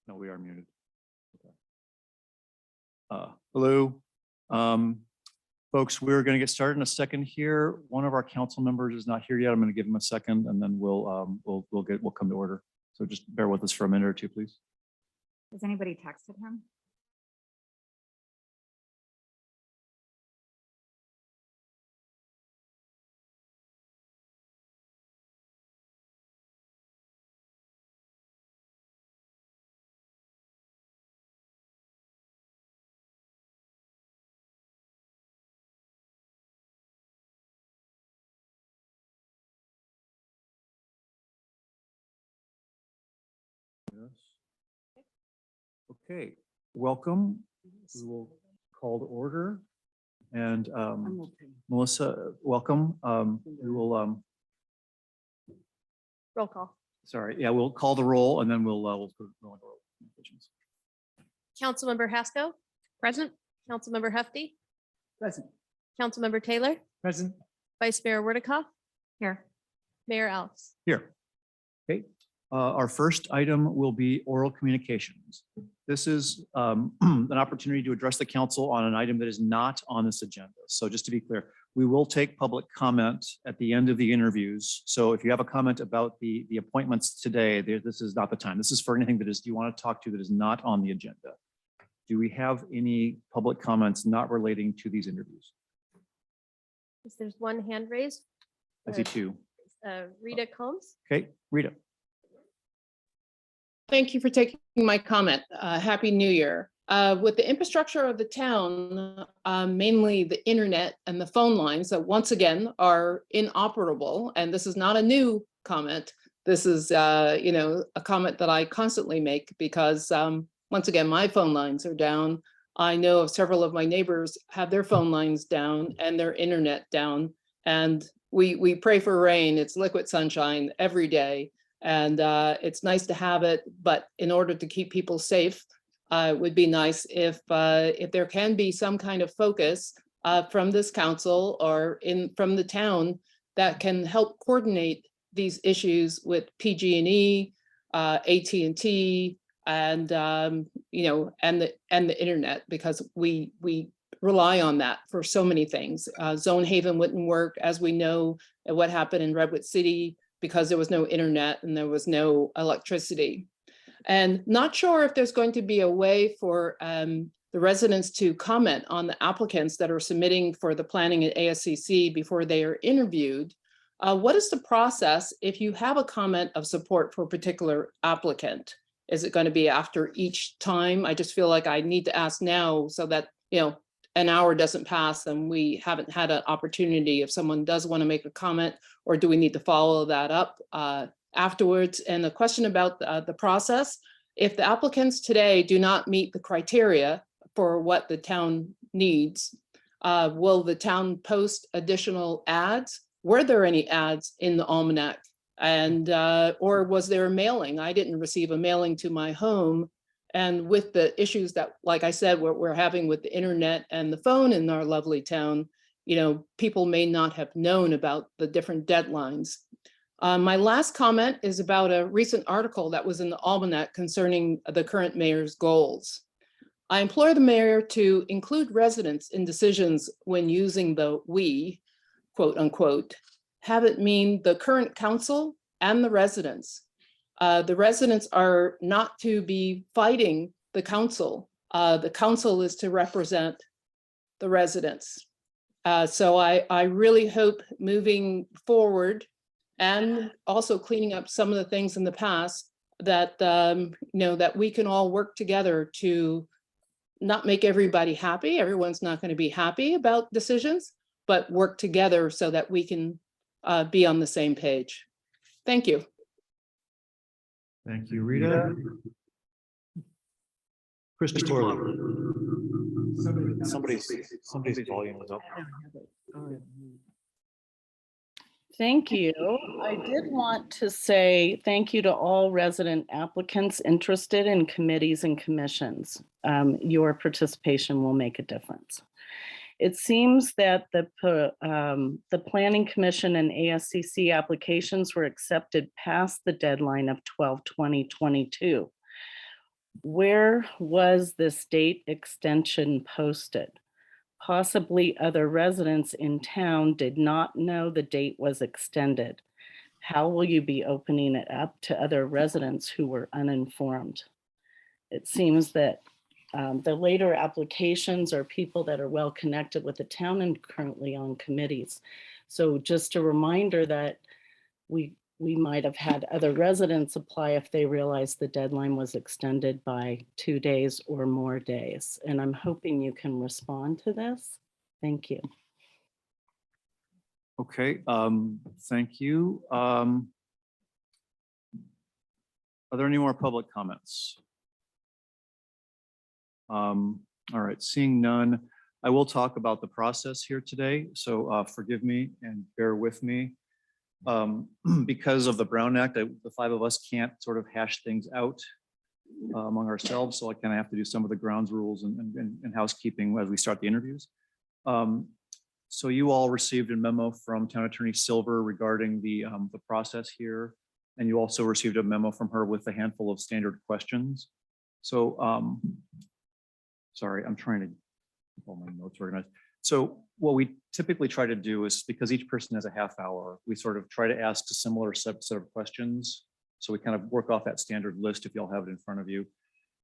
No, we are muted. Okay. Hello. Folks, we're going to get started in a second here. One of our council members is not here yet. I'm going to give him a second and then we'll come to order. So just bear with us for a minute or two, please. Has anybody texted him? Yes. Okay, welcome. We will call to order. And Melissa, welcome. We will Roll call. sorry, yeah, we'll call the roll and then we'll go into roll. Councilmember Haskell. Present. Councilmember Hefty. Present. Councilmember Taylor. Present. Vice Mayor Werdikoff. Here. Mayor Alves. Here. Okay. Our first item will be oral communications. This is an opportunity to address the council on an item that is not on this agenda. So just to be clear, we will take public comment at the end of the interviews. So if you have a comment about the appointments today, this is not the time. This is for anything that is you want to talk to that is not on the agenda. Do we have any public comments not relating to these interviews? There's one hand raised. I see two. Rita Combs. Okay, Rita. Thank you for taking my comment. Happy New Year. With the infrastructure of the town, mainly the internet and the phone lines that once again are inoperable, and this is not a new comment. This is, a comment that I constantly make because once again, my phone lines are down. I know of several of my neighbors have their phone lines down and their internet down, and we pray for rain. It's liquid sunshine every day. And it's nice to have it, but in order to keep people safe, it would be nice if there can be some kind of focus from this council or from the town that can help coordinate these issues with PG&E, AT&T, and and the internet, because we rely on that for so many things. Zone Haven wouldn't work, as we know what happened in Redwood City, because there was no internet and there was no electricity. And not sure if there's going to be a way for the residents to comment on the applicants that are submitting for the planning at ASCC before they are interviewed. What is the process if you have a comment of support for a particular applicant? Is it going to be after each time? I just feel like I need to ask now so that, an hour doesn't pass and we haven't had an opportunity if someone does want to make a comment, or do we need to follow that up afterwards? And a question about the process: if the applicants today do not meet the criteria for what the town needs, will the town post additional ads? Were there any ads in the almanac? And or was there a mailing? I didn't receive a mailing to my home. And with the issues that, like I said, we're having with the internet and the phone in our lovely town, people may not have known about the different deadlines. My last comment is about a recent article that was in the Almanac concerning the current mayor's goals. I implore the mayor to include residents in decisions when using the "we," quote unquote, have it mean the current council and the residents. The residents are not to be fighting the council. The council is to represent the residents. So I really hope moving forward, and also cleaning up some of the things in the past, that that we can all work together to not make everybody happy. Everyone's not going to be happy about decisions, but work together so that we can be on the same page. Thank you. Thank you, Rita. Christopher. Somebody's volume is up. Thank you. I did want to say thank you to all resident applicants interested in committees and commissions. Your participation will make a difference. It seems that the Planning Commission and ASCC applications were accepted past the deadline of 12/20/22. Where was this date extension posted? Possibly other residents in town did not know the date was extended. How will you be opening it up to other residents who were uninformed? It seems that the later applications are people that are well connected with the town and currently on committees. So just a reminder that we might have had other residents apply if they realized the deadline was extended by 2 days or more days. And I'm hoping you can respond to this. Thank you. Okay, thank you. Are there any more public comments? All right, seeing none, I will talk about the process here today. So forgive me and bear with me. Because of the Brown Act, the five of us can't sort of hash things out among ourselves. So I kind of have to do some of the grounds rules and housekeeping as we start the interviews. So you all received a memo from Town Attorney Silver regarding the process here. And you also received a memo from her with a handful of standard questions. So sorry, I'm trying to keep all my notes organized. So what we typically try to do is, because each person has a half hour, we sort of try to ask a similar set of questions. So we kind of work off that standard list if you all have it in front of you.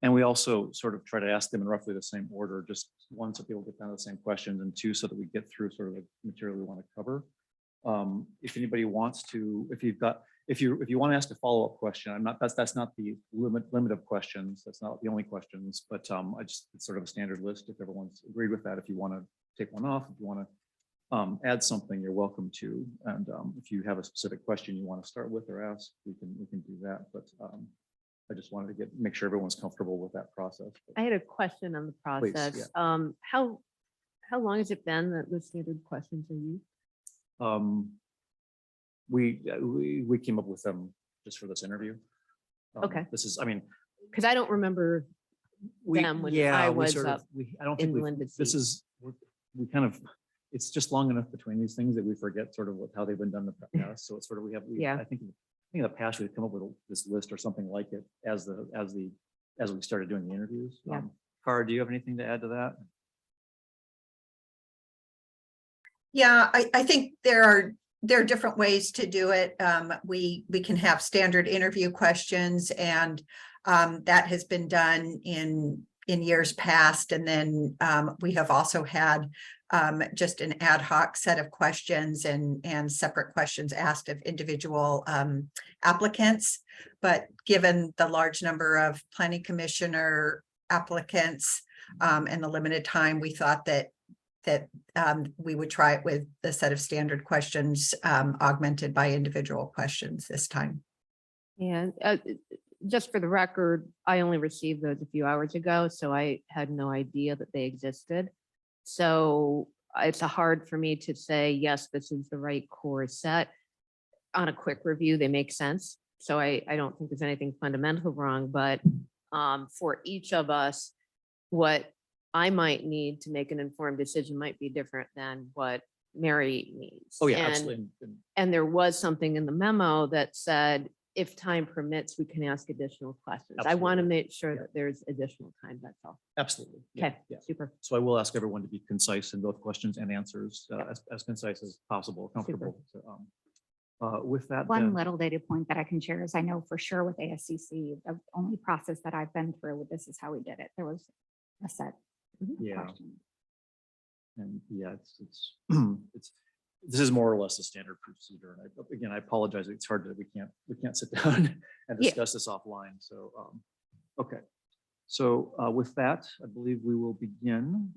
And we also sort of try to ask them in roughly the same order, just one, so people get down to the same questions, and two, so that we get through sort of the material we want to cover. If anybody wants to, if you want to ask a follow-up question, that's not the limit of questions. That's not the only questions, but it's sort of a standard list. If everyone's agreed with that, if you want to take one off, if you want to add something, you're welcome to. And if you have a specific question you want to start with or ask, we can do that. But I just wanted to make sure everyone's comfortable with that process. I had a question on the Please, process. How long has it been that the standard questions are used? We came up with them just for this interview. Okay. This is, I mean, Because I don't remember them when I was up I don't in think we've- Linden's this seat. is, we kind of, it's just long enough between these things that we forget sort of how they've been done in the past. So it's sort of, Yeah. I think in the past we've come up with this list or something like it as we started doing the interviews. Yeah. Cara, do you have anything to add to that? Yeah, I think there are different ways to do it. We can have standard interview questions, and that has been done in years past. And then we have also had just an ad hoc set of questions and separate questions asked of individual applicants. But given the large number of planning commissioner applicants and the limited time, we thought that we would try it with a set of standard questions augmented by individual questions this time. Yeah, just for the record, I only received those a few hours ago, so I had no idea that they existed. So it's hard for me to say, yes, this is the right core set. On a quick review, they make sense. So I don't think there's anything fundamental wrong, but for each of us, what I might need to make an informed decision might be different than what Mary needs. Oh, yeah, And- absolutely. And there was something in the memo that said, if time permits, we can ask additional questions. I want to Absolutely. make sure Yeah. that there's additional time, that's all. Absolutely. Yeah, Okay, yeah. super. So I will ask everyone to be concise in both questions and answers, as concise as possible, comfortable. So, with that, One then- little data point that I can share is I know for sure with ASCC, the only process that I've been through with this is how we did it. There was a set of Yeah. questions. And yeah, this is more or less a standard procedure. And again, I apologize. It's hard that we can't sit down and Yeah. discuss this offline. So, okay. So with that, I believe we will begin.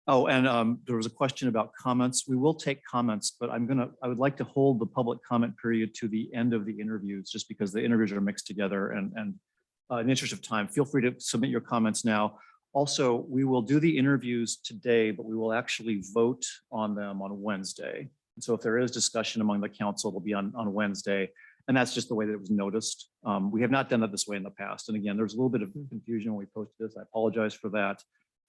There was a question about comments. We will take comments, but I would like to hold the public comment period to the end of the interviews, just because the interviews are mixed together, and in the interest of time, feel free to submit your comments now. Also, we will do the interviews today, but we will actually vote on them on Wednesday. So if there is discussion among the council, it'll be on Wednesday. And that's just the way that it was noticed. We have not done it this way in the past. And again, there's a little bit of confusion when we posted this. I apologize for that.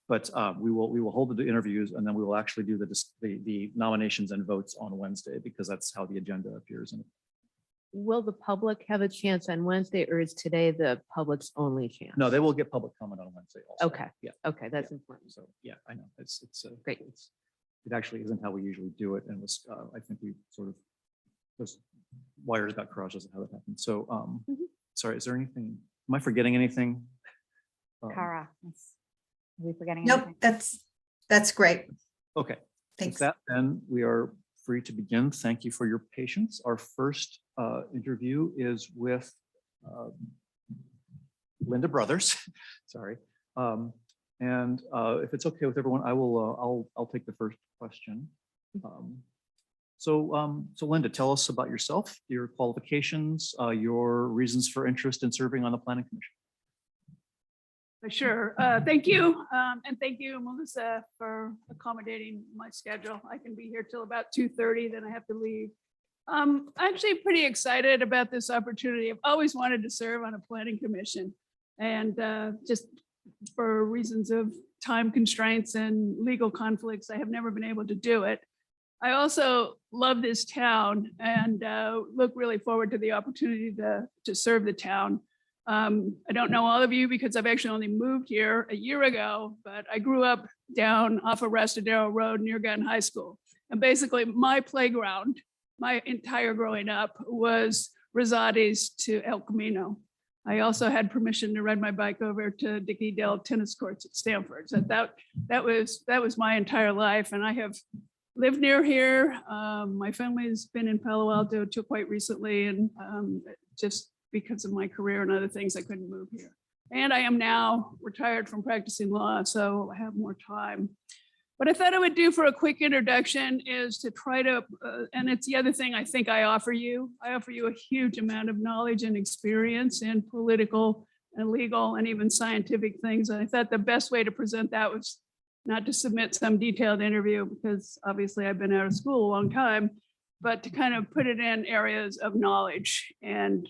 But we will hold the interviews, and then we will actually do the nominations and votes on Wednesday, because that's how the agenda appears will the public have a chance on Wednesday, or is today the public's only chance? No, they will get public comment on Wednesday also. Okay. Yeah. Okay, that's important. So, yeah, I know. It's Great. It actually isn't how we usually do it. And was, I think we sort of, those wires got crossed as to how that happened. So, sorry, is there anything, am I forgetting anything? Kara, are we forgetting Nope, anything? that's great. Okay. With Thanks. that, then we are free to begin. Thank you for your patience. Our first interview is with Linda Brothers. Sorry. And if it's okay with everyone, I'll take the first question. So Linda, tell us about yourself, your qualifications, your reasons for interest in serving on the Planning Commission. Sure. Thank you. And thank you, Melissa, for accommodating my schedule. I can be here till about 2:30, then I have to leave. I'm actually pretty excited about this opportunity. I've always wanted to serve on a planning commission. And just for reasons of time constraints and legal conflicts, I have never been able to do it. I also love this town and look really forward to the opportunity to serve the town. I don't know all of you because I've actually only moved here a year ago, but I grew up down off of Restadero Road near Gunn High School. And basically my playground, my entire growing up was Rosati's to El Camino. I also had permission to ride my bike over to Dickie Dale tennis courts at Stanford. So that was my entire life. And I have lived near here. My family's been in Palo Alto till quite recently, and just because of my career and other things, I couldn't move here. And I am now retired from practicing law, so I have more time. What I thought I would do for a quick introduction is to try to, and it's the other thing I think I offer you a huge amount of knowledge and experience in political and legal and even scientific things. And I thought the best way to present that was not to submit some detailed interview, because obviously I've been out of school a long time, but to kind of put it in areas of knowledge and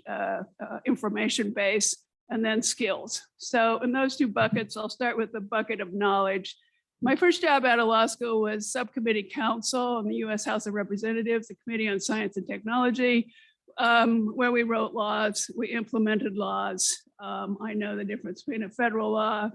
information base, and then skills. So in those two buckets, I'll start with the bucket of knowledge. My first job out of law school was subcommittee counsel in the US House of Representatives, the Committee on Science and Technology, where we wrote laws, we implemented laws. I know the difference between a federal law,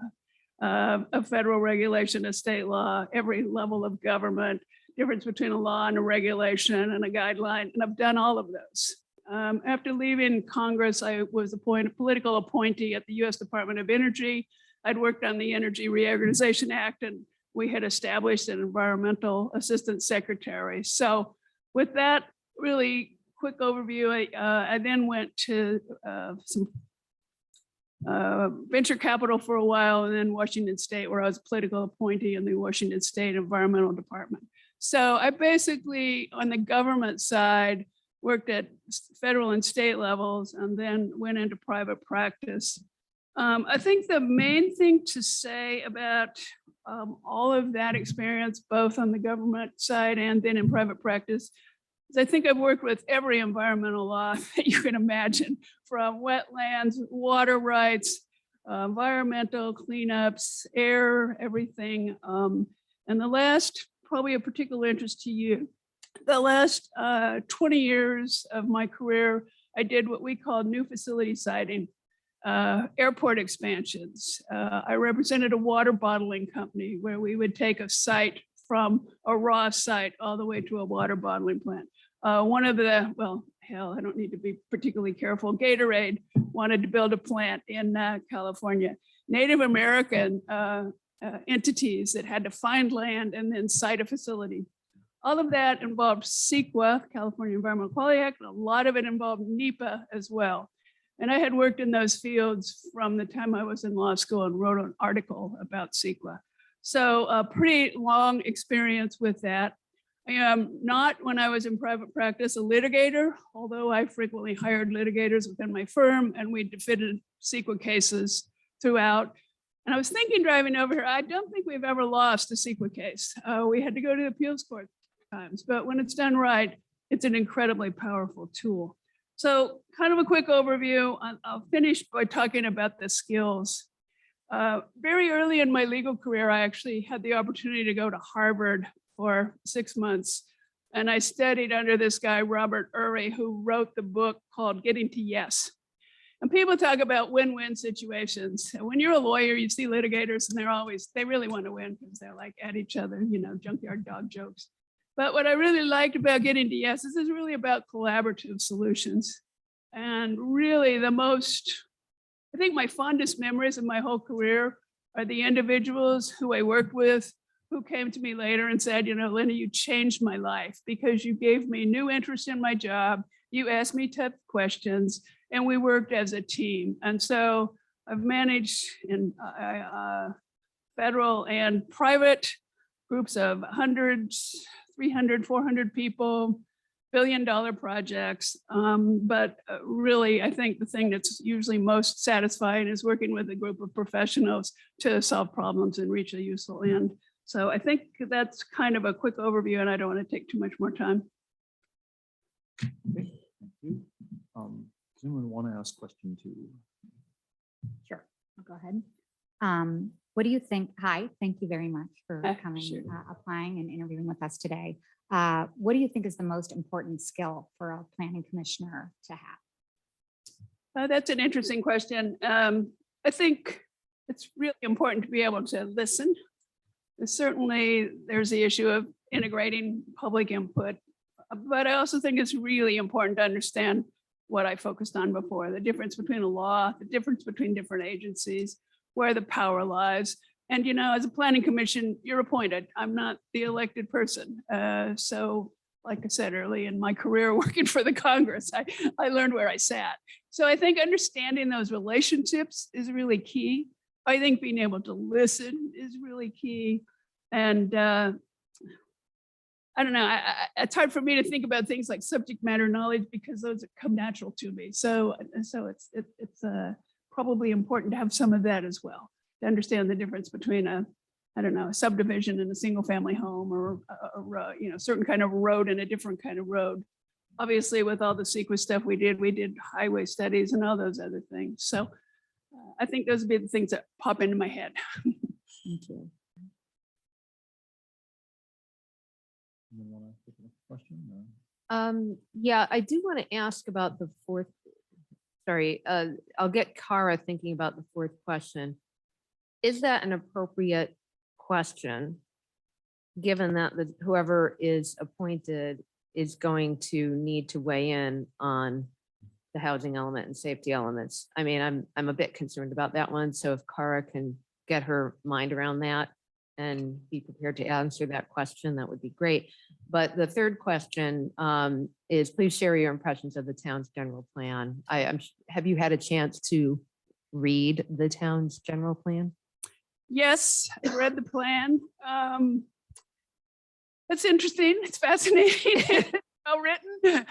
a federal regulation, a state law, every level of government, difference between a law and a regulation and a guideline, and I've done all of those. After leaving Congress, I was appointed political appointee at the US Department of Energy. I'd worked on the Energy Reorganization Act, and we had established an environmental assistant secretary. So with that really quick overview, I then went to some venture capital for a while, and then Washington State, where I was a political appointee in the Washington State Environmental Department. So I basically, on the government side, worked at federal and state levels, and then went into private practice. I think the main thing to say about all of that experience, both on the government side and then in private practice, is I think I've worked with every environmental law that you can imagine, from wetlands, water rights, environmental cleanups, air, everything. And the last, probably of particular interest to you, the last 20 years of my career, I did what we call new facility siting, airport expansions. I represented a water bottling company where we would take a site from a raw site all the way to a water bottling plant. One of the, well, hell, I don't need to be particularly careful. Gatorade wanted to build a plant in California. Native American entities that had to find land and then site a facility. All of that involved CEQA, California Environmental Quality Act, and a lot of it involved NEPA as well. And I had worked in those fields from the time I was in law school and wrote an article about CEQA. So a pretty long experience with that. I am not, when I was in private practice, a litigator, although I frequently hired litigators within my firm, and we defended CEQA cases throughout. And I was thinking driving over here, I don't think we've ever lost a CEQA case. We had to go to the appeals court times, but when it's done right, it's an incredibly powerful tool. So kind of a quick overview. I'll finish by talking about the skills. Very early in my legal career, I actually had the opportunity to go to Harvard for 6 months And I studied under this guy, Robert Urey, who wrote the book called Getting to Yes. And people talk about win-win situations. And when you're a lawyer, you see litigators and they really want to win because they're like at each other, junkyard dog jokes. But what I really liked about Getting to Yes is it's really about collaborative solutions. And really I think my fondest memories of my whole career are the individuals who I worked with, who came to me later and said, Linda, you changed my life because you gave me new interest in my job. You asked me tough questions and we worked as a team. And so I've managed in federal and private groups of hundreds, 300, 400 people, billion-dollar projects. But really, I think the thing that's usually most satisfying is working with a group of professionals to solve problems and reach a useful end. So I think that's kind of a quick overview, and I don't want to take too much more time. Okay, thank you. Does anyone want to ask question 2? Sure, I'll go ahead. What do you think? Hi, thank you very much for coming, Sure. Applying and interviewing with us today. What do you think is the most important skill for a planning commissioner to have? That's an interesting question. I think it's really important to be able to listen. Certainly, there's the issue of integrating public input, but I also think it's really important to understand what I focused on before, the difference between a law, the difference between different agencies, where the power lies. And, as a planning commission, you're appointed. I'm not the elected person. So like I said early in my career working for the Congress, I learned where I sat. So I think understanding those relationships is really key. I think being able to listen is really key. And I don't know, it's hard for me to think about things like subject matter knowledge because those come natural to me. So it's probably important to have some of that as well, to understand the difference between a subdivision and a single family home, or a certain kind of road and a different kind of road. Obviously, with all the CEQA stuff we did highway studies and all those other things. So I think those would be the things that pop into my head. Thank you. Anyone want to take the next question? Or? Yeah, I do want to ask about the fourth. Sorry, I'll get Kara thinking about the fourth question. Is that an appropriate question, given that whoever is appointed is going to need to weigh in on the housing element and safety elements? I mean, I'm a bit concerned about that one. So if Kara can get her mind around that and be prepared to answer that question, that would be great. But the third question is, please share your impressions of the town's general plan. Have you had a chance to read the town's general plan? Yes, I read the plan. It's interesting. It's fascinating. Well written.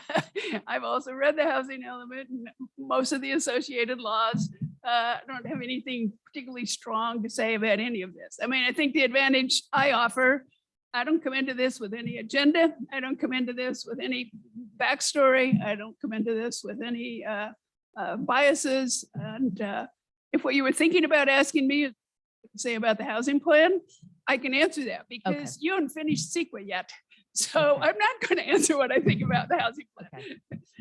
I've also read the housing element and most of the associated laws. I don't have anything particularly strong to say about any of this. I mean, I think the advantage I offer, I don't come into this with any agenda. I don't come into this with any backstory. I don't come into this with any biases. And if what you were thinking about asking me is say about the housing plan, I can answer that because you haven't finished CEQA yet. So Okay. I'm not going to answer what I think about the housing plan.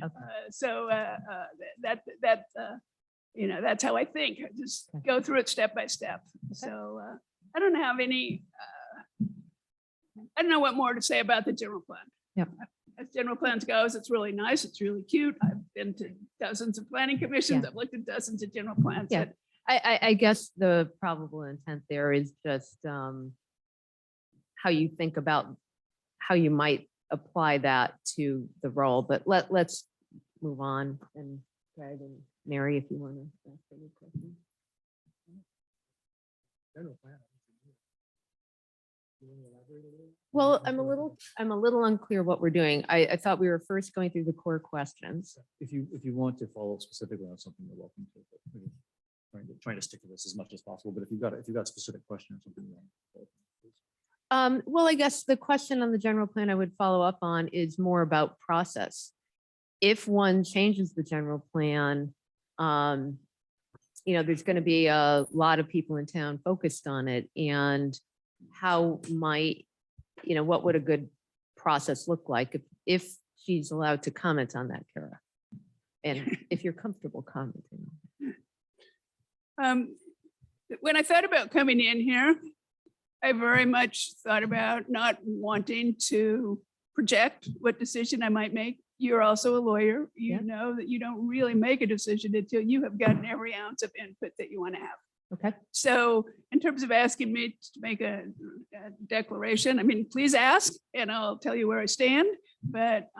Okay. That's how I think. I just go through it step by step. So I don't have any, I don't know what more to say about the general plan. Yep. As general plans goes, it's really nice. It's really cute. I've been to dozens of planning commissions. Yeah. I've looked at dozens of general plans. Yeah. I guess the probable intent there is just how you think about how you might apply that to the role. But let's move on. And Greg and Mary, if you want to ask any questions. Well, I'm a little unclear what we're doing. I thought we were first going through the core questions. If you want to follow up specifically on something, you're welcome to. But we're just trying to stick to this as much as possible. But if you've got a specific question or something, you want to follow up on, please. Well, I guess the question on the general plan I would follow up on is more about process. If one changes the general plan, there's going to be a lot of people in town focused on it, and how might, what would a good process look like if she's allowed to comment on that, Kara? And if you're comfortable commenting. When I thought about coming in here, I very much thought about not wanting to project what decision I might make. You're also a lawyer. You Yeah. know that you don't really make a decision until you have gotten every ounce of input that you want to have. Okay. So in terms of asking me to make a declaration, I mean, please ask and I'll tell you where I stand. But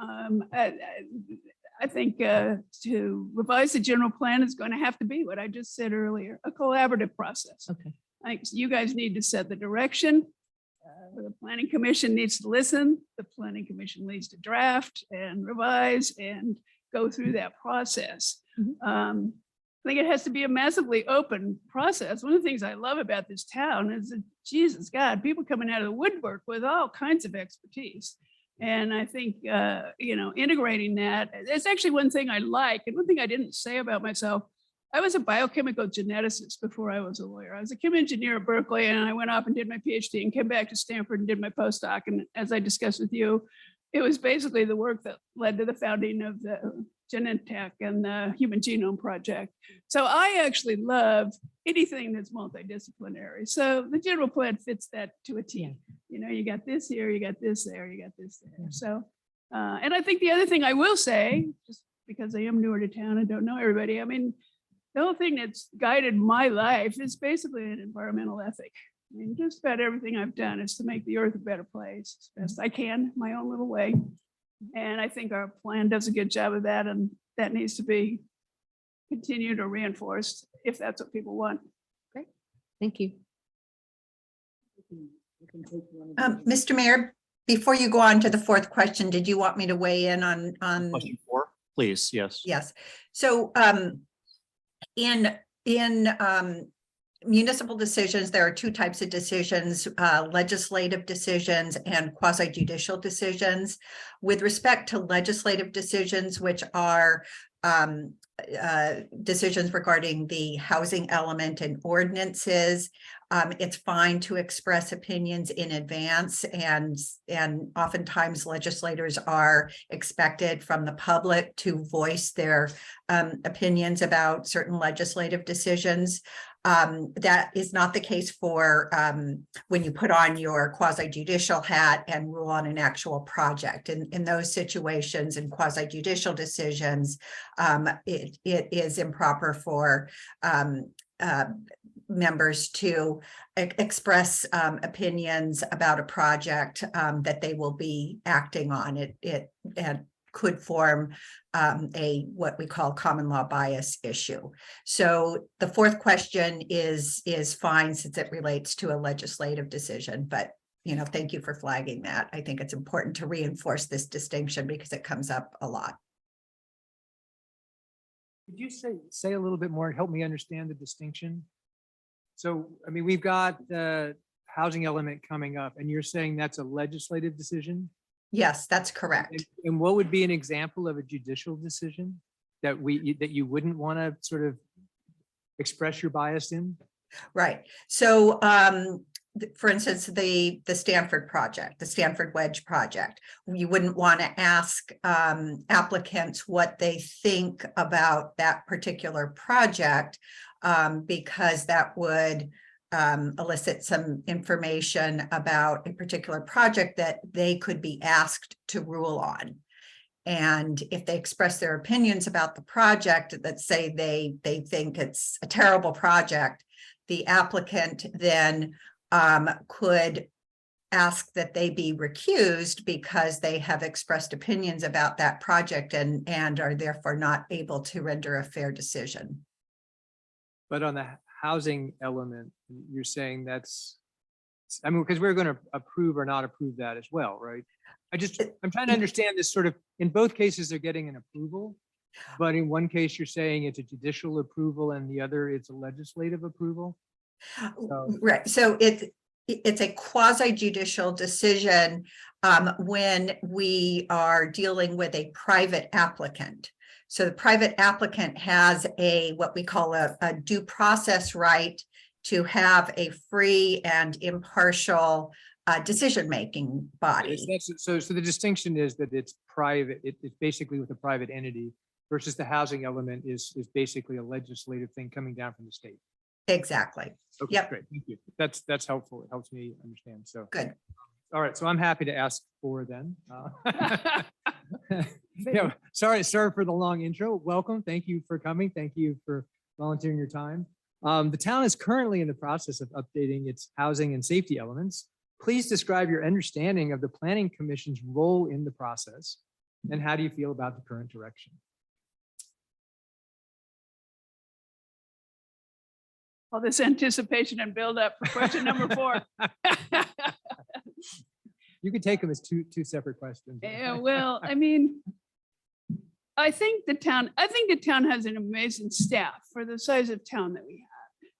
I think to revise the general plan is going to have to be what I just said earlier, a collaborative process. Okay. I think you guys need to set the direction. The planning commission needs to listen. The planning commission needs to draft and revise and go through that process. I think it has to be a massively open process. One of the things I love about this town is that, Jesus God, people coming out of the woodwork with all kinds of expertise. And I think, integrating that, it's actually one thing I like. And one thing I didn't say about myself, I was a biochemical geneticist before I was a lawyer. I was a chem engineer at Berkeley, and I went off and did my PhD and came back to Stanford and did my postdoc. And as I discussed with you, it was basically the work that led to the founding of the Genentech and the Human Genome Project. So I actually love anything that's multidisciplinary. So the general plan fits that to a T. You got this here, you got this there, you got this there. So, and I think the other thing I will say, just because I am newer to town and don't know everybody, I mean, the whole thing that's guided my life is basically an environmental ethic. I mean, just about everything I've done is to make the earth a better place as best I can, my own little way. And I think our plan does a good job of that, and that needs to be continued or reinforced if that's what people want. Thank you. Mr. Mayor, before you go on to the fourth question, did you want me to weigh in on? Question 4, please. Yes. Yes. So in municipal decisions, there are two types of decisions, legislative decisions and quasi-judicial decisions. With respect to legislative decisions, which are decisions regarding the housing element and ordinances, it's fine to express opinions in advance, and oftentimes legislators are expected from the public to voice their opinions about certain legislative decisions. That is not the case for when you put on your quasi-judicial hat and rule on an actual project. In those situations and quasi-judicial decisions, it is improper for members to express opinions about a project that they will be acting on. It could form what we call common law bias issue. So the fourth question is fine since it relates to a legislative decision, but thank you for flagging that. I think it's important to reinforce this distinction because it comes up a lot. Could you say a little bit more and help me understand the distinction? So, I mean, we've got the housing element coming up, and you're saying that's a legislative decision? Yes, that's correct. And what would be an example of a judicial decision that you wouldn't want to sort of express your bias in? Right. So, for instance, the Stanford project, the Stanford Wedge project, you wouldn't want to ask applicants what they think about that particular project because that would elicit some information about a particular project that they could be asked to rule on. And if they express their opinions about the project, let's say they think it's a terrible project, the applicant then could ask that they be recused because they have expressed opinions about that project and are therefore not able to render a fair decision. But on the housing element, you're saying that's, I mean, because we're going to approve or not approve that as well, right? I'm trying to understand this sort of, in both cases, they're getting an approval, but in one case, you're saying it's a judicial approval and the other, it's a legislative approval. So. Right. So it's a quasi-judicial decision when we are dealing with a private applicant. So the private applicant has what we call a due process right to have a free and impartial decision-making body. So the distinction is that it's private, it's basically with a private entity versus the housing element is basically a legislative thing coming down from the state. Exactly. Okay, Yep. great, thank you. That's helpful. It helps me understand, so. Good. All right, so I'm happy to ask for then. Yeah, sorry for the long intro. Welcome, thank you for coming. Thank you for volunteering your time. The town is currently in the process of updating its housing and safety elements. Please describe your understanding of the Planning Commission's role in the process, and how do you feel about the current direction? All this anticipation and build up for question number 4. You could take them as two separate questions. Yeah, well, I mean, I think the town has an amazing staff for the size of town that we have.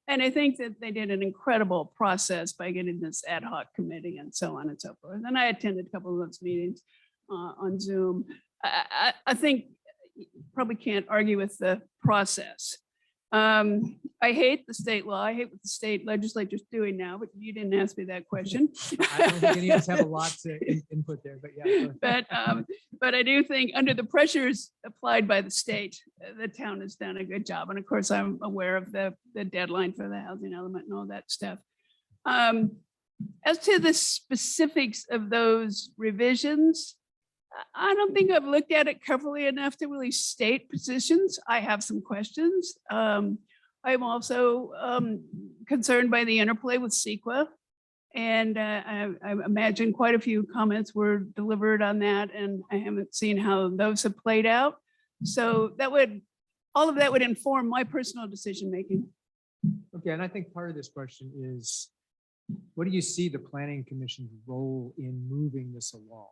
And I think that they did an incredible process by getting this ad hoc committee and so on and so forth. And I attended a couple of those meetings on Zoom. I think you probably can't argue with the process. I hate the state law. I hate what the state legislature's doing now, but you didn't ask me that question. I don't think any of us have a lot to input there, but yeah. But I do think under the pressures applied by the state, the town has done a good job. And of course, I'm aware of the deadline for the housing element and all that stuff. As to the specifics of those revisions, I don't think I've looked at it carefully enough to really state positions. I have some questions. I'm also concerned by the interplay with CEQA. And I imagine quite a few comments were delivered on that, and I haven't seen how those have played out. So all of that would inform my personal decision-making. Okay, and I think part of this question is, what do you see the Planning Commission's role in moving this along?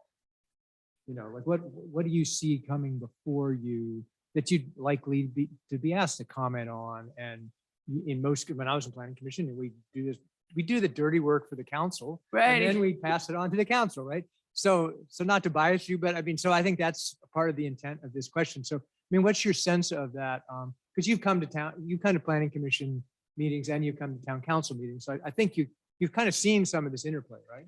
You know, like what do you see coming before you that you'd likely be asked to comment on? And in most, when I was in Planning Commission, and we do the dirty work for the council, Right. and then we pass it on to the council, right? So not to bias you, but I mean, so I think that's part of the intent of this question. So, I mean, what's your sense of that? Because you've come to Planning Commission meetings and you've come to town council meetings. So I think you've kind of seen some of this interplay, right?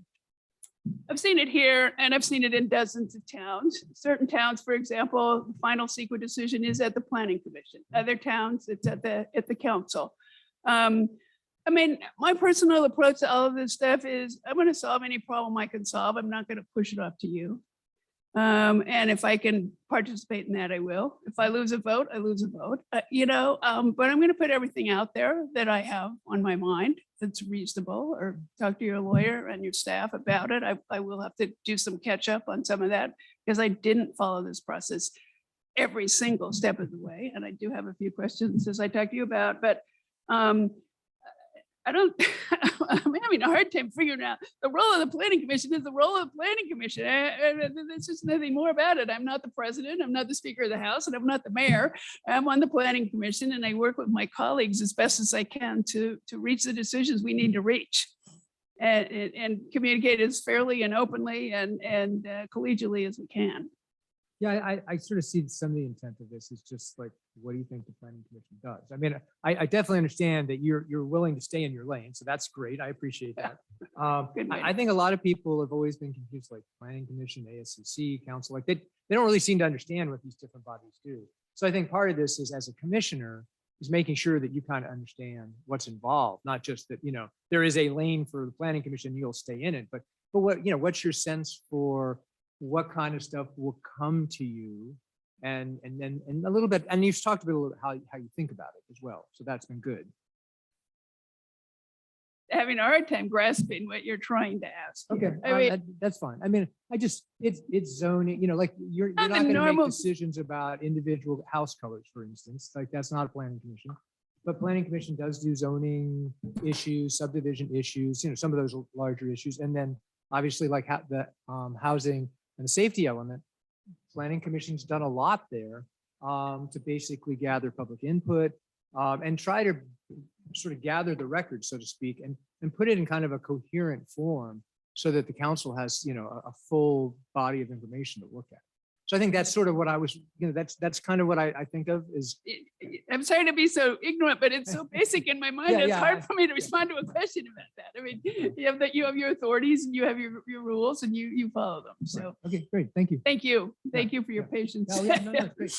I've seen it here and I've seen it in dozens of towns. Certain towns, for example, the final CEQA decision is at the Planning Commission. Other towns, it's at the council. I mean, my personal approach to all of this stuff is I'm going to solve any problem I can solve. I'm not going to push it off to you. And if I can participate in that, I will. If I lose a vote, I lose a vote, but I'm going to put everything out there that I have on my mind that's reasonable, or talk to your lawyer and your staff about it. I will have to do some catch up on some of that because I didn't follow this process every single step of the way. And I do have a few questions as I talk to you about, but I'm having a hard time figuring out the role of the Planning Commission is the role of the Planning Commission. There's just nothing more about it. I'm not the president, I'm not the Speaker of the House, and I'm not the mayor. I'm on the Planning Commission and I work with my colleagues as best as I can to reach the decisions we need to reach and communicate as fairly and openly and collegially as we can. Yeah, I sort of see some of the intent of this is just like, what do you think the Planning Commission does? I mean, I definitely understand that you're willing to stay in your lane, so that's great. I appreciate that. Good I think a lot of people have always been confused, like Planning Commission, ASCC, Council, like they don't really seem to understand what these different bodies do. So I think part of this is, as a commissioner, is making sure that you kind of understand what's involved, not just that, there is a lane for the Planning Commission, you'll stay in it, but what's your sense for what kind of stuff will come to you, and a little bit, and you've talked a little bit how you think about it as well. So that's been good. Having a hard time grasping what you're trying to ask. Okay, I mean, that's fine. I mean, it's zoning, like you're not the going to normal- make decisions about individual house colors, for instance. Like that's not a Planning Commission. But Planning Commission does do zoning issues, subdivision issues, some of those larger issues. And then obviously like the housing and the safety element, Planning Commission's done a lot there to basically gather public input and try to sort of gather the record, so to speak, and put it in kind of a coherent form so that the council has, a full body of information to look at. So I think that's sort of what I was, that's kind of what I think of is, I'm sorry to be so ignorant, but it's so basic in my mind. Yeah, It's yeah, hard for me to respond to a question about that. I mean, you have your authorities and you have your rules and you follow them. So okay, great, thank you. thank you. Thank Yeah, you for your yeah. patience. No, yeah, no, no, great.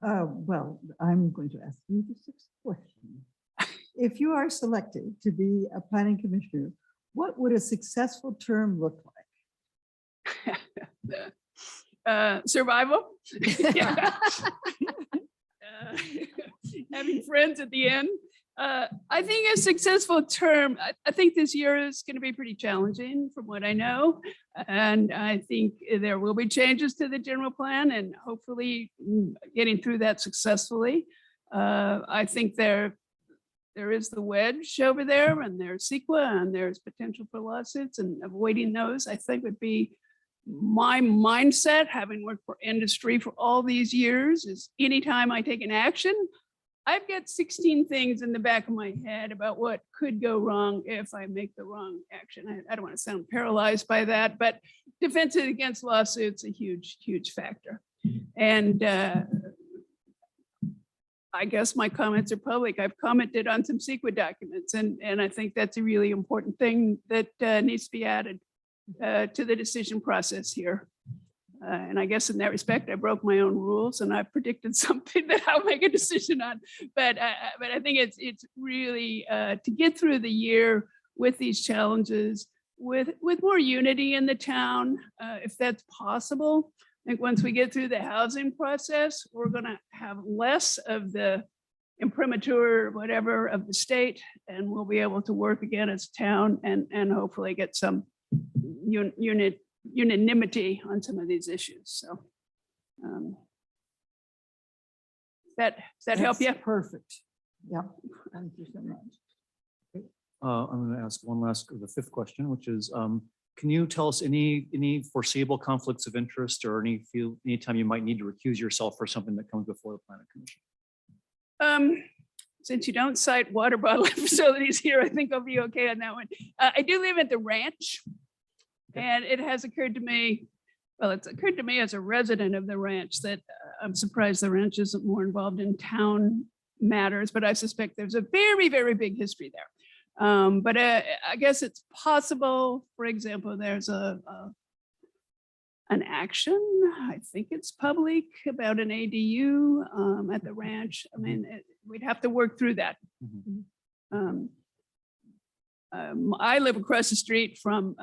Well, I'm going to ask you the sixth question. If you are selected to be a planning commissioner, what would a successful term look like? Survival. Yeah. Having friends at the end. I think a successful term, I think this year is going to be pretty challenging from what I know. And I think there will be changes to the general plan and hopefully getting through that successfully. I think there is the wedge over there and there's CEQA and there's potential for lawsuits, and avoiding those, I think, would be my mindset, having worked for industry for all these years. Is anytime I take an action, I've got 16 things in the back of my head about what could go wrong if I make the wrong action. I don't want to sound paralyzed by that, but defense against lawsuits a huge, huge factor. And I guess my comments are public. I've commented on some CEQA documents, and I think that's a really important thing that needs to be added to the decision process here. And I guess in that respect, I broke my own rules and I predicted something that I'll make a decision on. But I think it's really to get through the year with these challenges, with more unity in the town, if that's possible. I think once we get through the housing process, we're going to have less of the imprimatur, whatever, of the state, and we'll be able to work again as a town and hopefully get some unanimity on some of these issues. So does that help you? That's perfect. Yeah, thank you so much. I'm going to ask one last, the fifth question, which is, can you tell us any foreseeable conflicts of interest or anytime you might need to recuse yourself for something that comes before the planning commission? Since you don't cite water bottling facilities here, I think I'll be okay on that one. I do live at the ranch, and it has occurred to me, well, it's occurred to me as a resident of the ranch that I'm surprised the ranch isn't more involved in town matters, but I suspect there's a very, very big history there. But I guess it's possible, for example, there's an action, I think it's public, about an ADU at the ranch. I mean, we'd have to work through that. I live across the street from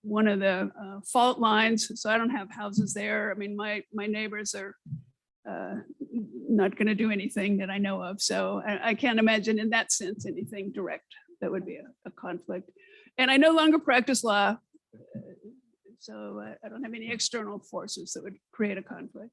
one of the fault lines, so I don't have houses there. I mean, my neighbors are not going to do anything that I know of. So I can't imagine in that sense anything direct that would be a conflict. And I no longer practice law, so I don't have any external forces that would create a conflict.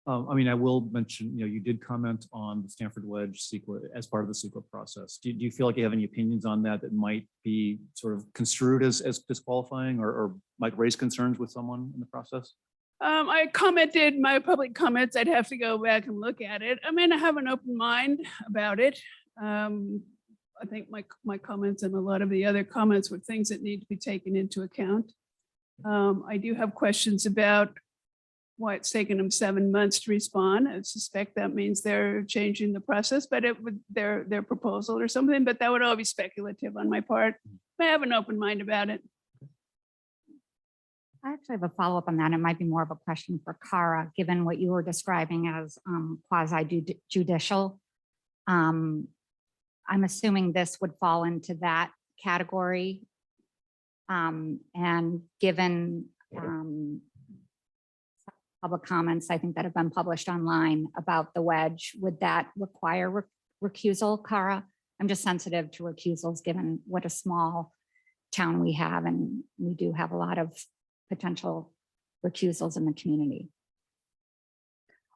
I mean, I will mention, you did comment on the Stanford Wedge CEQA as part of the CEQA process. Do you feel like you have any opinions on that might be sort of construed as disqualifying or might raise concerns with someone in the process? I commented my public comments. I'd have to go back and look at it. I mean, I have an open mind about it. I think my comments and a lot of the other comments were things that need to be taken into account. I do have questions about why it's taken them 7 months to respond. I suspect that means they're changing the process, but it would their proposal or something, but that would all be speculative on my part. I have an open mind about it. I actually have a follow-up on that. It might be more of a question for Kara, given what you were describing as quasi-judicial. I'm assuming this would fall into that category. And given public comments, I think that have been published online about the wedge, would that require recusal, Kara? I'm just sensitive to recusals given what a small town we have, and we do have a lot of potential recusals in the community.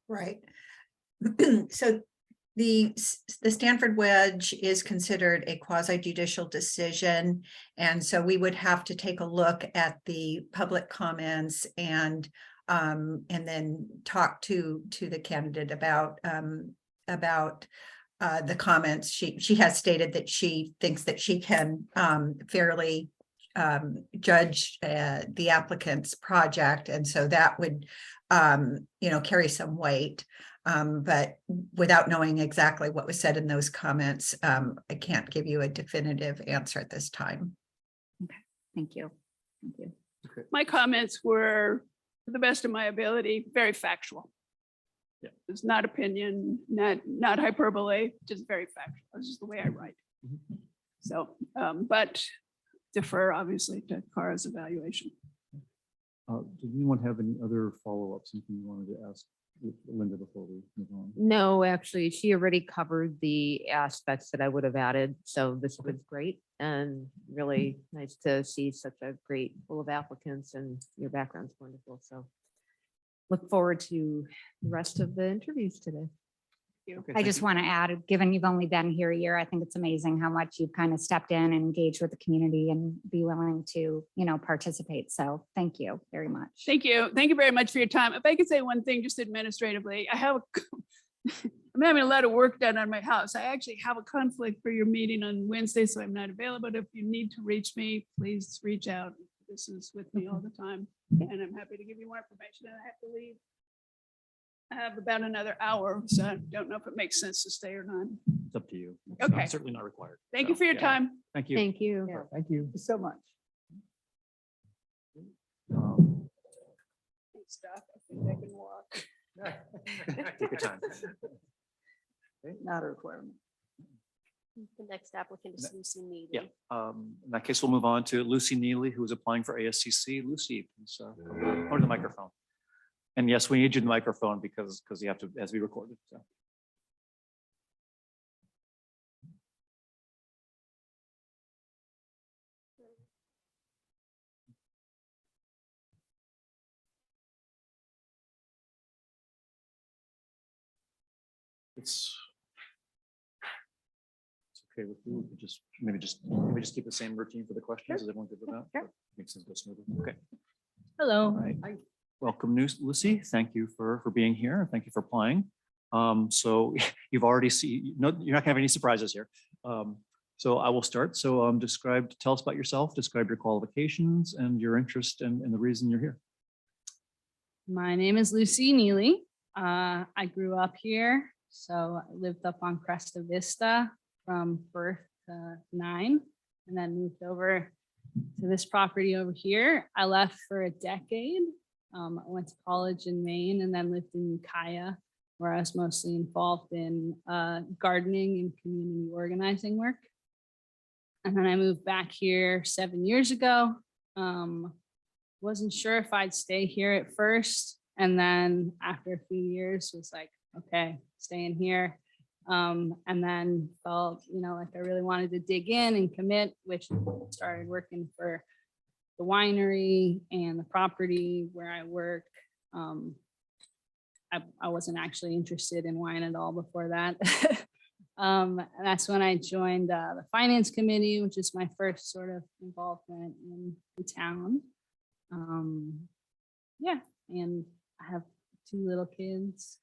Right. So the Stanford Wedge is considered a quasi-judicial decision. And so we would have to take a look at the public comments and then talk to the candidate about the comments. She has stated that she thinks that she can fairly judge the applicant's project, and so that would, carry some weight. But without knowing exactly what was said in those comments, I can't give you a definitive answer at this time. Thank you. Thank you. My comments were, to the best of my ability, very factual. Yeah. It's not opinion, not hyperbole, just very factual. This is the way I write. So, but defer obviously to Cara's evaluation. Did anyone have any other follow-ups, something you wanted to ask Linda before we move on? No, actually, she already covered the aspects that I would have added. So this was great and really nice to see such a great pool of applicants, and your background's wonderful. So look forward to the rest of the interviews today. Okay, I thank just you. want to add, given you've only been here a year, I think it's amazing how much you've kind of stepped in and engaged with the community and be willing to, participate. So thank you very much. Thank you. Thank you very much for your time. If I could say one thing, just administratively, I'm having a lot of work done on my house. I actually have a conflict for your meeting on Wednesday, so I'm not available. But if you need to reach me, please reach out. This is with me all the time, and I'm happy to give you more information. And I have to leave. I have about another hour, so I don't know if it makes sense to stay or not. It's up to you. It's not- Okay. Certainly not required. Thank So, you for your yeah. time. Thank you. Thank you. Yeah. Thank you. So much. Um, Thanks, Doc. I think I can walk. Take your time. Not a requirement. The next applicant is Lucy Neely. Yeah, in that case, we'll move on to Lucy Neely, who is applying for ASCC. Lucy, please go to the microphone. And yes, we need you in the microphone because you have to, as we recorded. So. It's okay with you. We could just maybe just keep the same routine for the questions. Is everyone good with that? Sure. Makes sense. Go smoothly. Okay. Hello. All right. Welcome, Lucy. Thank you for being here. Thank you for applying. So you've already seen, no, you're not gonna have any surprises here. So I will start. So tell us about yourself, describe your qualifications and your interest and the reason you're here. My name is Lucy Neely. I grew up here, so I lived up on Cresta Vista from birth to 9, and then moved over to this property over here. I left for a decade. I went to college in Maine and then lived in Ukiah, where I was mostly involved in gardening and community organizing work. And then I moved back here 7 years ago. Wasn't sure if I'd stay here at first. And then after a few years was like, okay, staying here. And then felt, like I really wanted to dig in and commit, which started working for the winery and the property where I work. I wasn't actually interested in wine at all before that. And that's when I joined the finance committee, which is my first sort of involvement in the town. Yeah, and I have 2 little kids.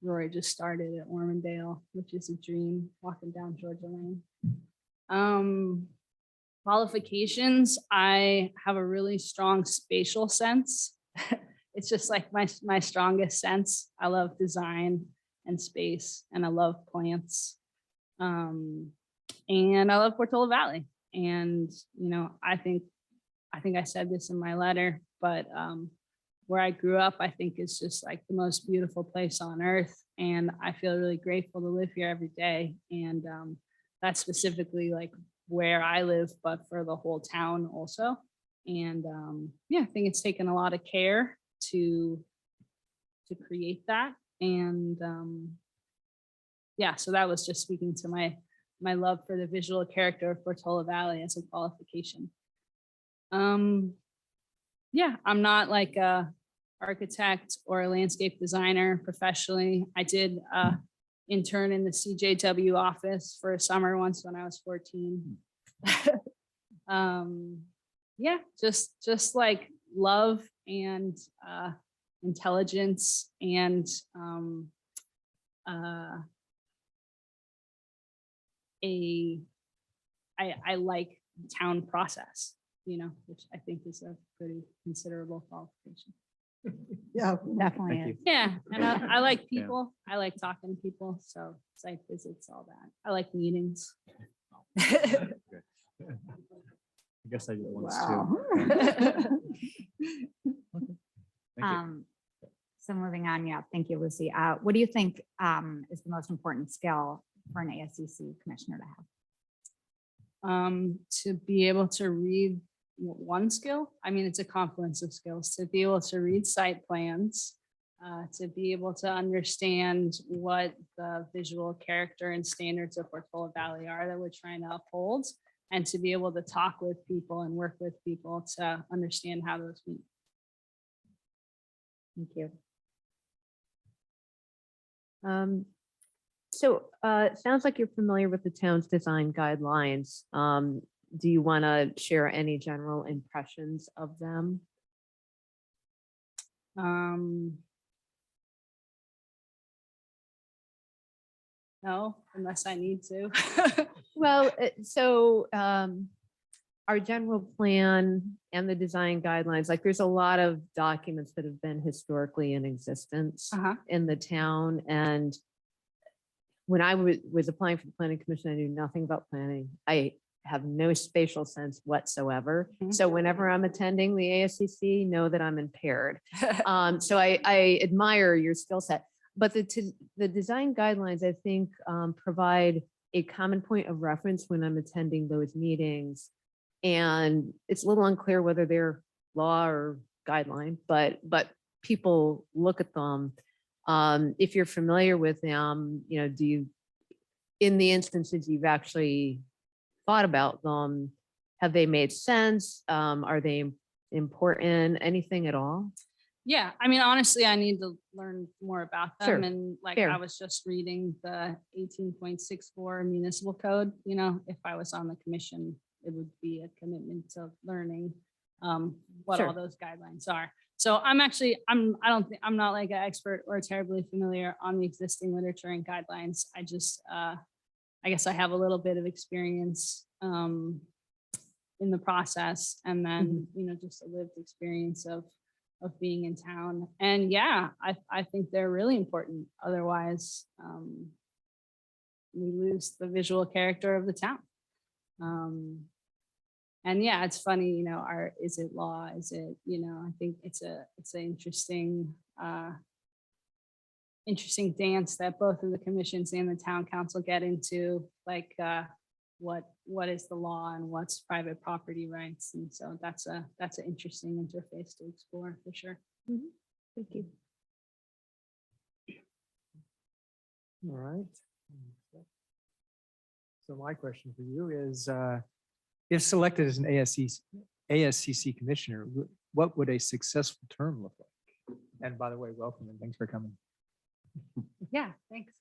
Rory just started at Ormondale, which is a dream, walking down Georgia Lane. Qualifications, I have a really strong spatial sense. It's just like my strongest sense. I love design and space, and I love plants. And I love Portola Valley. And, I think I said this in my letter, but where I grew up, I think is just like the most beautiful place on earth. And I feel really grateful to live here every day. And that's specifically like where I live, but for the whole town also. And yeah, I think it's taken a lot of care to create that. And yeah, so that was just speaking to my love for the visual character of Portola Valley as a qualification. Yeah, I'm not like a architect or a landscape designer professionally. I did intern in the CJW office for a summer once when I was 14. Yeah, just like love and intelligence and I like the town process. which I think is a pretty considerable qualification. Yeah. Definitely Thank you. is. Yeah, and I like Yeah. people. I like talking to people. So site visits, all that. I like meetings. I guess I did once Wow. too. Yeah. Thank you. So moving on, yeah, thank you, Lucy. What do you think is the most important skill for an ASCC commissioner to have? To be able to read one skill. I mean, it's a confluence of skills to be able to read site plans, to be able to understand what the visual character and standards of Portola Valley are that we're trying to uphold, and to be able to talk with people and work with people to understand how those meet. Thank you. It sounds like you're familiar with the town's design guidelines. Do you want to share any general impressions of them? No, unless I need to. Well, our general plan and the design guidelines, like there's a lot of documents that have been historically in existence Uh-huh. in the town. And when I was applying for the planning commission, I knew nothing about planning. I have no spatial sense whatsoever. Mhm. So whenever I'm attending the ASCC, know that I'm impaired. So I admire your skill set. But the design guidelines, I think, provide a common point of reference when I'm attending those meetings. And it's a little unclear whether they're law or guideline, but people look at them. If you're familiar with them, do you, in the instances you've actually thought about them, have they made sense? Are they important? Anything at all? Yeah, I mean, honestly, I need to learn more about them. Sure, And like, fair. I was just reading the 18.64 municipal code, if I was on the commission, it would be a commitment to learning what Sure. all those guidelines are. So I'm not like an expert or terribly familiar on the existing literature and guidelines. I just, I guess I have a little bit of experience in the process, and then, just a lived experience of being in town. And yeah, I think they're really important. Otherwise, we lose the visual character of the town. And yeah, it's funny, is it law? Is it, I think it's an interesting, interesting dance that both of the commissions and the town council get into, like, what is the law and what's private property rights. And so that's an interesting interface to explore for sure. Thank you. All right. So my question for you is, if selected as an ASCC commissioner, what would a successful term look like? And by the way, welcome and thanks for coming. Yeah, thanks.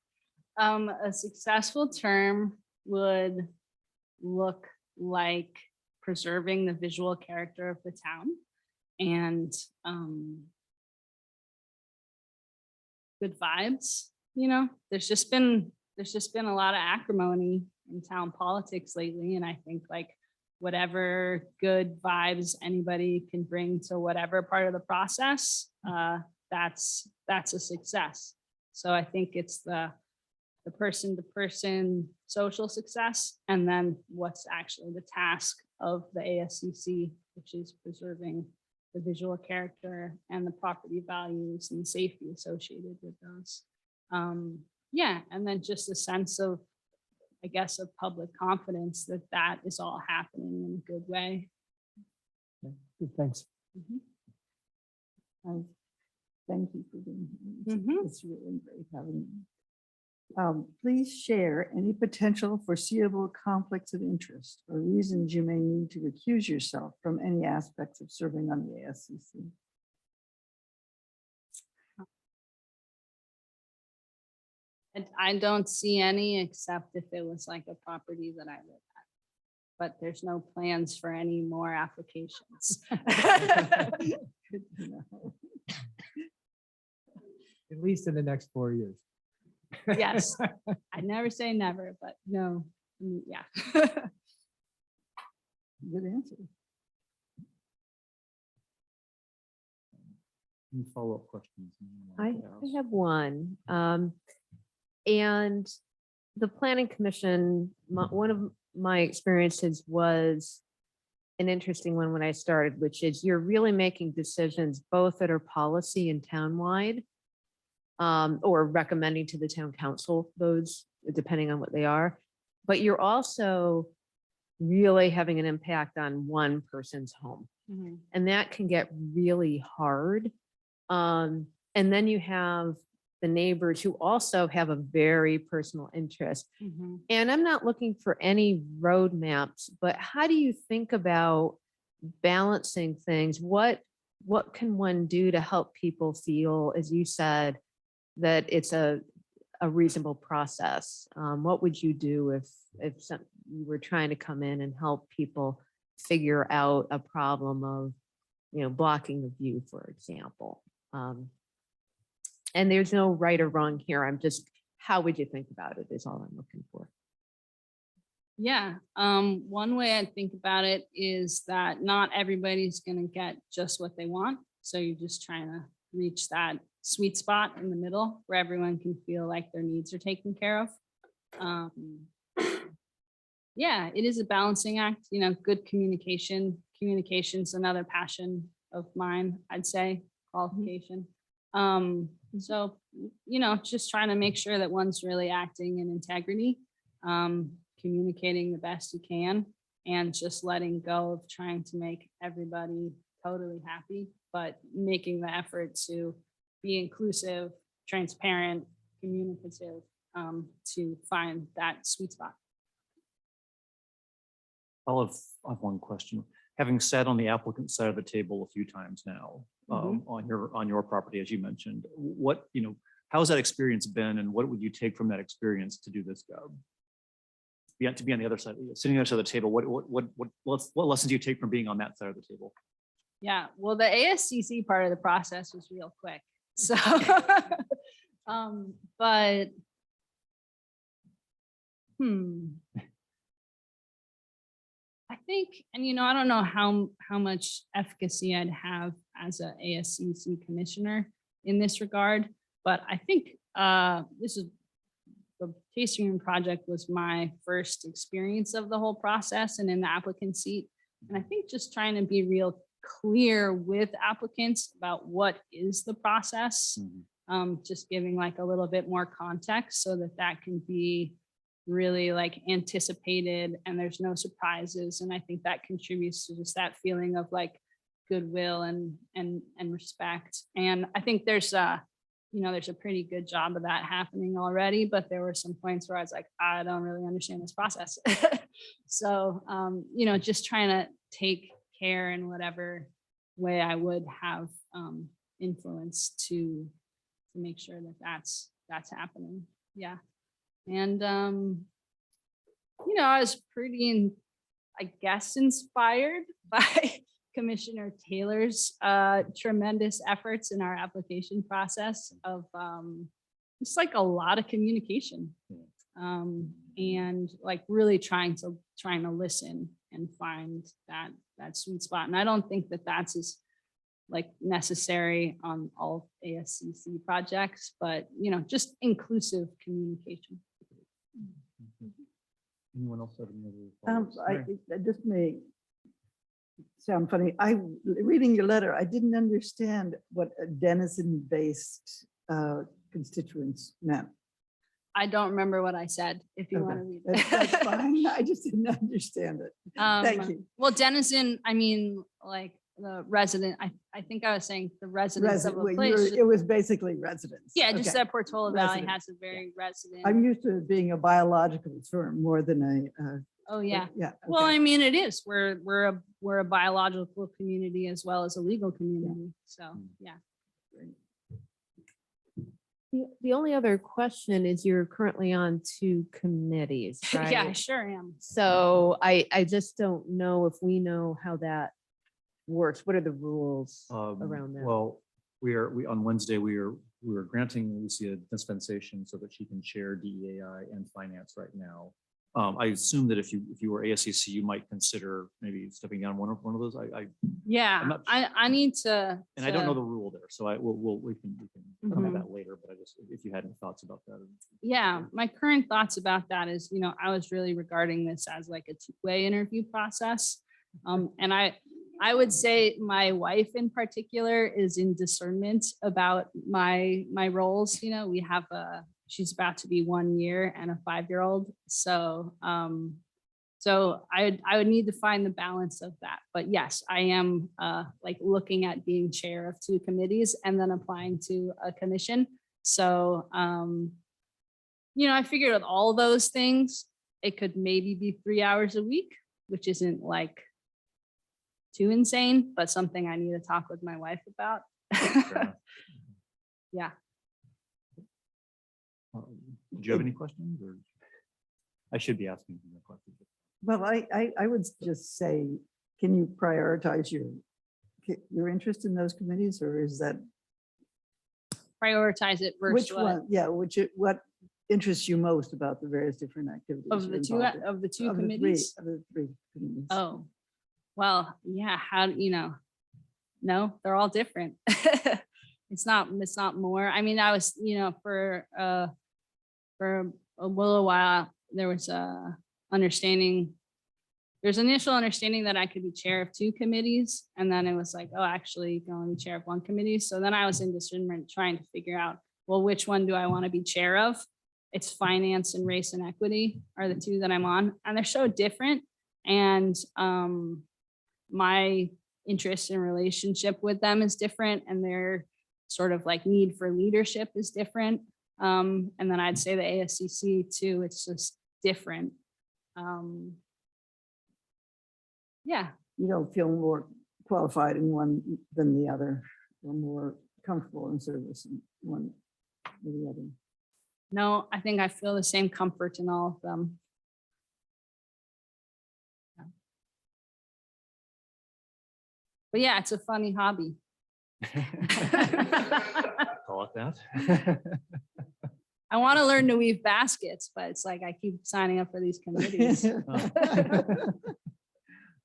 A successful term would look like preserving the visual character of the town and good vibes. There's just been a lot of acrimony in town politics lately, and I think like whatever good vibes anybody can bring to whatever part of the process, that's a success. So I think it's the person-to-person social success, and then what's actually the task of the ASCC, which is preserving the visual character and the property values and safety associated with those. Yeah, and then just a sense of, I guess, of public confidence that that is all happening in a good way. Good, thanks. Thank you for being here. Mhm. It's really great having you. Please share any potential foreseeable conflicts of interest or reasons you may need to recuse yourself from any aspects of serving on the ASCC. And I don't see any, except if it was like a property that I live at. But there's no plans for any more applications. Good to know. At least in the next 4 years. Yes, I never say never, but no, yeah. Good answer. Any follow-up questions? I have one. And the planning commission, one of my experiences was an interesting one when I started, which is you're really making decisions both that are policy and townwide, or recommending to the town council, those depending on what they are. But you're also really having an impact on one person's home. And that can get really hard. And then you have the neighbors who also have a very personal interest. And I'm not looking for any roadmaps, but how do you think about balancing things? What can one do to help people feel, as you said, that it's a reasonable process? What would you do if you were trying to come in and help people figure out a problem of, blocking the view, for example? And there's no right or wrong here. I'm just, how would you think about it is all I'm looking for. Yeah, one way I think about it is that not everybody's gonna get just what they want. So you're just trying to reach that sweet spot in the middle where everyone can feel like their needs are taken care of. Yeah, it is a balancing act, good communication. Communication's another passion of mine, I'd say, qualification. So, just trying to make sure that one's really acting in integrity, communicating the best you can, and just letting go of trying to make everybody totally happy, but making the effort to be inclusive, transparent, communicative, to find that sweet spot. I'll have one question. Having sat on the applicant side of the table a few times now, on your property, as you mentioned, how's that experience been, and what would you take from that experience to do this job? To be on the other side, sitting on the other side of the table, what lessons do you take from being on that side of the table? Yeah, well, the ASCC part of the process was real quick. So, but, I think, and I don't know how much efficacy I'd have as a ASCC commissioner in this regard, but I think the tasting room project was my first experience of the whole process and in the applicant seat. And I think just trying to be real clear with applicants about what is the process, just giving like a little bit more context so that can be really like anticipated and there's no surprises. And I think that contributes to just that feeling of like goodwill and respect. And I think there's a pretty good job of that happening already, but there were some points where I was like, I don't really understand this process. So, just trying to take care in whatever way I would have influence to make sure that that's happening. Yeah. And, I was pretty, I guess, inspired by Commissioner Taylor's tremendous efforts in our application process of just like a lot of communication, and like really trying to listen and find that sweet spot. And I don't think that that's as like necessary on all ASCC projects, but just inclusive communication. Anyone else have any other follow-ups? This may sound funny. Reading your letter, I didn't understand what a denizen-based constituents meant. I don't remember what I said, if you want to read it. That's fine. I just didn't understand it. Thank you. Well, denizen, I mean, like the resident, I think I was saying the residents of a place. It was basically residents. Yeah, just Okay. that Portola Valley Resident, has a very resident. I'm used to it being a biological term more than Oh, yeah. yeah. Well, okay. I mean, it is. We're a biological community as well as a legal community. So, yeah. The only other question is you're currently on 2 committees, right? Yeah, I sure am. So I just don't know if we know how that works. What are the rules around that? Well, on Wednesday, we were granting Lucy a dispensation so that she can chair DEAI and finance right now. I assume that if you were ASCC, you might consider maybe stepping down one of those. I'm Yeah, not- I need to. And I don't know to- the rule there, so we can come at Mhm. that later, but I just, if you had any thoughts about that. Yeah, my current thoughts about that is, I was really regarding this as like a two-way interview process. And I would say my wife in particular is in discernment about my roles. We have she's about to be 1 year and a 5-year-old. So I would need to find the balance of that. But yes, I am like looking at being chair of 2 committees and then applying to a commission. So, I figured with all those things, it could maybe be 3 hours a week, which isn't like too insane, but something I need to talk with my wife about. Yeah. Do you have any questions, or? I should be asking you a question. Well, I would just say, can you prioritize your interest in those committees, or is that, Prioritize it versus which what? one? Yeah, what interests you most about the various different activities? Of you're the two, involved in? of the two Of the three- committees? Of the 3 committees. Oh, well, yeah, no, they're all different. It's not more. I mean, I was, for a little while, there was there's initial understanding that I could be chair of 2 committees. And then it was like, oh, actually you can only be chair of 1 committee. So then I was in discernment trying to figure out, well, which one do I want to be chair of? It's finance and race and equity are the 2 that I'm on, and they're so different. And my interest and relationship with them is different, and their sort of like need for leadership is different. And then I'd say the ASCC too, it's just different. Yeah, You don't feel more qualified in one than the other, or more comfortable in service in one or the other. no, I think I feel the same comfort in all of them. But yeah, it's a funny hobby. Call it that. I want to learn to weave baskets, but it's like I keep signing up for these committees.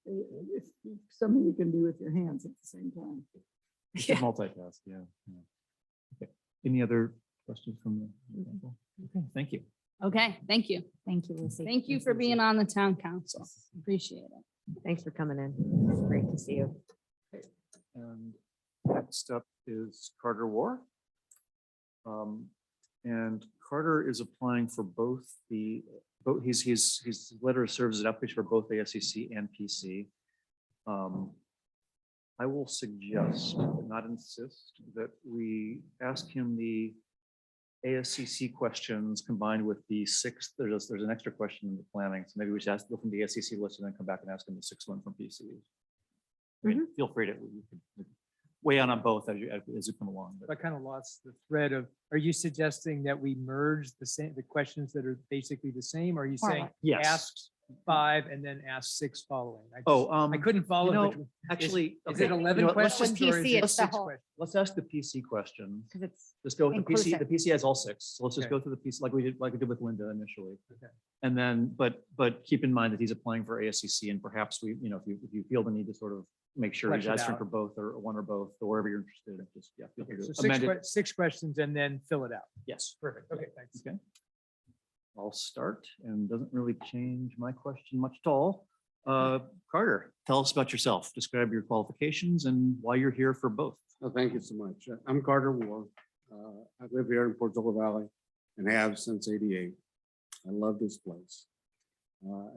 It's something you can do with your hands at the same time. You should multitask, yeah. Okay. Any other questions from the council? Okay, thank you. Okay, thank you. Thank you, Lucy. Thank you for being on the town council. Appreciate it. Thanks for coming in. It's great to see you. And next up is Carter War. And Carter is applying for both his letter serves as application for both ASCC and PC. I will suggest, but not insist, that we ask him the ASCC questions combined with the 6th. There's an extra question in the planning, so maybe we should go from the ASCC list and then come back and ask him the 6th one from PC. I mean, feel free to you can weigh on both as you come along. I kind of lost the thread of, are you suggesting that we merge the questions that are basically the same? Or are you saying Yes. ask 5 and then ask 6 following? I I couldn't follow. actually, Is it 11 questions or is PC, it it's the 6 whole- questions? let's ask the PC questions. Because it's Just go with the PC. inclusive. The PC has all 6. So let's just Okay. go through the PC like we did with Linda initially. Okay. And then, but keep in mind that he's applying for ASCC, and perhaps we, if you feel the need to sort of make sure he's Flesh it answering out. for both or one or both, or wherever you're interested in, just, yeah. Feel free Okay, to so amend it. 6 questions and then fill it out. Yes. Perfect. Okay, thanks. Okay. I'll start, and doesn't really change my question much at all. Carter, tell us about yourself. Describe your qualifications and why you're here for both. Oh, thank you so much. I'm Carter War. I live here in Portola Valley and have since '88. I love this place.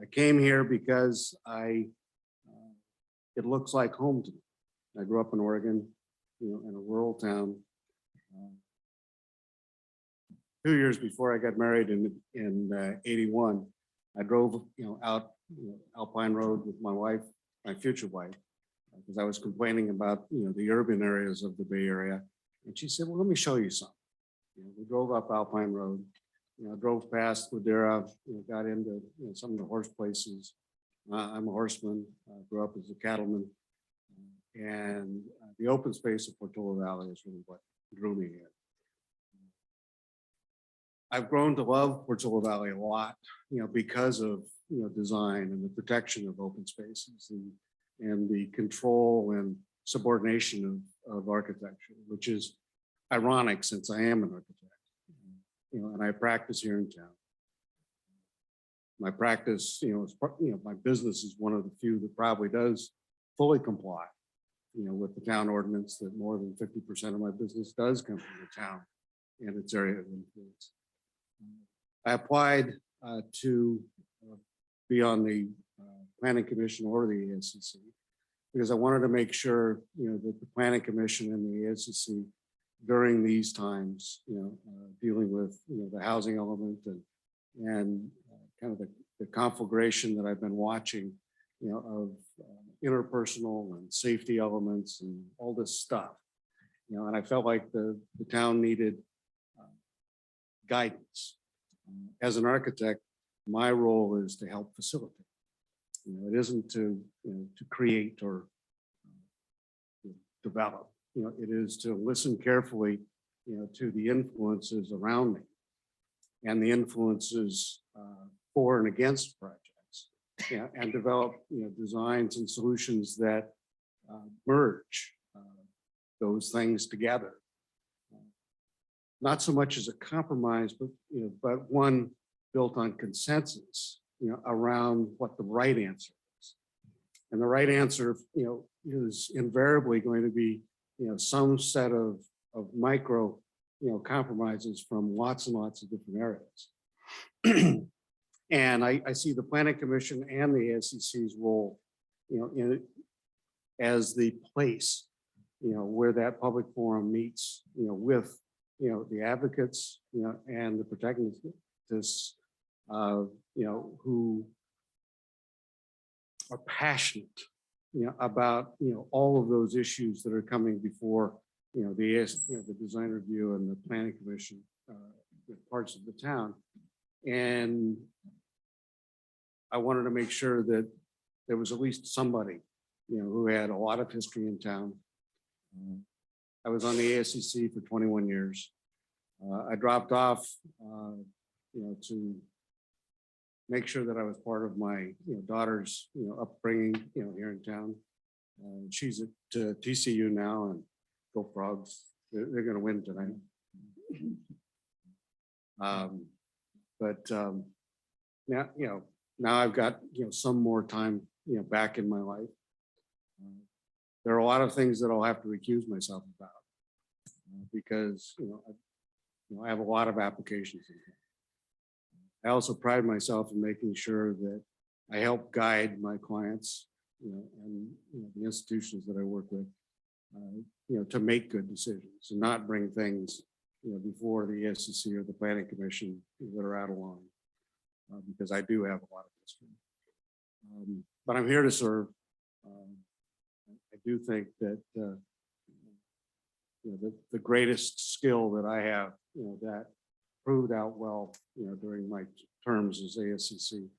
I came here because it looks like home to me. I grew up in Oregon, in a rural town. 2 years before I got married in '81, I drove, out Alpine Road with my wife, my future wife, because I was complaining about, the urban areas of the Bay Area. And she said, well, let me show you something. We drove up Alpine Road, drove past Ladera, got into some of the horse places. I'm a horseman, grew up as a cattleman. And the open space of Portola Valley is really what drew me here. I've grown to love Portola Valley a lot, because of, design and the protection of open spaces and the control and subordination of architecture, which is ironic since I am an architect, and I practice here in town. My practice, my business is one of the few that probably does fully comply, with the town ordinance, that more than 50% of my business does come from the town and its area of influence. I applied to be on the Planning Commission or the ASCC because I wanted to make sure, that the Planning Commission and the ASCC during these times, dealing with, the housing element and kind of the conflagration that I've been watching, of interpersonal and safety elements and all this stuff, and I felt like the town needed guidance. As an architect, my role is to help facilitate. It isn't to create or develop. It is to listen carefully, to the influences around me and the influences for and against projects, and develop designs and solutions that merge those things together. Not so much as a compromise, but one built on consensus, around what the right answer is. And the right answer, is invariably going to be, some set of micro, compromises from lots and lots of different areas. And I see the Planning Commission and the ASCC's role, in it as the place, where that public forum meets, with, the advocates, and the protagonists, who are passionate, about, all of those issues that are coming before, the design review and the Planning Commission, parts of the town. And I wanted to make sure that there was at least somebody, who had a lot of history in town. I was on the ASCC for 21 years. I dropped off, to make sure that I was part of my, daughter's, upbringing, here in town. She's at TCU now, and go Frogs. They're going to win tonight. Now, now I've got, some more time, back in my life. There are a lot of things that I'll have to recuse myself about because, I have a lot of applications. I also pride myself in making sure that I help guide my clients, and the institutions that I work with, to make good decisions and not bring things, before the SEC or the Planning Commission that are out of line, because I do have a lot of history. But I'm here to serve. I do think that the greatest skill that I have, that proved out well, during my terms as ASCC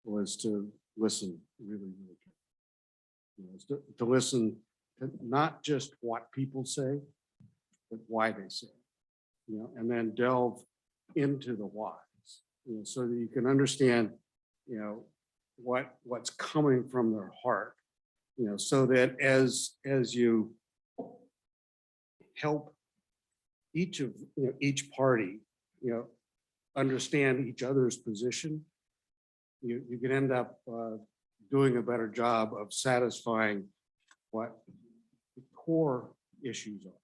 was to listen really, really carefully. To listen to not just what people say, but why they say it, and then delve into the whys, so that you can understand, what's coming from their heart, so that as you help each party, understand each other's position, you can end up doing a better job of satisfying what the core issues are,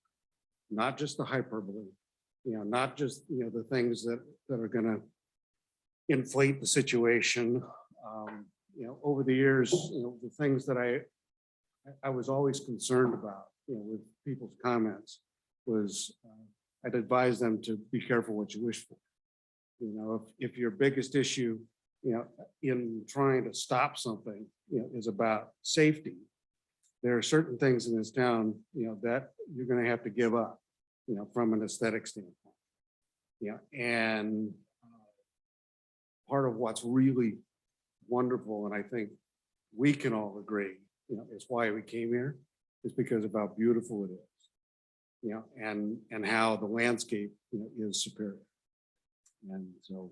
not just the hyperbole, not just the things that are going to inflate the situation. Over the years, the things that I was always concerned about, with people's comments was I'd advise them to be careful what you wish for. If your biggest issue, in trying to stop something, is about safety, there are certain things in this town, that you're going to have to give up, from an aesthetic standpoint. And part of what's really wonderful, and I think we can all agree, is why we came here, is because of how beautiful it is, and how the landscape, is superior. And so,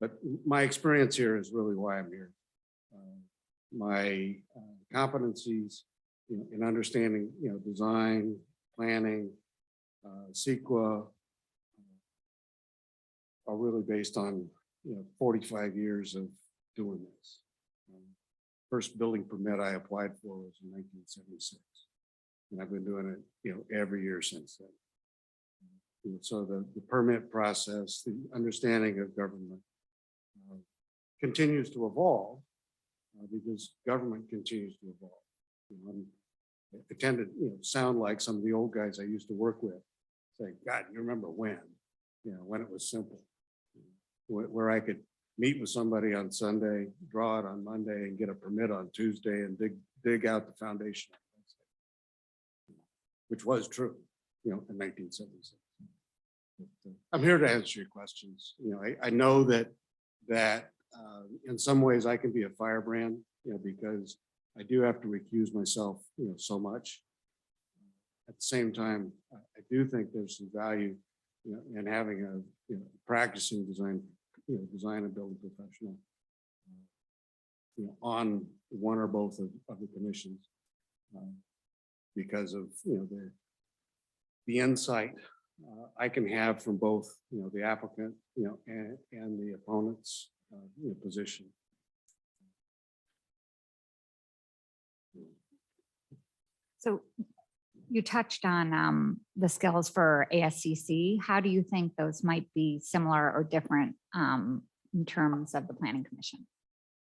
but my experience here is really why I'm here. My competencies in understanding, design, planning, CEQA are really based on, 45 years of doing this. First building permit I applied for was in 1976. And I've been doing it, every year since then. And so the permit process, the understanding of government continues to evolve because government continues to evolve. I tend to, sound like some of the old guys I used to work with. Say, God, you remember when? When it was simple, where I could meet with somebody on Sunday, draw it on Monday, and get a permit on Tuesday, and dig out the foundation, which was true, in 1976. I'm here to answer your questions. I know that in some ways I can be a firebrand, because I do have to recuse myself, so much. At the same time, I do think there's some value, in having a practicing design and building professional, on one or both of the commissions, because of the insight I can have from both the applicant and the opponent's position. So you touched on the skills for ASCC. How do you think those might be similar or different in terms of the Planning Commission?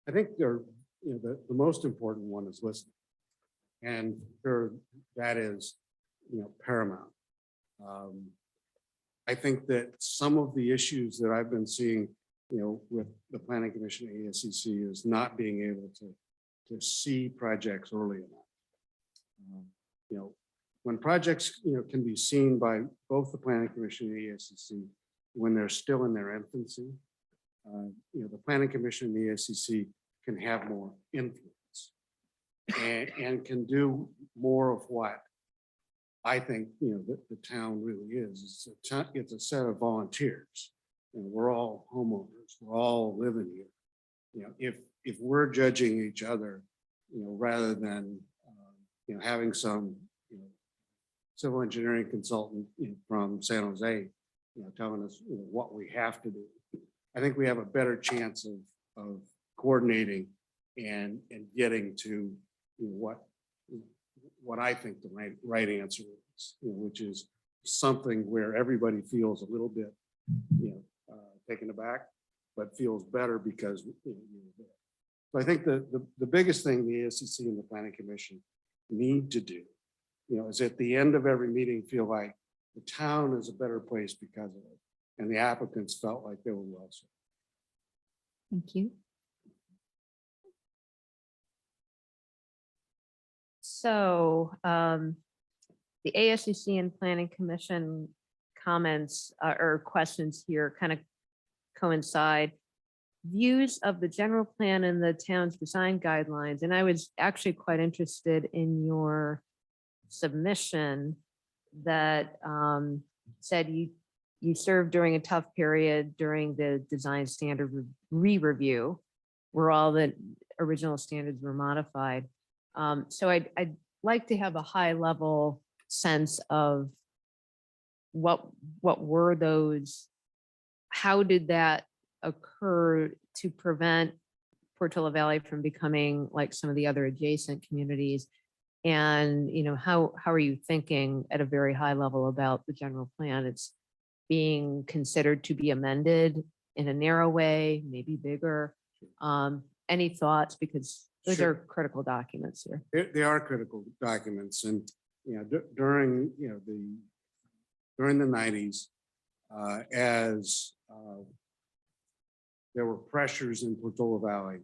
I think they're, the most important one is listening. And that is, paramount. I think that some of the issues that I've been seeing, with the Planning Commission, ASCC, is not being able to see projects early enough. When projects, can be seen by both the Planning Commission and the ASCC when they're still in their infancy, the Planning Commission and the ASCC can have more influence and can do more of what I think, the town really is. It's a set of volunteers, and we're all homeowners. We're all living here. If we're judging each other, rather than, having some, civil engineering consultant from San Jose, telling us what we have to do, I think we have a better chance of coordinating and getting to what I think the right answer is, which is something where everybody feels a little bit, taken aback, but feels better because you're there. So I think the biggest thing the ASCC and the Planning Commission need to do, is at the end of every meeting feel like the town is a better place because of it, and the applicants felt like they were well served. Thank you. So the ASCC and Planning Commission comments or questions here kind of coincide. Views of the general plan and the town's design guidelines. And I was actually quite interested in your submission that said you served during a tough period during the design standard re-review, where all the original standards were modified. So I'd like to have a high level sense of what were those, how did that occur to prevent Portola Valley from becoming like some of the other adjacent communities? And, how are you thinking at a very high level about the general plan? It's being considered to be amended in a narrow way, maybe bigger. Any thoughts? Because those Sure. are critical documents here. They are critical documents, and during during the 90s, as there were pressures in Portola Valley,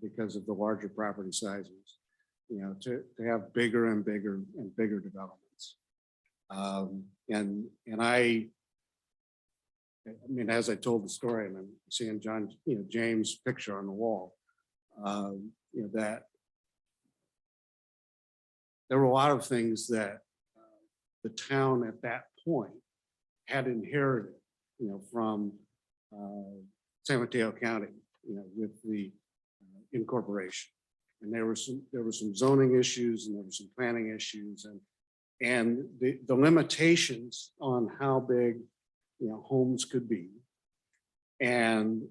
because of the larger property sizes, to have bigger and bigger and bigger developments. And I mean, as I told the story, and I'm seeing John, James' picture on the wall, that there were a lot of things that the town at that point had inherited, from San Mateo County, with the incorporation. And there were some zoning issues and there were some planning issues and the limitations on how big, homes could be. And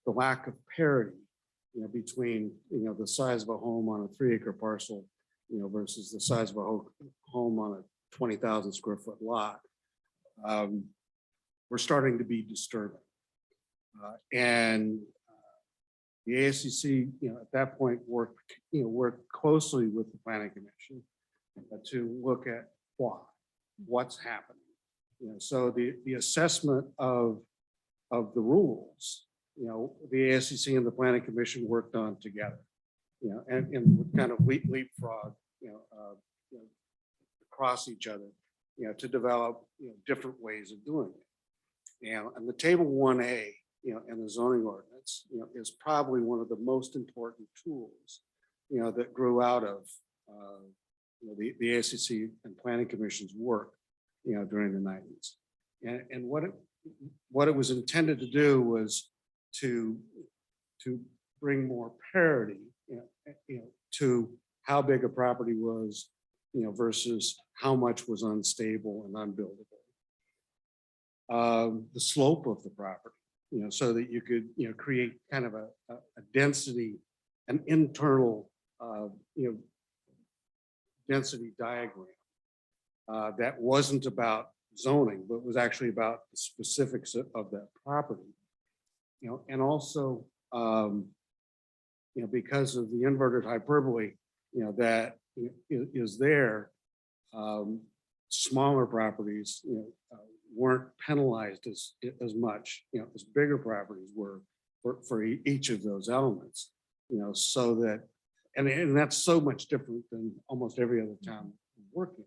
the lack of parity, between, the size of a home on a 3-acre parcel, versus the size of a home on a 20,000 square foot lot, were starting to be disturbing. And the ASCC, at that point worked closely with the Planning Commission to look at what's happening. So the assessment of the rules, the ASCC and the Planning Commission worked on together, and would kind of leapfrog, across each other, to develop, different ways of doing it. And the table 1A, and the zoning ordinance, is probably one of the most important tools, that grew out of, the ASCC and Planning Commission's work, during the 90s. And what it was intended to do was to bring more parity, to how big a property was, versus how much was unstable and unbuildable. The slope of the property, so that you could, create kind of a density, an internal, density diagram that wasn't about zoning, but was actually about the specifics of that property. And also, because of the inverted hyperbole, that is there, smaller properties, weren't penalized as much, as bigger properties were for each of those elements, so that, and that's so much different than almost every other town we work in.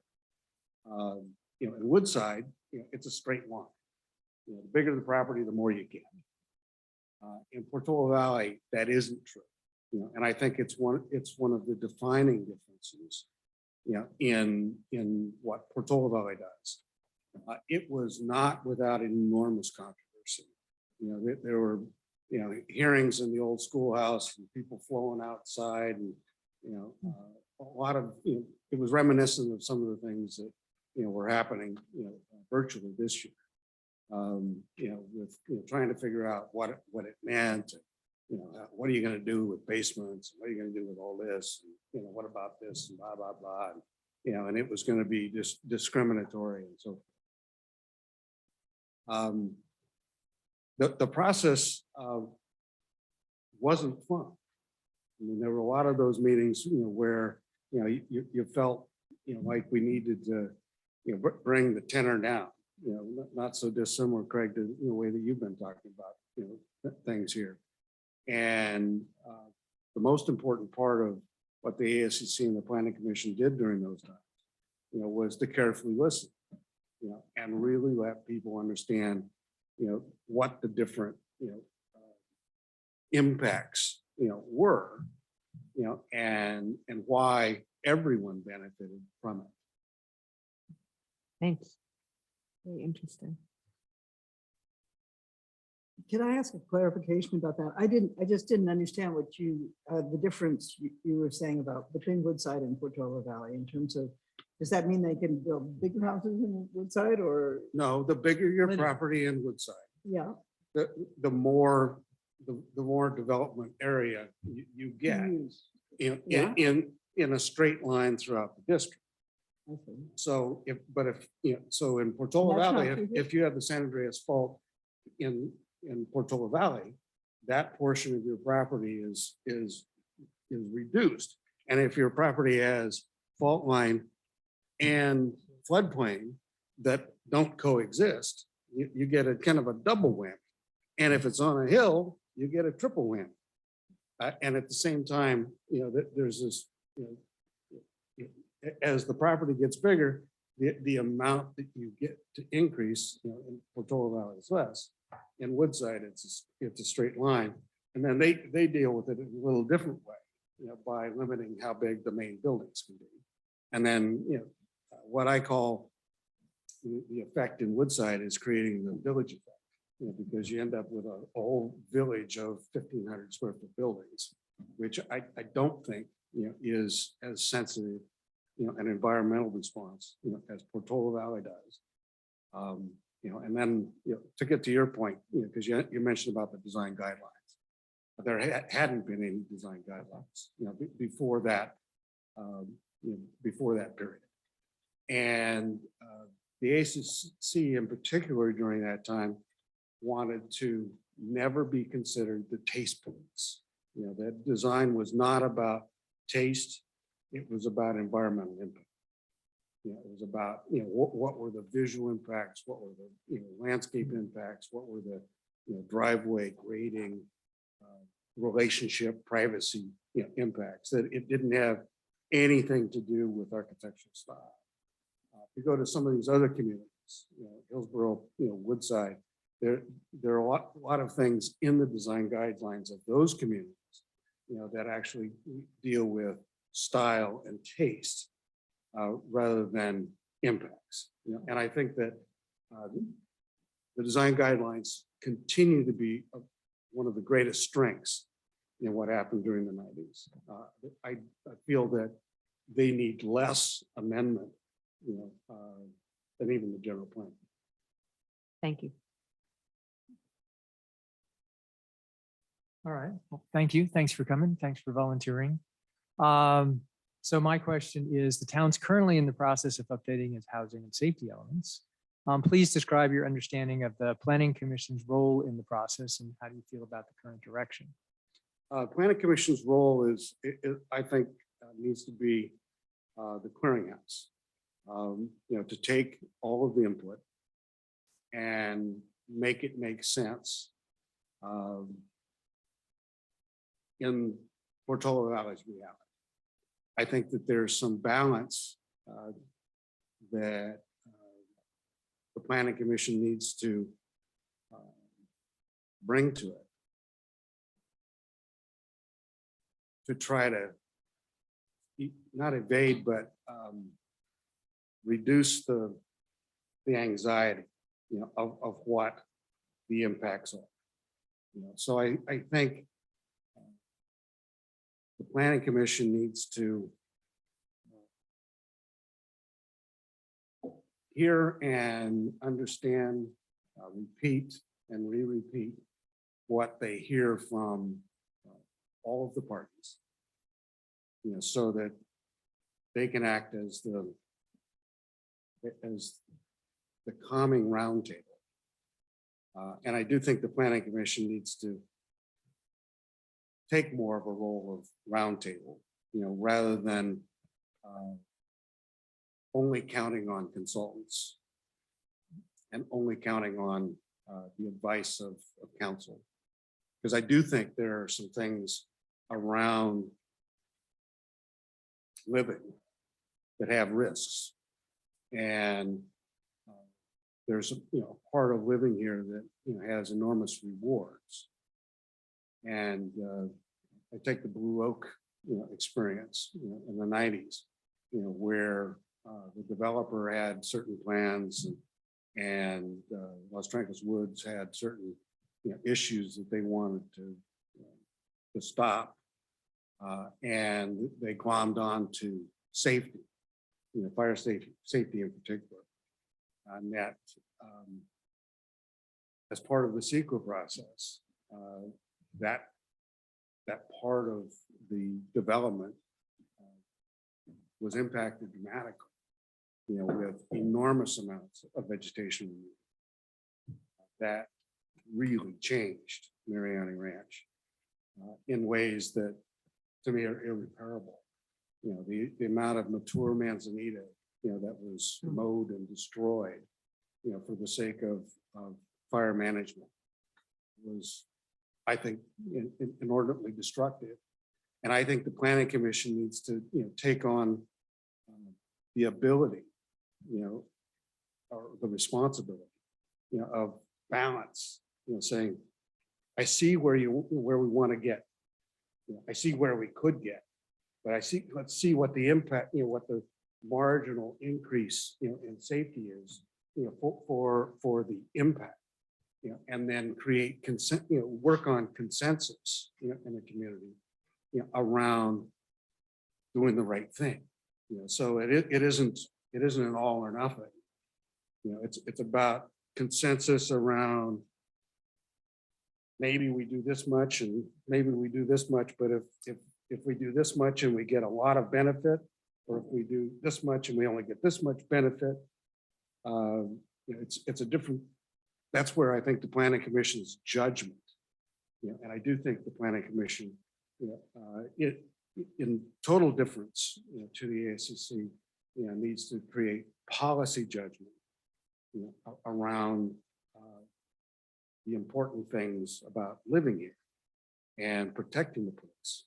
In Woodside, it's a straight line. The bigger the property, the more you get. In Portola Valley, that isn't true. And I think it's one of the defining differences, in what Portola Valley does. It was not without an enormous controversy. There were, hearings in the old schoolhouse and people flowing outside, and a lot of, it was reminiscent of some of the things that were happening, virtually this year. With trying to figure out what it meant. What are you going to do with basements? What are you going to do with all this? And, what about this? And blah blah blah. And, and it was going to be discriminatory and so forth. The process wasn't fun. I mean, there were a lot of those meetings, where you felt like we needed to bring the tenor down. Not so dissimilar, Craig, to the way that you've been talking about things here. And the most important part of what the ASCC and the Planning Commission did during those times, was to carefully listen, and really let people understand, what the different, impacts, were, and why everyone benefited from it. Thanks. Very interesting. Can I ask a clarification about that? I just didn't understand what the difference you were saying about between Woodside and Portola Valley in terms of, does that mean they can build bigger houses in Woodside or? No, the bigger your property in Woodside, Yeah. the more development area you get in a straight line throughout the district. Okay. So so in Portola That's not Valley, true. if you have the San Andreas Fault in Portola Valley, that portion of your property is reduced. And if your property has fault line and floodplain that don't coexist, you get a kind of a double whammy. And if it's on a hill, you get a triple whammy. And at the same time, there's this, as the property gets bigger, the amount that you get to increase, in Portola Valley is less. In Woodside, it's a straight line. And then they deal with it in a little different way, by limiting how big the main buildings can be. And then, what I call the effect in Woodside is creating the village effect. because you end up with a whole village of 1,500 square foot buildings, which I don't think, is as sensitive, an environmental response, as Portola Valley does. And then, to get to your point, because you mentioned about the design guidelines, there hadn't been any design guidelines, before that, before that period. And the ACC in particular during that time wanted to never be considered the taste police. That design was not about taste, it was about environmental impact. It was about, what were the visual impacts, what were the landscape impacts, what were the driveway grading, relationship, privacy impacts, that it didn't have anything to do with architectural style. If you go to some of these other communities, Hillsborough, Woodside, there are a lot of things in the design guidelines of those communities, that actually deal with style and taste rather than impacts. And I think that the design guidelines continue to be one of the greatest strengths in what happened during the 90s. I feel that they need less amendment, than even the general plan. Thank you. All right, well, thank you. Thanks for coming. Thanks for volunteering. So my question is, the town's currently in the process of updating its housing and safety elements. Please describe your understanding of the Planning Commission's role in the process and how do you feel about the current direction? Planning Commission's role is, I think, needs to be the clearinghouse. To take all of the input and make it make sense in Portola Valley's reality. I think that there's some balance that the Planning Commission needs to bring to it to try to not evade, but reduce the anxiety, of what the impacts are. So I think the Planning Commission needs to hear and understand, repeat and re-repeat what they hear from all of the parties, so that they can act as the calming roundtable. And I do think the Planning Commission needs to take more of a role of roundtable, rather than only counting on consultants and only counting on the advice of counsel. Because I do think there are some things around living that have risks. And there's a part of living here that has enormous rewards. And I take the Blue Oak experience in the 90s, where the developer had certain plans and Los Trancas Woods had certain issues that they wanted to stop, and they glommed on to safety, fire safety in particular, and that as part of the CEQA process, that part of the development was impacted dramatically, with enormous amounts of vegetation removal. That really changed Mariani Ranch in ways that to me are irreparable. The amount of mature manzanita, that was mowed and destroyed, for the sake of fire management was, I think, inordinately destructive. And I think the Planning Commission needs to, take on the ability, or the responsibility, of balance, saying, I see where we want to get. I see where we could get, but let's see what the impact, what the marginal increase, in safety is, for the impact, and then create consent, work on consensus, in the community, around doing the right thing. So it isn't an all or nothing. It's about consensus around maybe we do this much and maybe we do this much, but if we do this much and we get a lot of benefit, or if we do this much and we only get this much benefit, it's a different, that's where I think the planning commission's judgment, and I do think the planning commission, it in total difference, to the ASCC, needs to create policy judgment, around the important things about living here and protecting the place,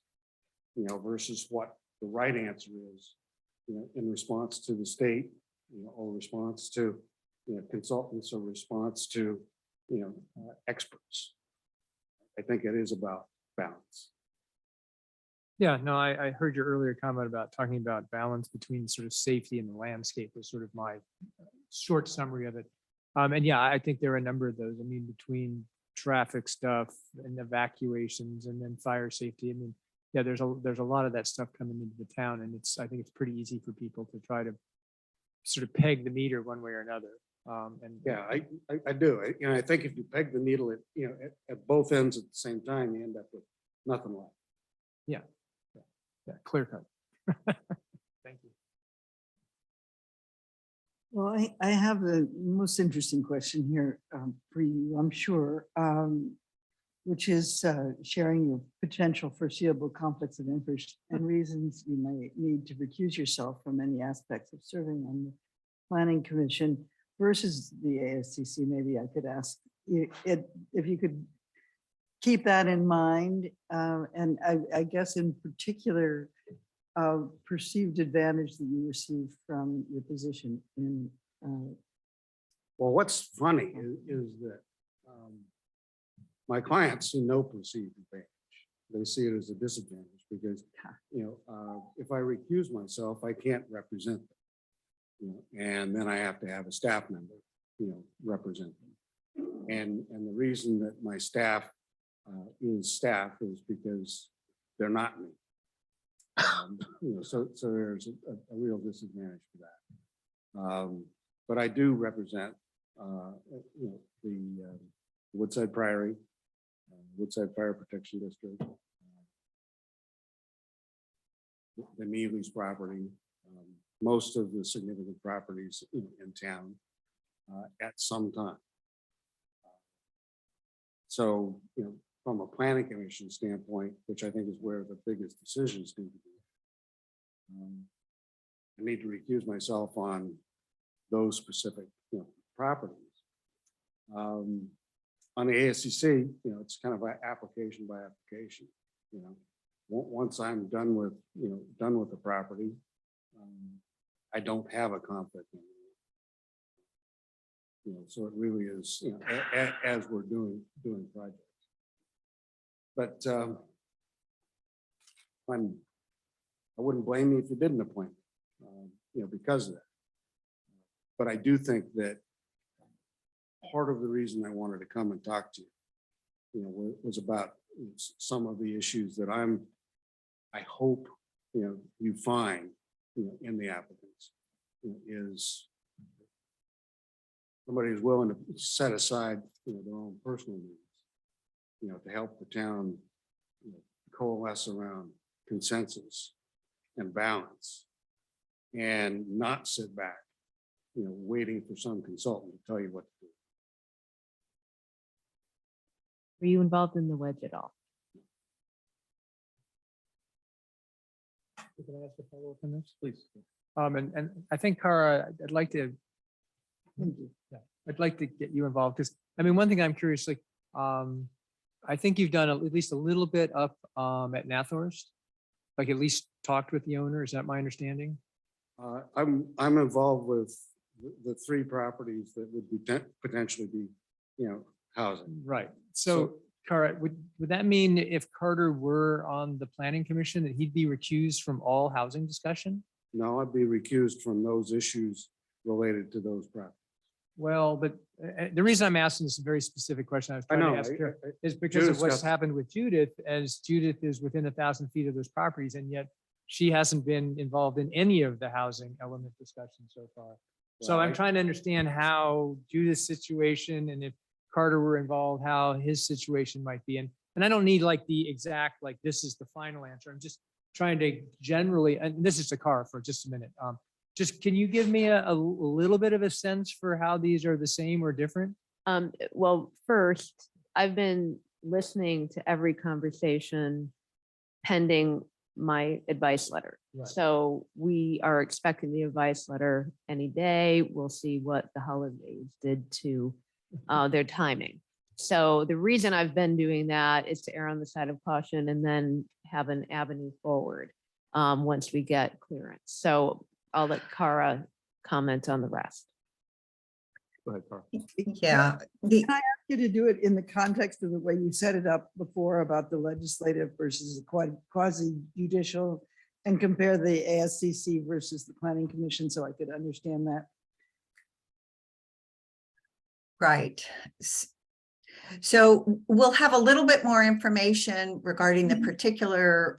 versus what the right answer is, in response to the state, or response to, consultants, or response to, experts. I think it is about balance. Yeah, no, I heard your earlier comment about talking about balance between sort of safety and the landscape was sort of my short summary of it. And yeah, I think there are a number of those. I mean, between traffic stuff and evacuations and then fire safety. I mean, yeah, there's a lot of that stuff coming into the town, and I think it's pretty easy for people to try to sort of peg the meter one way or another. And Yeah, I do. I think if you peg the needle at both ends at the same time, you end up with nothing left. yeah, clear cut. Thank you. Well, I have the most interesting question here for you, I'm sure, which is sharing your potential foreseeable conflicts of interest and reasons you may need to recuse yourself from any aspects of serving on the Planning Commission versus the ASCC. Maybe I could ask if you could keep that in mind. And I guess in particular, perceived advantage that you receive from your position in. Well, what's funny is that my clients see no perceived advantage. They see it as a disadvantage because, if I recuse myself, I can't represent them. And then I have to have a staff member, represent them. And the reason that my staff is staff is because they're not me. So there's a real disadvantage for that. But I do represent, the Woodside Priory, Woodside Fire Protection District, the Neely's property, most of the significant properties in town at some time. So, from a planning commission standpoint, which I think is where the biggest decisions need to be, I need to recuse myself on those specific properties. On the ASCC, it's kind of application by application. Once I'm done with the property, I don't have a conflict anymore. So it really is, as we're doing projects. But I wouldn't blame you if you didn't appoint me, because of that. But I do think that part of the reason I wanted to come and talk to you, was about some of the issues that I hope, you find, in the applicants, is somebody who's willing to set aside, their own personal needs, to help the town coalesce around consensus and balance, and not sit back, waiting for some consultant to tell you what to do. Were you involved in the wedge at all? Can I ask a follow-up on this, please? And I think, Cara, I'd like to get you involved because, I mean, one thing I'm curious, like, I think you've done at least a little bit up at Nathorst, like at least talked with the owner. Is that my understanding? I'm involved with the 3 properties that would be potentially be, housing. Right. So, Cara, would that mean if Carter were on the planning commission that he'd be recused from all housing discussion? No, I'd be recused from those issues related to those properties. Well, but the reason I'm asking this very specific question I was I trying to know. ask her is because of Judith's what's got- happened with Judith, as Judith is within 1,000 feet of those properties, and yet she hasn't been involved in any of the housing element discussion so far. So Well, I'm trying to understand how Judith's situation, and if Carter were involved, how his situation might be. And I don't need like the exact, like, this is the final answer. I'm just trying to generally, and this is to Cara for just a minute. Just, can you give me a little bit of a sense for how these are the same or different? Well, first, I've been listening to every conversation pending my advice letter. Right. So we are expecting the advice letter any day. We'll see what the holidays did to their timing. So the reason I've been doing that is to err on the side of caution and then have an avenue forward once we get clearance. So I'll let Cara comment on the rest. Go ahead, Carl. Yeah, the, You to do it in the context of the way you set it up before about the legislative versus the quasi judicial, and compare the ASCC versus the planning commission, so I could understand that. right. So we'll have a little bit more information regarding the particular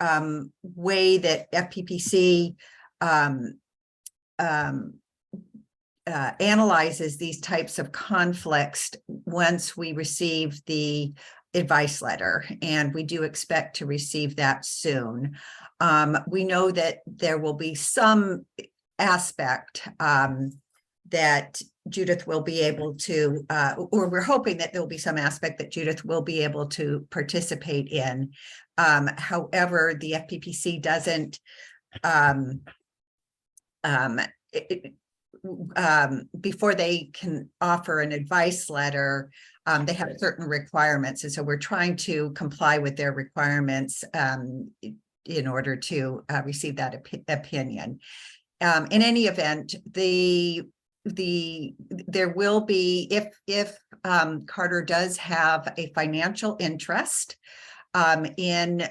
way that FPPC analyzes these types of conflicts once we receive the advice letter, and we do expect to receive that soon. We know that there will be some aspect that Judith will be able to, or we're hoping that there will be some aspect that Judith will be able to participate in. However, the FPPC doesn't before they can offer an advice letter, they have certain requirements. And so we're trying to comply with their requirements in order to receive that opinion. In any event, there will be, if Carter does have a financial interest in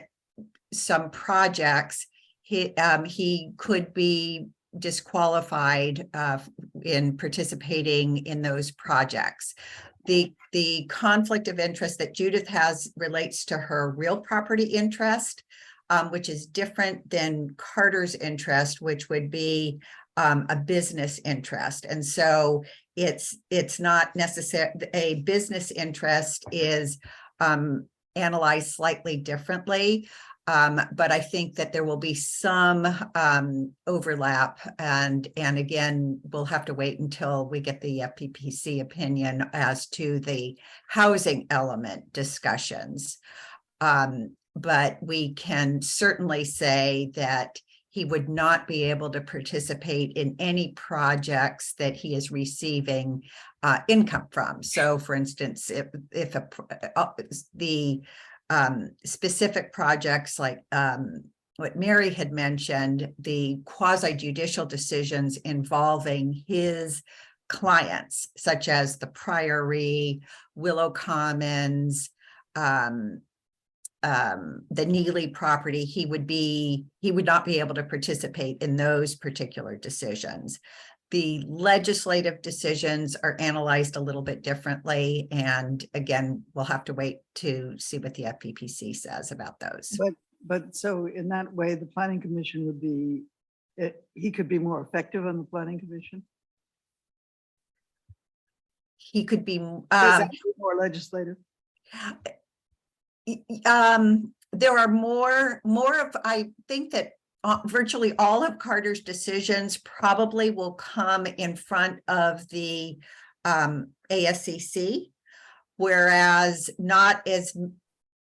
some projects, he could be disqualified in participating in those projects. The conflict of interest that Judith has relates to her real property interest, which is different than Carter's interest, which would be a business interest. And so it's not necessary. A business interest is analyzed slightly differently. But I think that there will be some overlap, and again, we'll have to wait until we get the FPPC opinion as to the housing element discussions. But we can certainly say that he would not be able to participate in any projects that he is receiving income from. So for instance, if the specific projects like what Mary had mentioned, the quasi judicial decisions involving his clients, such as the Priory, Willow Commons, the Neely property, he would not be able to participate in those particular decisions. The legislative decisions are analyzed a little bit differently. And again, we'll have to wait to see what the FPPC says about those. But so in that way, the planning commission would be, he could be more effective on the planning commission? He could be Does that mean more legislative? There are more of, I think that virtually all of Carter's decisions probably will come in front of the ASCC, whereas not as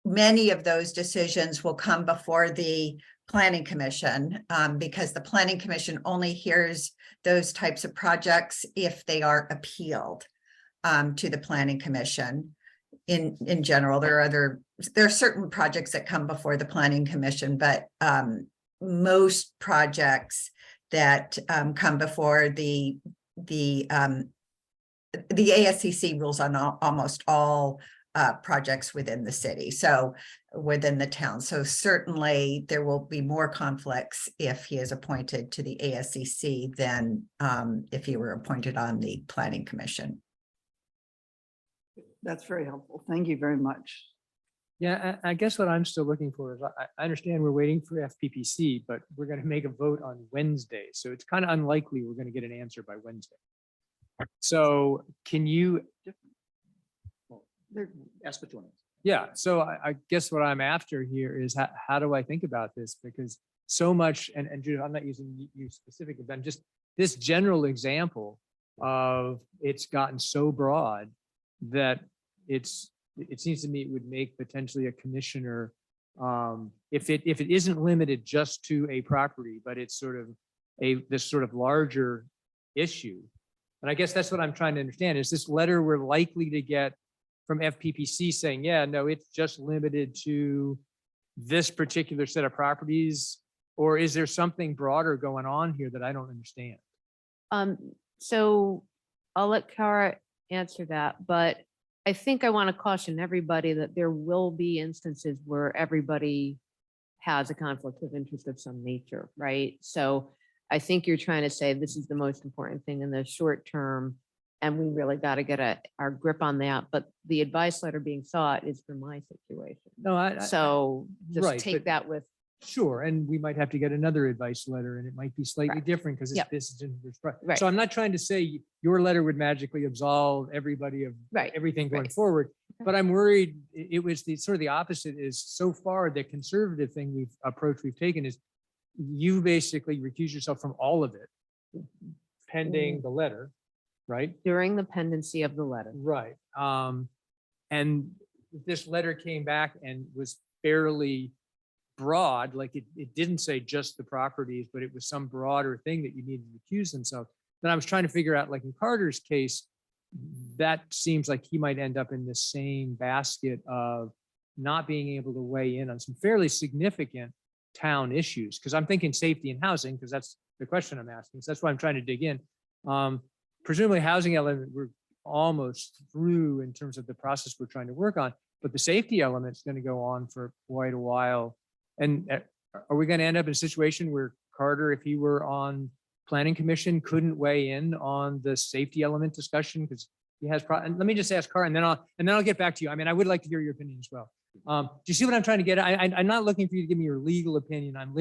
many of those decisions will come before the Planning Commission, because the Planning Commission only hears those types of projects if they are appealed to the Planning Commission. In general, there are certain projects that come before the Planning Commission, but most projects that come before the ASCC rules on almost all projects within the city, so within the town. So certainly there will be more conflicts if he is appointed to the ASCC than if he were appointed on the Planning Commission. That's very helpful. Thank you very much. Yeah, I guess what I'm still looking for is, I understand we're waiting for FPPC, but we're going to make a vote on Wednesday. So it's kind of unlikely we're going to get an answer by Wednesday. So can you, Ask what you want. yeah, so I guess what I'm after here is how do I think about this? Because so much, and Judith, I'm not using you specifically, but just this general example of it's gotten so broad that it seems to me it would make potentially a commissioner, if it isn't limited just to a property, but it's sort of this sort of larger issue. And I guess that's what I'm trying to understand. Is this letter we're likely to get from FPPC saying, yeah, no, it's just limited to this particular set of properties? Or is there something broader going on here that I don't understand? So I'll let Kara answer that, but I think I want to caution everybody that there will be instances where everybody has a conflict of interest of some nature, right? So I think you're trying to say this is the most important thing in the short term, and we really got to get our grip on that. But the advice letter being sought is for my situation. No, So just right, take but- that with, sure. And we might have to get another advice letter and it might be slightly Correct. different because it's Yep. business interest. Right. So I'm not trying to say your letter would magically absolve everybody of right. everything going Right. forward. Okay. But I'm worried it was sort of the opposite. Is so far the conservative thing we've taken is you basically recuse yourself from all of it pending the letter, right? During the pendency of the letter. Right. And this letter came back and was fairly broad, like it didn't say just the properties, but it was some broader thing that you needed to recuse themselves. Then I was trying to figure out, like in Carter's case, that seems like he might end up in the same basket of not being able to weigh in on some fairly significant town issues. Because I'm thinking safety and housing, because that's the question I'm asking. So that's why I'm trying to dig in. Presumably housing element, we're almost through in terms of the process we're trying to work on, but the safety element is going to go on for quite a while. And are we going to end up in a situation where Carter, if he were on planning commission, couldn't weigh in on the safety element discussion because he has, and let me just ask Carter and then I'll get back to you. I mean, I would like to hear your opinion as well. Do you see what I'm trying to get at? I'm not looking for you to give me your legal opinion. I'm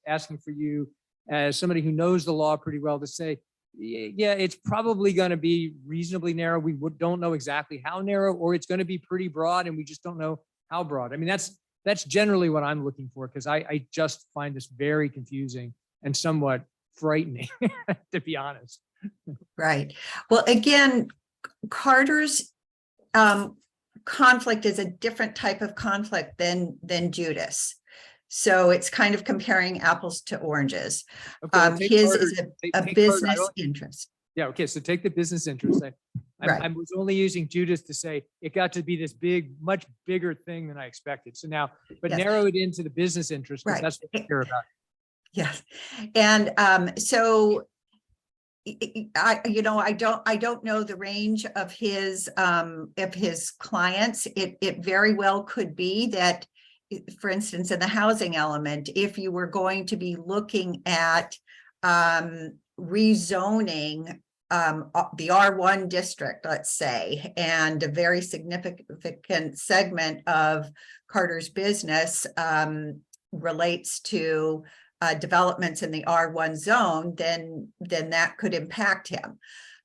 asking for you as somebody who knows the law pretty well to say, yeah, it's probably going to be reasonably narrow. We don't know exactly how narrow, or it's going to be pretty broad and we just don't know how broad. I mean, that's generally what I'm looking for, because I just find this very confusing and somewhat frightening, to be honest. Right. Well, again, Carter's conflict is a different type of conflict than Judas. So it's kind of comparing apples to oranges. Okay, take His Carter- is take a Carter. business interest. Yeah, okay, so take the business interest. Right. I was only using Judas to say it got to be this big, much bigger thing than I expected. So now, but Yes. narrow it into the business interest, because Right. that's what I care about. Yes. And so I don't know the range of his clients. It very well could be that, for instance, in the housing element, if you were going to be looking at rezoning the R1 district, let's say, and a very significant segment of Carter's business relates to developments in the R1 zone, then that could impact him.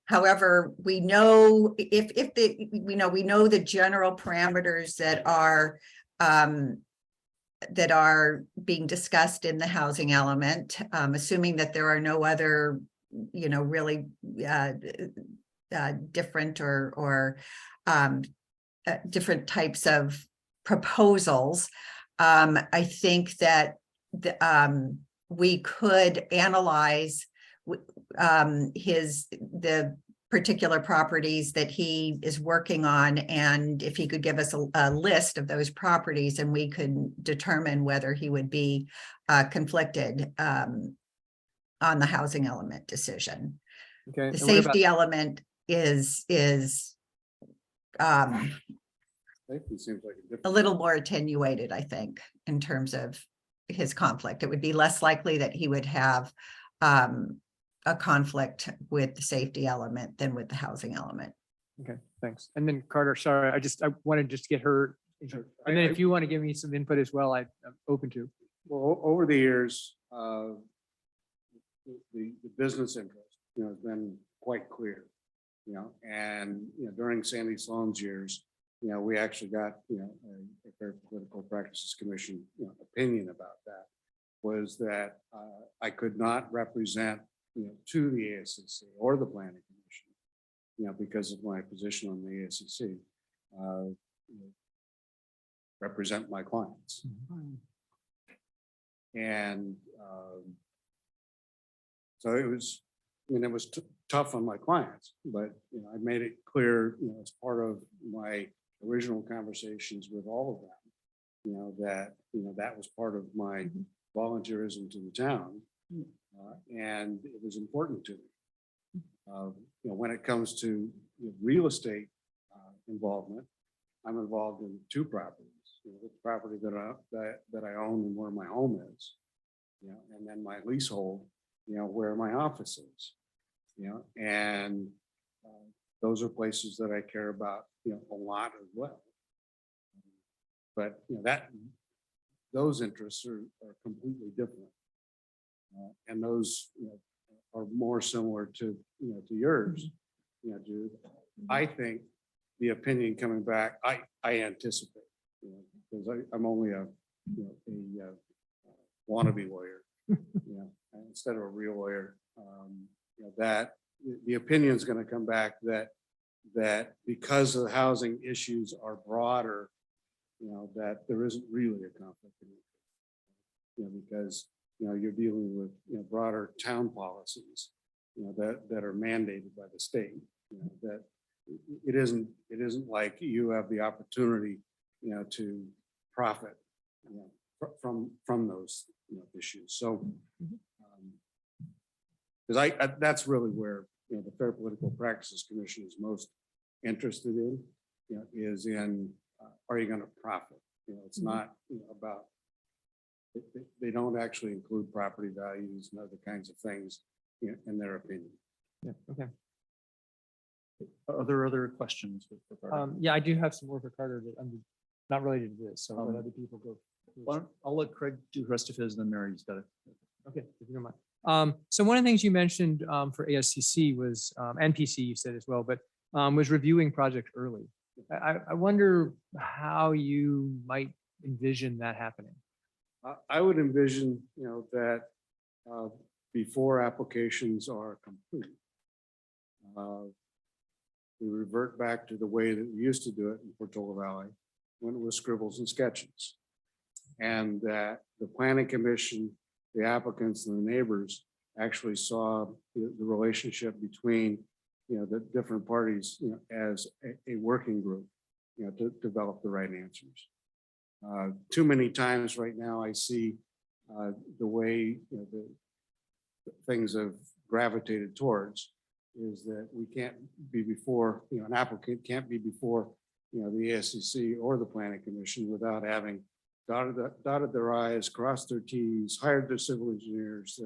However, we know we know the general parameters that are being discussed in the housing element, assuming that there are no other, really different or different types of proposals. I think that we could analyze the particular properties that he is working on, and if he could give us a list of those properties, and we could determine whether he would be conflicted on the housing element decision. Okay. The and what about- safety element is Safety seems like a different. a little more attenuated, I think, in terms of his conflict. It would be less likely that he would have a conflict with the safety element than with the housing element. Okay. Thanks. And then Carter, sorry, I wanted just to get her. Sure. And then if you want to give me some input as well, I'm open to. Well, over the years, the business interest, has been quite clear, and, during Sandy Sloan's years, we actually got, a Fair Political Practices Commission, opinion about that was that I could not represent, to the ASCC or the Planning Commission, because of my position on the ASCC, represent my clients. And so it was, it was tough on my clients, but, I made it clear, as part of my original conversations with all of them, that, that was part of my volunteerism to the town. And it was important to me. When it comes to real estate involvement, I'm involved in 2 properties. The property that I own and where my home is, and then my leasehold, where my office is, and those are places that I care about, a lot as well. But those interests are completely different, and those are more similar to to yours, Jude. I think the opinion coming back, I anticipate. Because I'm only a wannabe lawyer, instead of a real lawyer. That the opinion is going to come back that because the housing issues are broader, that there isn't really a conflict of interest, because you're dealing with broader town policies, that are mandated by the state. That it isn't like you have the opportunity to profit, from those, issues. So, because that's really where, the Fair Political Practices Commission is most interested in, is in, are you going to profit? It's not about, they don't actually include property values and other kinds of things, in their opinion. Yeah, okay. Are there other questions? Yeah, I do have some more for Carter that I'm not related to this, so let other people go. I'll let Craig do the rest of his, and then Mary's got it. Okay, if you don't mind. So one of the things you mentioned for ASCC was, NPC you said as well, but was reviewing projects early. I wonder how you might envision that happening. I would envision, that before applications are complete, we revert back to the way that we used to do it in Portola Valley, when it was scribbles and sketches. And that the Planning Commission, the applicants and the neighbors actually saw the relationship between, the different parties, as a working group, to develop the right answers. Too many times right now I see the way the things have gravitated towards is that we can't be before, an applicant can't be before, the ASCC or the Planning Commission without having dotted their I's, crossed their T's, hired their civil engineers,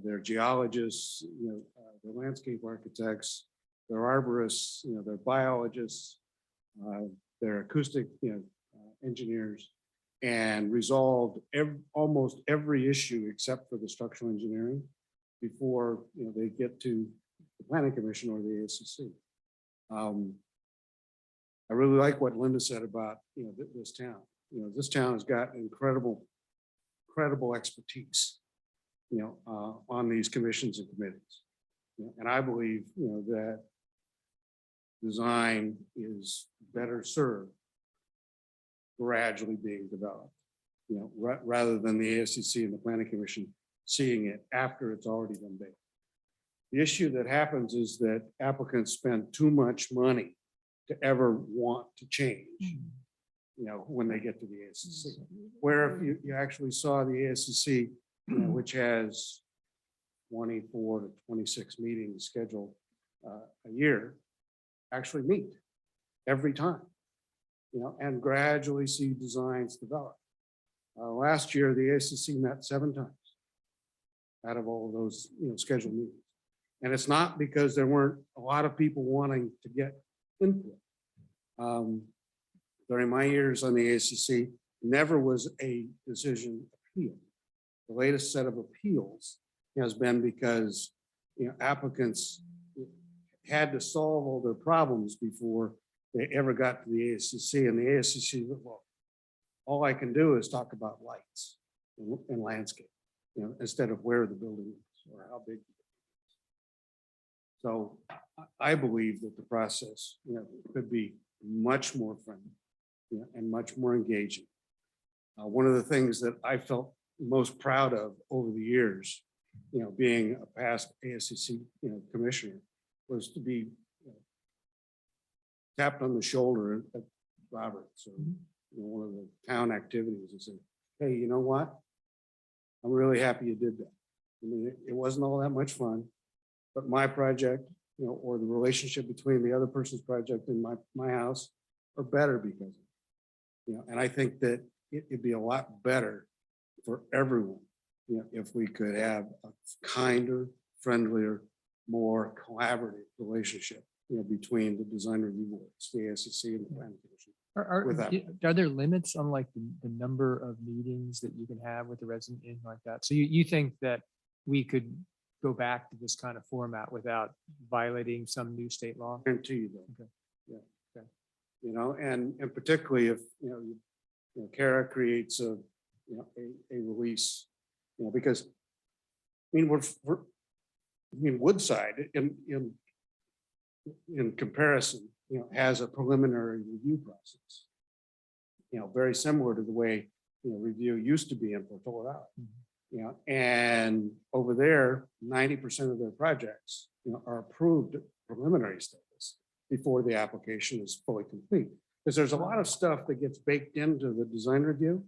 their geologists, their landscape architects, their arborists, their biologists, their acoustic, engineers, and resolved almost every issue except for the structural engineering before they get to the Planning Commission or the ASCC. I really like what Linda said about this town. This town has got incredible expertise, on these commissions and committees. And I believe, that design is better served gradually being developed, rather than the ASCC and the Planning Commission seeing it after it's already been built. The issue that happens is that applicants spend too much money to ever want to change, when they get to the ASCC. Where if you actually saw the ASCC, which has 24 to 26 meetings scheduled a year, actually meet every time, and gradually see designs develop. Last year, the ASCC met 7 times out of all of those scheduled meetings. And it's not because there weren't a lot of people wanting to get input. During my years on the ACC, never was a decision appealed. The latest set of appeals has been because, applicants had to solve all their problems before they ever got to the ACC, and the ACC, well, all I can do is talk about lights and landscape, instead of where the building is or how big. So I believe that the process, could be much more friendly, and much more engaging. One of the things that I felt most proud of over the years, being a past ASCC, commissioner, was to be tapped on the shoulder at Roberts, or one of the town activities, and say, hey, you know what? I'm really happy you did that. I mean, it wasn't all that much fun, but my project, or the relationship between the other person's project and my house are better because of it. And I think that it'd be a lot better for everyone, if we could have a kinder, friendlier, more collaborative relationship, between the design review boards, the ASCC and the planning commission. Are there limits on like the number of meetings that you can have with the resident in like that? So you think that we could go back to this kind of format without violating some new state law? Guarantee you that. Okay. Yeah. Okay. And particularly if, Kara creates a release, because, Woodside in comparison, has a preliminary review process, very similar to the way, review used to be in Portola. And over there, 90% of their projects, are approved at preliminary status before the application is fully complete. Because there's a lot of stuff that gets baked into the design review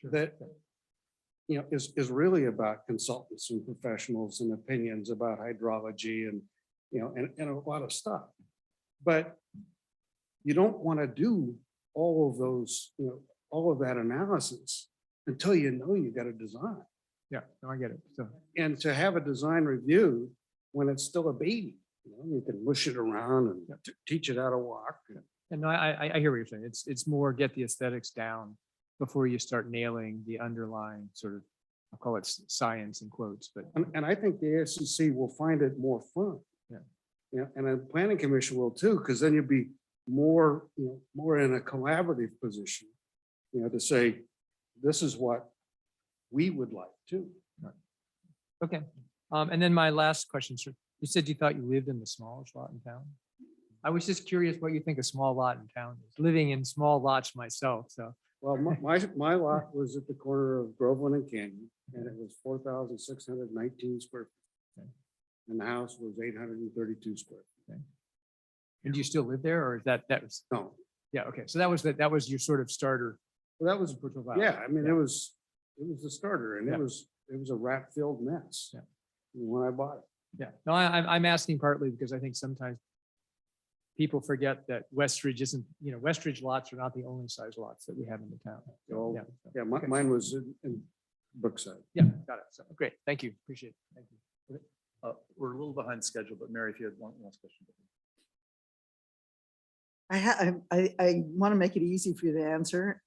that, is really about consultants and professionals and opinions about hydrology and, and a lot of stuff. But you don't want to do all of those, all of that analysis until you got a design. Yeah, no, I get it. So, And to have a design review when it's still a baby, you can mush it around and teach it how to walk. and no, I hear what you're saying. It's more get the aesthetics down before you start nailing the underlying sort of, I'll call it science in quotes, but And I think the ASCC will find it more fun. Yeah. And the planning commission will too, because then you'll be more, more in a collaborative position, to say, this is what we would like to. okay. And then my last question, sir, you said you thought you lived in the smallest lot in town. I was just curious what you think a small lot in town is. Living in small lots myself, so. Well, my lot was at the corner of Groveland and Canyon, and it was 4,619 square feet. Okay. And the house was 832 square feet. And do you still live there, or is that was? No, Yeah, okay. So that was your sort of starter. well, that was, yeah, I mean, Yeah. it was the starter, and Yeah. it was a rat-filled mess. Yeah. When I bought it. Yeah, no, I'm asking partly because I think sometimes people forget that Westridge isn't, Westridge lots are not the only size lots that we have in the town. So, So, yeah, Yeah, okay. mine was in Brookside. Yeah, got it. So, great. Thank you. Appreciate it. Thank you. We're a little behind schedule, but Mary, if you had one last question. I want to make it easy for you to answer.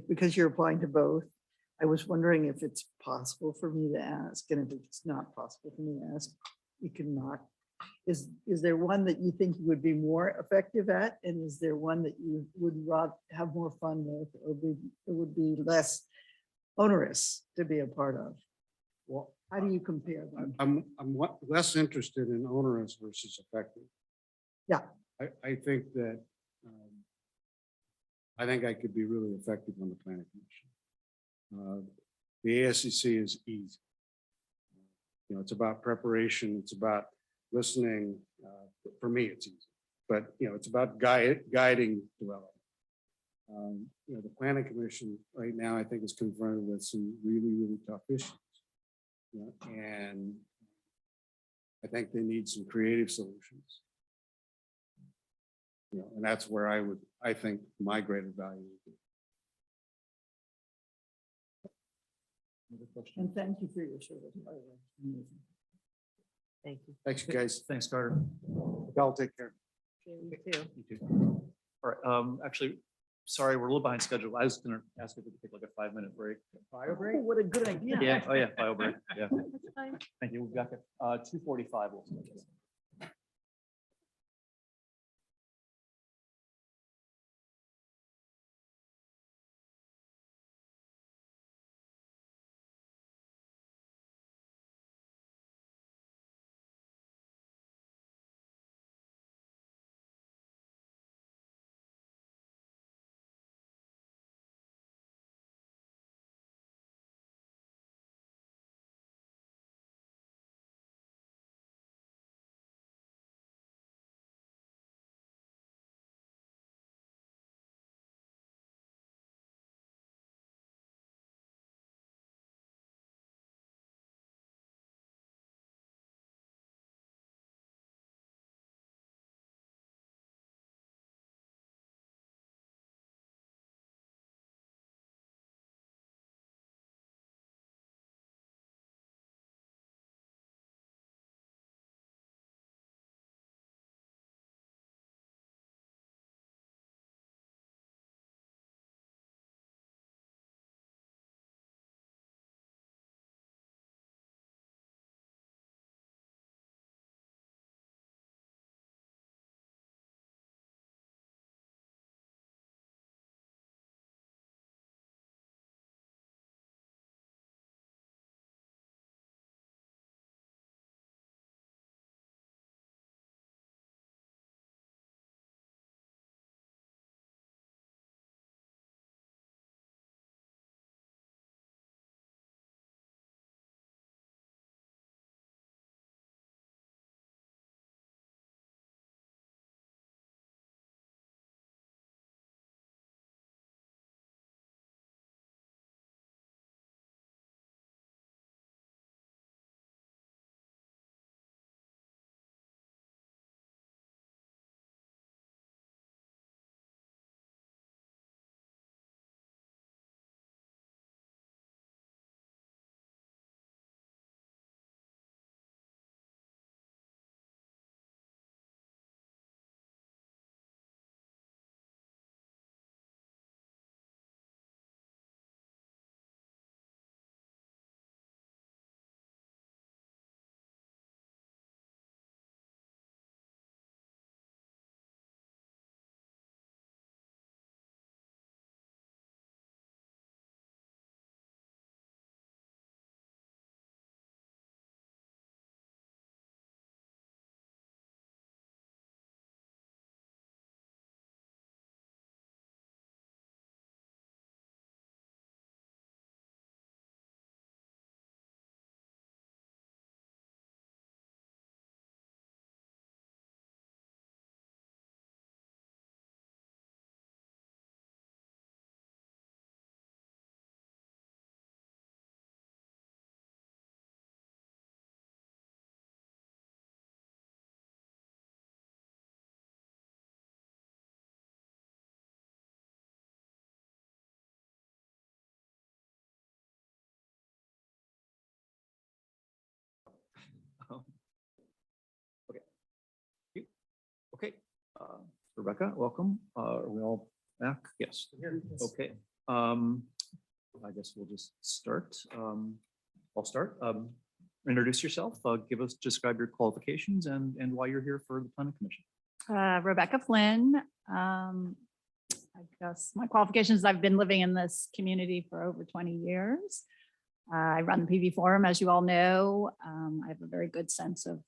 Because you're applying to both, I was wondering if it's possible for me to ask, and if it's not possible for me to ask, you can not. Is there one that you think you would be more effective at? And is there one that you would rather have more fun with, or it would be less onerous to be a part of? Well, How do you compare them? I'm less interested in onerous versus effective. Yeah. I think that, I think I could be really effective on the planning commission. The ASCC is easy. It's about preparation. It's about listening. For me, it's easy, but it's about guiding development. The planning commission right now, I think, is confronted with some really, really tough issues. And I think they need some creative solutions. And that's where I think my greater value would be. And thank you for your service, by the way. Amazing. Thank you. Thanks, you guys. Thanks, Carter. Y'all take care. You too. You too. All right, actually, sorry, we're a little behind schedule. I was gonna ask if we could take like a 5-minute break. Bio break? Oh, what a good idea. Yeah, oh yeah, bio break, yeah. That's fine. Thank you. We'll be back at 2:45. We'll start this. Okay. Okay, Rebecca, welcome. Are we all back? Yes. Okay. I guess we'll just start. I'll start. Introduce yourself, describe your qualifications and why you're here for the planning commission. Rebecca Flynn. I guess my qualifications, I've been living in this community for over 20 years. I run the PV Forum, as you all know. I have a very good sense of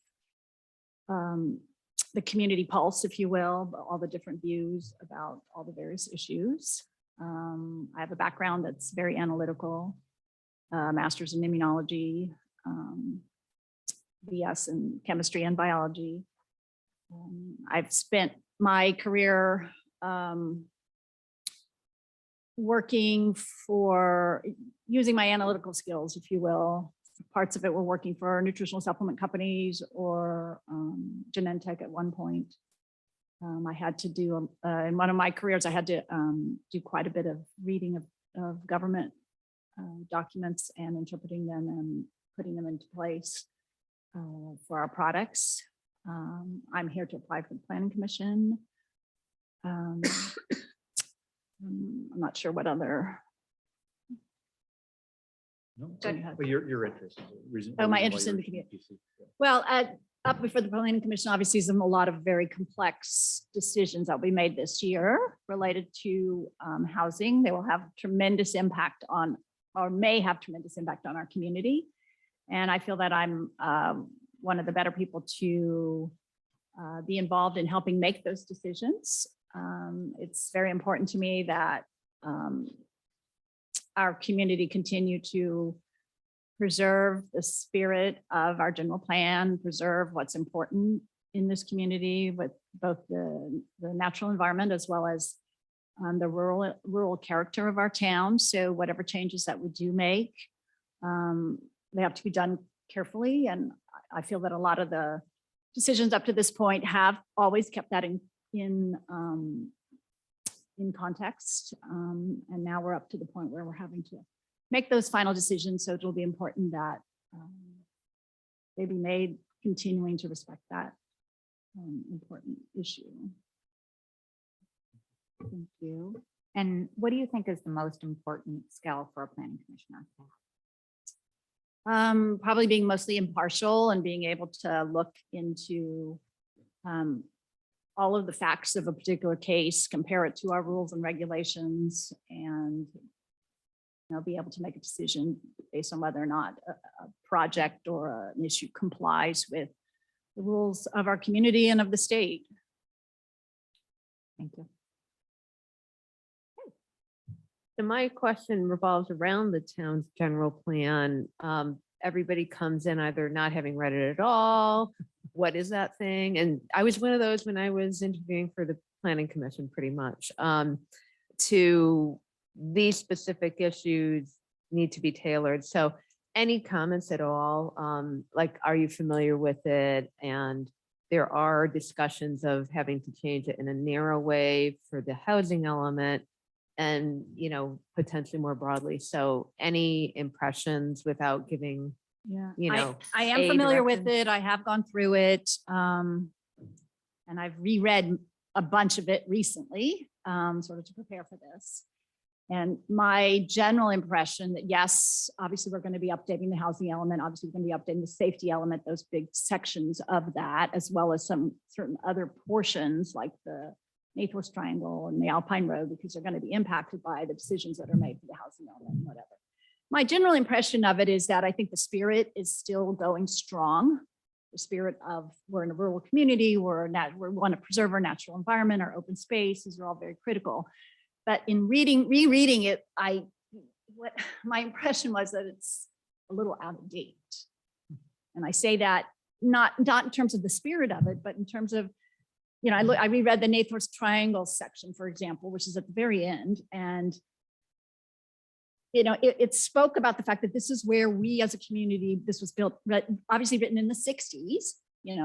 the community pulse, if you will, all the different views about all the various issues. I have a background that's very analytical, master's in immunology, BS in chemistry and biology. I've spent my career working for, using my analytical skills, if you will. Parts of it were working for nutritional supplement companies or Genentech at one point. I had to do, in one of my careers, I had to do quite a bit of reading of government documents and interpreting them and putting them into place for our products. I'm here to apply for the planning commission. I'm not sure what other, No, Go ahead. but your interest. Oh, my interest in the community. Well, up before the planning commission, obviously, is a lot of very complex decisions that will be made this year related to housing. They will have tremendous impact on, or may have tremendous impact on our community. And I feel that I'm one of the better people to be involved in helping make those decisions. It's very important to me that our community continue to preserve the spirit of our general plan, preserve what's important in this community with both the natural environment as well as the rural character of our town. So whatever changes that we do make, they have to be done carefully. And I feel that a lot of the decisions up to this point have always kept that in context. And now we're up to the point where we're having to make those final decisions. So it'll be important that they be made continuing to respect that important issue. Thank you. And what do you think is the most important skill for a planning commissioner? Probably being mostly impartial and being able to look into all of the facts of a particular case, compare it to our rules and regulations, and be able to make a decision based on whether or not a project or an issue complies with the rules of our community and of the state. Thank you. So my question revolves around the town's general plan. Everybody comes in either not having read it at all. What is that thing? And I was one of those when I was interviewing for the planning commission, pretty much. To these specific issues need to be tailored. So any comments at all? Like, are you familiar with it? And there are discussions of having to change it in a narrow way for the housing element and, potentially more broadly. So any impressions without giving, Yeah, I am a familiar with direction? it. I have gone through it. And I've reread a bunch of it recently, sort of to prepare for this. And my general impression that, yes, obviously, we're going to be updating the housing element. Obviously, we're going to be updating the safety element, those big sections of that, as well as some certain other portions like the Naples Triangle and the Alpine Road, because they're going to be impacted by the decisions that are made for the housing element and whatever. My general impression of it is that I think the spirit is still going strong. The spirit of we're in a rural community, we want to preserve our natural environment, our open space. These are all very critical. But in rereading it, what my impression was that it's a little out of date. And I say that not in terms of the spirit of it, but in terms of, I reread the Naples Triangle section, for example, which is at the very end. And, it spoke about the fact that this is where we as a community, this was built, obviously written in the 60s,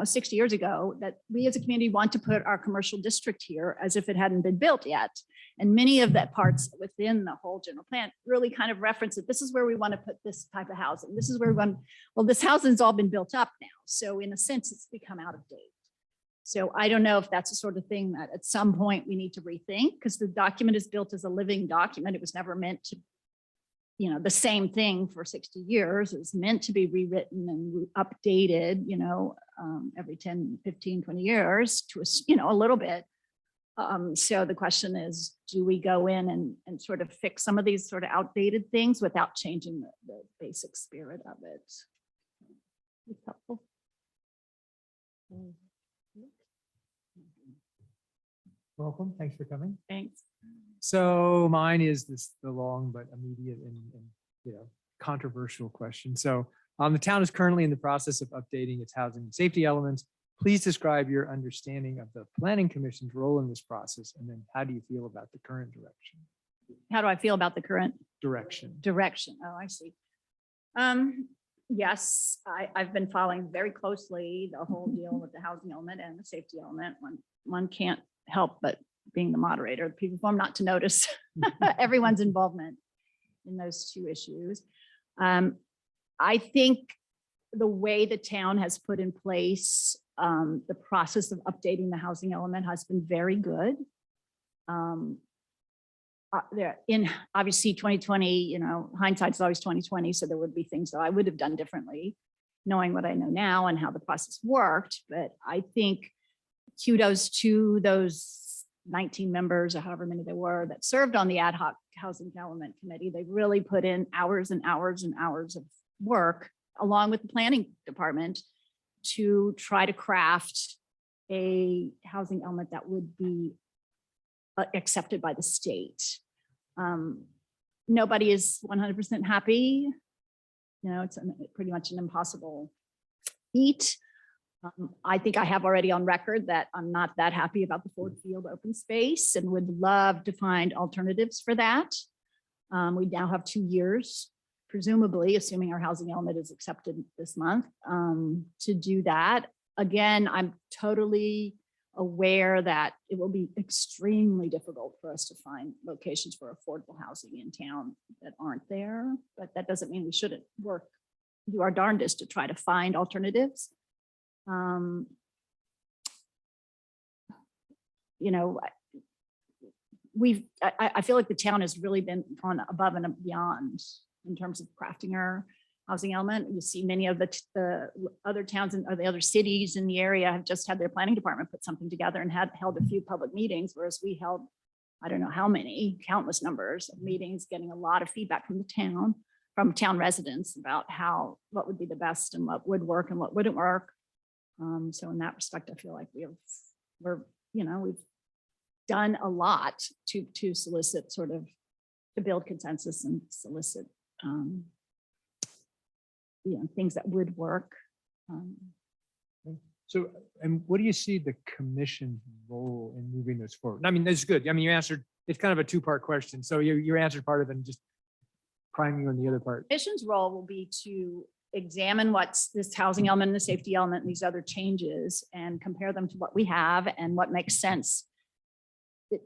60 years ago, that we as a community want to put our commercial district here as if it hadn't been built yet. And many of the parts within the whole general plan really kind of reference it. This is where we want to put this type of housing. This is where we want, well, this housing's all been built up now. So in a sense, it's become out of date. So I don't know if that's the sort of thing that at some point we need to rethink, because the document is built as a living document. It was never meant to, the same thing for 60 years. It was meant to be rewritten and updated, every 10, 15, 20 years to, a little bit. So the question is, do we go in and sort of fix some of these sort of outdated things without changing the basic spirit of it? It's helpful. Welcome. Thanks for coming. Thanks. So mine is the long but immediate and controversial question. So the town is currently in the process of updating its housing and safety elements. Please describe your understanding of the Planning Commission's role in this process, and then how do you feel about the current direction? How do I feel about the current Direction. Oh, I see. Yes, I've been following very closely the whole deal with the housing element and the safety element. One can't help but being the moderator, people form not to notice everyone's involvement in those two issues. I think the way the town has put in place The process of updating the housing element has been very good. There in obviously 2020, you know, hindsight's always 2020, so there would be things that I would have done differently, knowing what I know now and how the process worked. But I think kudos to those 19 members or however many there were that served on the ad hoc housing element committee. They really put in hours and hours and hours of work along with the planning department to try to craft a housing element that would be accepted by the state. Nobody is 100% happy. You know, it's pretty much an impossible feat. I think I have already on record that I'm not that happy about the Ford Field open space and would love to find alternatives for that. We now have 2 years, presumably, assuming our housing element is accepted this month, to do that. Again, I'm totally aware that it will be extremely difficult for us to find locations for affordable housing in town that aren't there, but that doesn't mean we shouldn't do our darndest to try to find alternatives. You know, I feel like the town has really been gone above and beyond in terms of crafting our housing element. You see many of the other towns or the other cities in the area have just had their planning department put something together and held a few public meetings, whereas we held, I don't know how many, countless numbers of meetings, getting a lot of feedback from the town, from town residents about what would be the best and what would work and what wouldn't work. So in that respect, I feel like we've done a lot to solicit to build consensus and solicit things that would work. So, and what do you see the commission's role in moving this forward? I mean, that's good. I mean, you answered, it's kind of a two-part question. So you answered part of it and just prime you on the other part. Commission's role will be to examine what's this housing element and the safety element and these other changes and compare them to what we have and what makes sense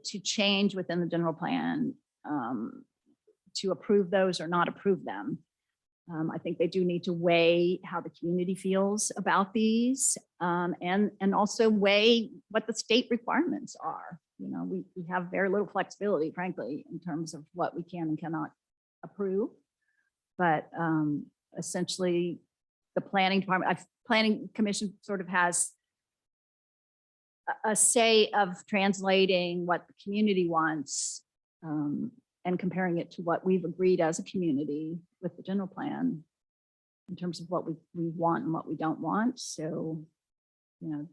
to change within the general plan, to approve those or not approve them. I think they do need to weigh how the community feels about these, and also weigh what the state requirements are. You know, we have very little flexibility, frankly, in terms of what we can and cannot approve. But essentially, the planning department, planning commission sort of has a say of translating what the community wants and comparing it to what we've agreed as a community with the general plan in terms of what we want and what we don't want. So, you know,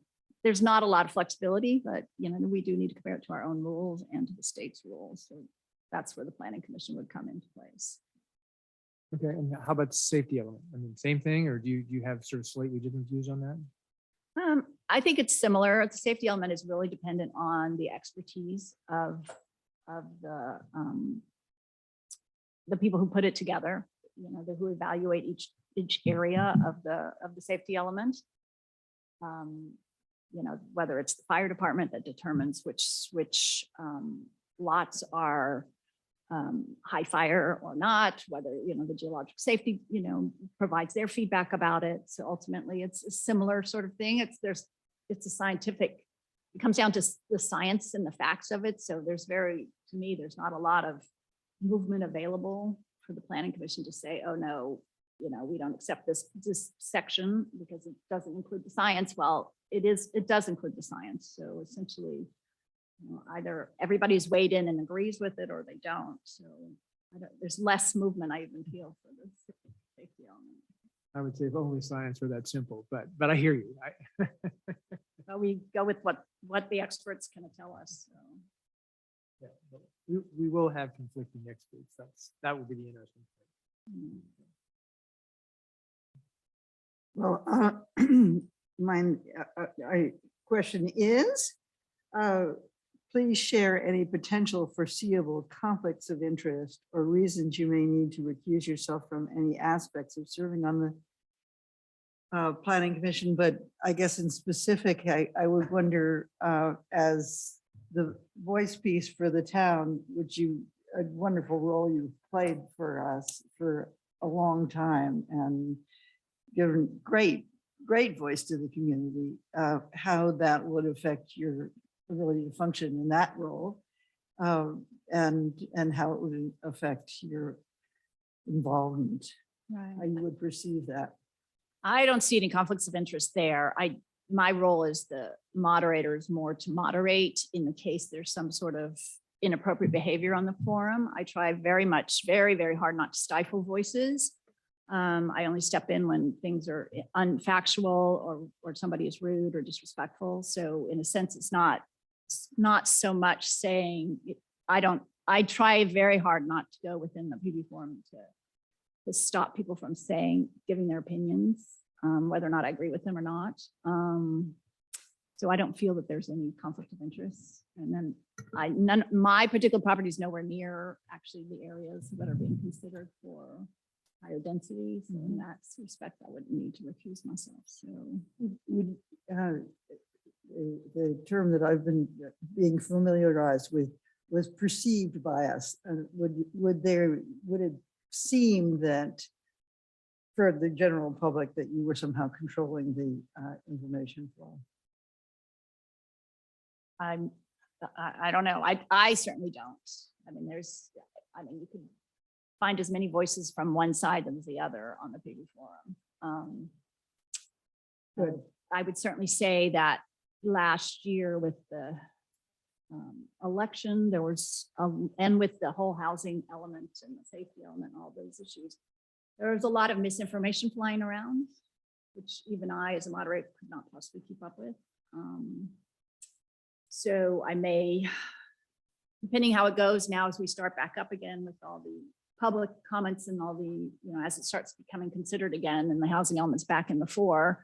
there's not a lot of flexibility, but, you know, we do need to compare it to our own rules and to the state's rules. So that's where the planning commission would come into place. Okay, and how about safety element? I mean, same thing, or do you have sort of slightly different views on that? I think it's similar. The safety element is really dependent on the expertise of the people who put it together, you know, who evaluate each area of the safety element. You know, whether it's the fire department that determines which lots are high fire or not, whether, you know, the geological safety, you know, provides their feedback about it. So ultimately it's a similar sort of thing. It's a scientific, it comes down to the science and the facts of it. So to me, there's not a lot of movement available for the planning commission to say, oh no, you know, we don't accept this section because it doesn't include the science. Well, it does include the science. So essentially, you know, either everybody's weighed in and agrees with it or they don't. So there's less movement, I even feel, for the safety element. I would say if only science were that simple, but I hear you. But we go with what the experts can tell us. So. Yeah, but we will have conflicting experts. That will be the interesting thing. Well, my question is, please share any potential foreseeable conflicts of interest or reasons you may need to recuse yourself from any aspects of serving on the planning commission. But I guess in specific, I would wonder, as the voice piece for the town, a wonderful role you've played for us for a long time and given great great voice to the community, how that would affect your ability to function in that role, and how it would affect your involvement, how you would perceive that. I don't see any conflicts of interest there. My role as the moderator is more to moderate in the case there's some sort of inappropriate behavior on the forum. I try very hard not to stifle voices. I only step in when things are unfactual or somebody is rude or disrespectful. So in a sense, it's not so much saying, I try very hard not to go within the PB forum to stop people from giving their opinions, whether or not I agree with them or not. So I don't feel that there's any conflict of interest. And then my particular property is nowhere near actually the areas that are being considered for higher densities. So in that respect, I wouldn't need to recuse myself. So The term that I've been being familiarized with was perceived bias. Would it seem that for the general public that you were somehow controlling the information flow? I don't know. I certainly don't. I mean, you could find as many voices from one side as the other on the PB forum. Good. I would certainly say that last year with the election, there was, and with the whole housing element and the safety element, all those issues, there was a lot of misinformation flying around, which even I, as a moderator, could not possibly keep up with. So I may, depending how it goes now as we start back up again with all the public comments and all the, as it starts becoming considered again and the housing elements back in the fore,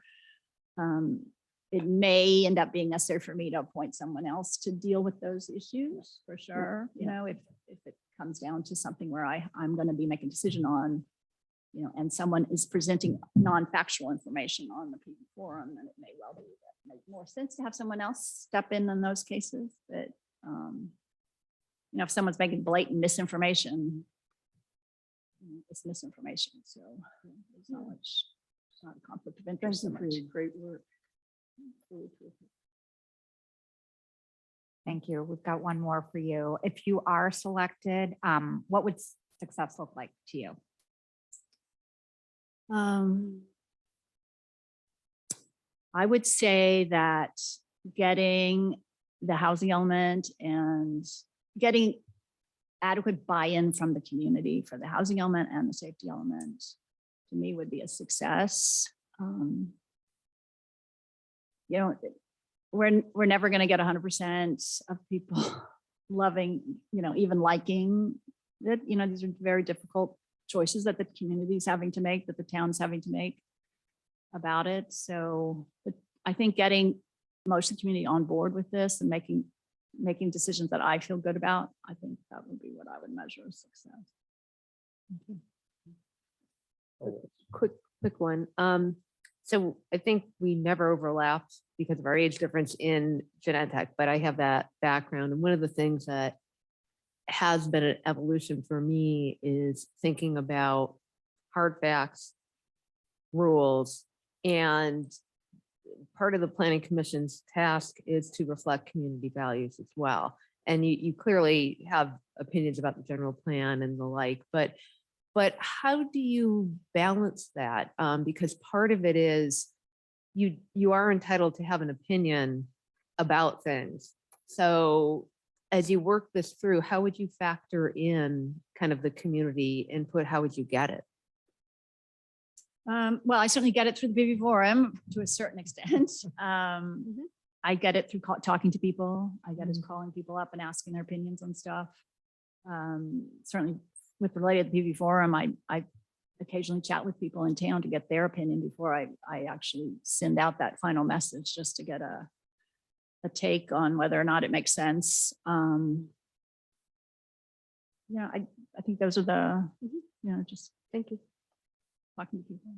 it may end up being necessary for me to appoint someone else to deal with those issues for sure. If it comes down to something where I'm going to be making a decision on, and someone is presenting non-factual information on the PB forum, then it may well be that it makes more sense to have someone else step in those cases. But if someone's making blatant misinformation, it's misinformation. So there's not much, it's not a conflict of interest. Thank you for your great work. Thank you. We've got one more for you. If you are selected, what would success look like to you? I would say that getting the housing element and getting adequate buy-in from the community for the housing element and the safety element, to me, would be a success. We're never going to get 100% of people loving, even liking it. These are very difficult choices that the community is having to make, that the town's having to make about it. So I think getting most of the community on board with this and making decisions that I feel good about, I think that would be what I would measure as success. Quick one. So I think we never overlapped because of our age difference in Genentech, but I have that background. And one of the things that has been an evolution for me is thinking about hard facts, rules, and part of the Planning Commission's task is to reflect community values as well. And you clearly have opinions about the general plan and the like, but how do you balance that? Because part of it is you are entitled to have an opinion about things. So as you work this through, how would you factor in kind of the community input? How would you get it? Well, I certainly get it through the PB forum to a certain extent. I get it through talking to people. I get it calling people up and asking their opinions on stuff. Certainly with related to the PB forum, I occasionally chat with people in town to get their opinion before I actually send out that final message, just to get a take on whether or not it makes sense. I think those are the, just Thank you. talking to people.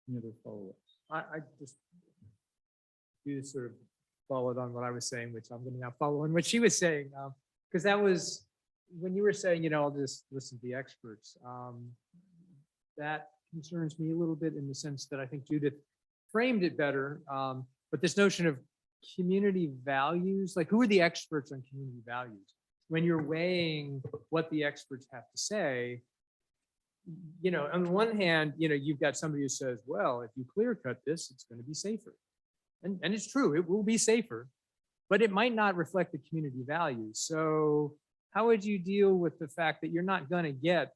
Any other follow-ups? I just, you just sort of followed on what I was saying, which I'm going to now follow on what she was saying. Because that was, when you were saying, I'll just listen to the experts. That concerns me a little bit in the sense that I think Judith framed it better. But this notion of community values, like who are the experts on community values? When you're weighing what the experts have to say, on the one hand, you've got somebody who says, well, if you clear cut this, it's going to be safer. And it's true, it will be safer, but it might not reflect the community values. So how would you deal with the fact that you're not going to get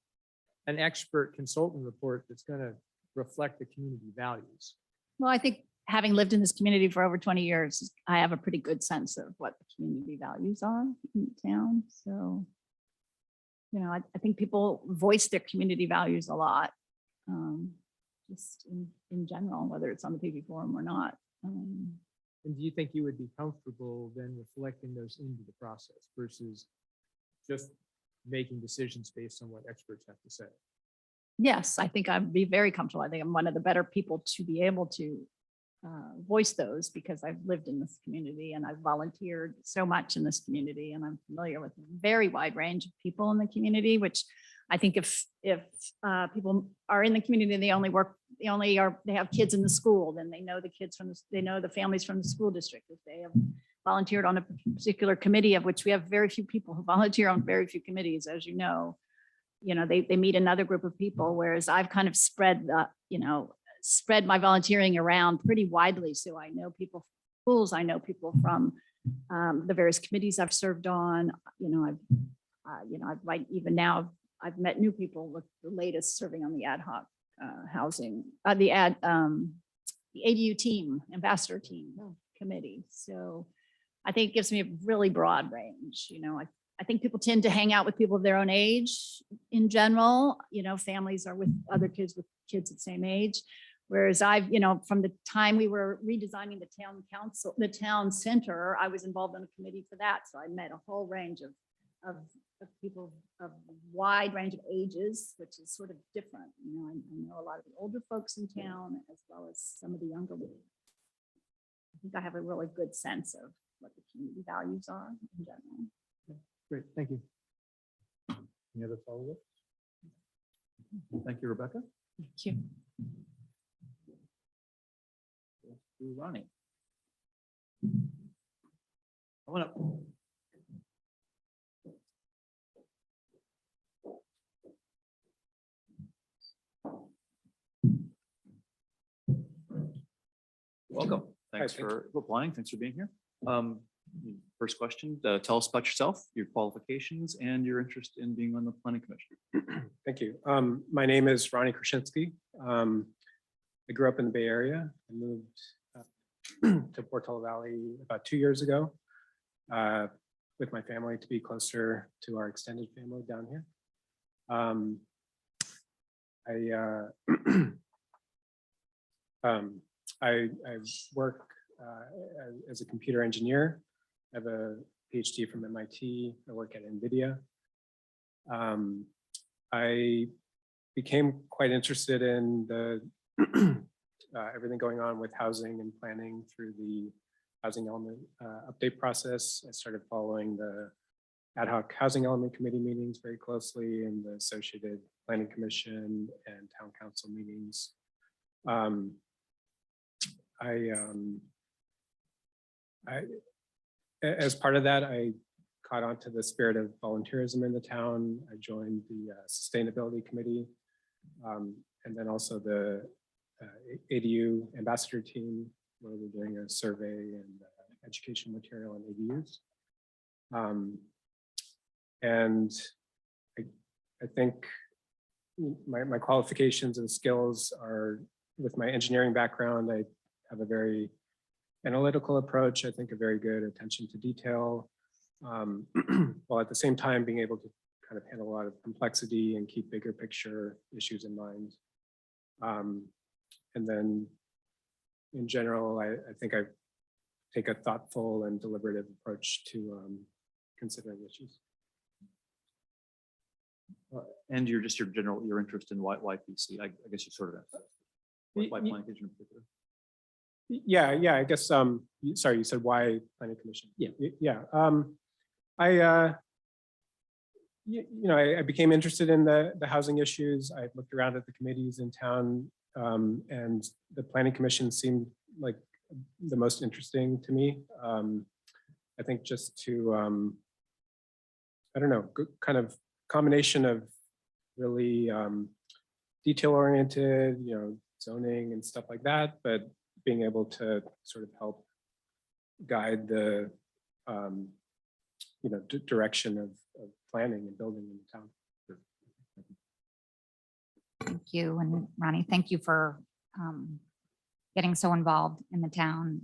an expert consultant report that's going to reflect the community values? Well, I think having lived in this community for over 20 years, I have a pretty good sense of what the community values are in town. So, I think people voice their community values a lot, just in general, whether it's on the PV forum or not. And do you think you would be comfortable then reflecting those into the process versus just making decisions based on what experts have to say? Yes, I think I'd be very comfortable. I think I'm one of the better people to be able to voice those because I've lived in this community and I've volunteered so much in this community and I'm familiar with a very wide range of people in the community, which I think if people are in the community and they have kids in the school, then they know the kids they know the families from the school district. If they have volunteered on a particular committee, of which we have very few people who volunteer on very few committees, as you know, they meet another group of people, whereas I've kind of spread my volunteering around pretty widely. So I know people from schools, I know people from the various committees I've served on. I've met new people with the latest serving on the ad hoc housing, the ADU team, ambassador team committee. So I think it gives me a really broad range. I think people tend to hang out with people of their own age in general. Families are with other kids with kids at the same age. Whereas I've, from the time we were redesigning the town center, I was involved in a committee for that. So I met a whole range of people of wide range of ages, which is sort of different. I know a lot of the older folks in town as well as some of the younger ones. I think I have a really good sense of what the community values are in general. Great, thank you. Any other follow-up? Thank you, Rebecca. Thank you. Ronnie. I want to. Welcome. Thanks thank for applying. Thanks for being here. First question, tell us about yourself, your qualifications, and your interest in being on the planning commission. Thank you. My name is Ronnie Krasinski. I grew up in the Bay Area. I moved to Portola Valley about 2 years ago with my family to be closer to our extended family down here. I work as a computer engineer. I have a PhD from MIT. I work at NVIDIA. I became quite interested in the everything going on with housing and planning through the housing element update process. I started following the ad hoc housing element committee meetings very closely and the associated planning commission and town council meetings. As part of that, I caught on to the spirit of volunteerism in the town. I joined the sustainability committee and then also the ADU ambassador team where we're doing a survey and education material on ADUs. And I think my qualifications and skills are, with my engineering background, I have a very analytical approach. I think a very good attention to detail, while at the same time being able to kind of handle a lot of complexity and keep bigger picture issues in mind. And then in general, I think I take a thoughtful and deliberative approach to considering issues. And your interest in YPC. I guess you sort of answered. Why planning commission in particular? Yeah. I guess. Sorry, you said why planning commission? Yeah. I became interested in the housing issues. I looked around at the committees in town And the planning commission seemed like the most interesting to me. I think just to, I don't know, kind of combination of really detail oriented, zoning and stuff like that, but being able to sort of help guide the, direction of planning and building in the town. Thank you. And Ronnie, thank you for getting so involved in the town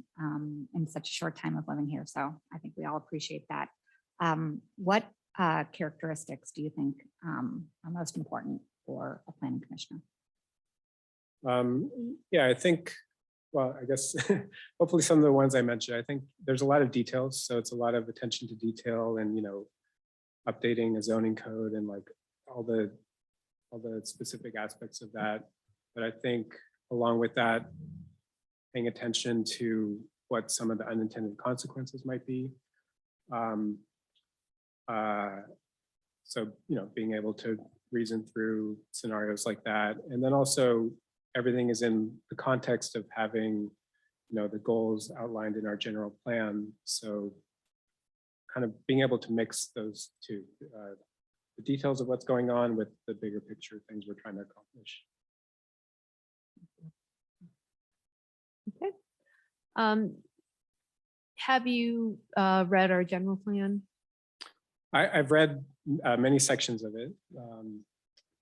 in such a short time of living here. So I think we all appreciate that. What characteristics do you think are most important for a planning commissioner? Yeah, I think, well, I guess hopefully some of the ones I mentioned, I think there's a lot of details. So it's a lot of attention to detail and, updating a zoning code and like all the specific aspects of that. But I think along with that, paying attention to what some of the unintended consequences might be. So, being able to reason through scenarios like that. And then also everything is in the context of having, the goals outlined in our general plan. So kind of being able to mix those two, the details of what's going on with the bigger picture things we're trying to accomplish. Okay. Have you read our general plan? I've read many sections of it.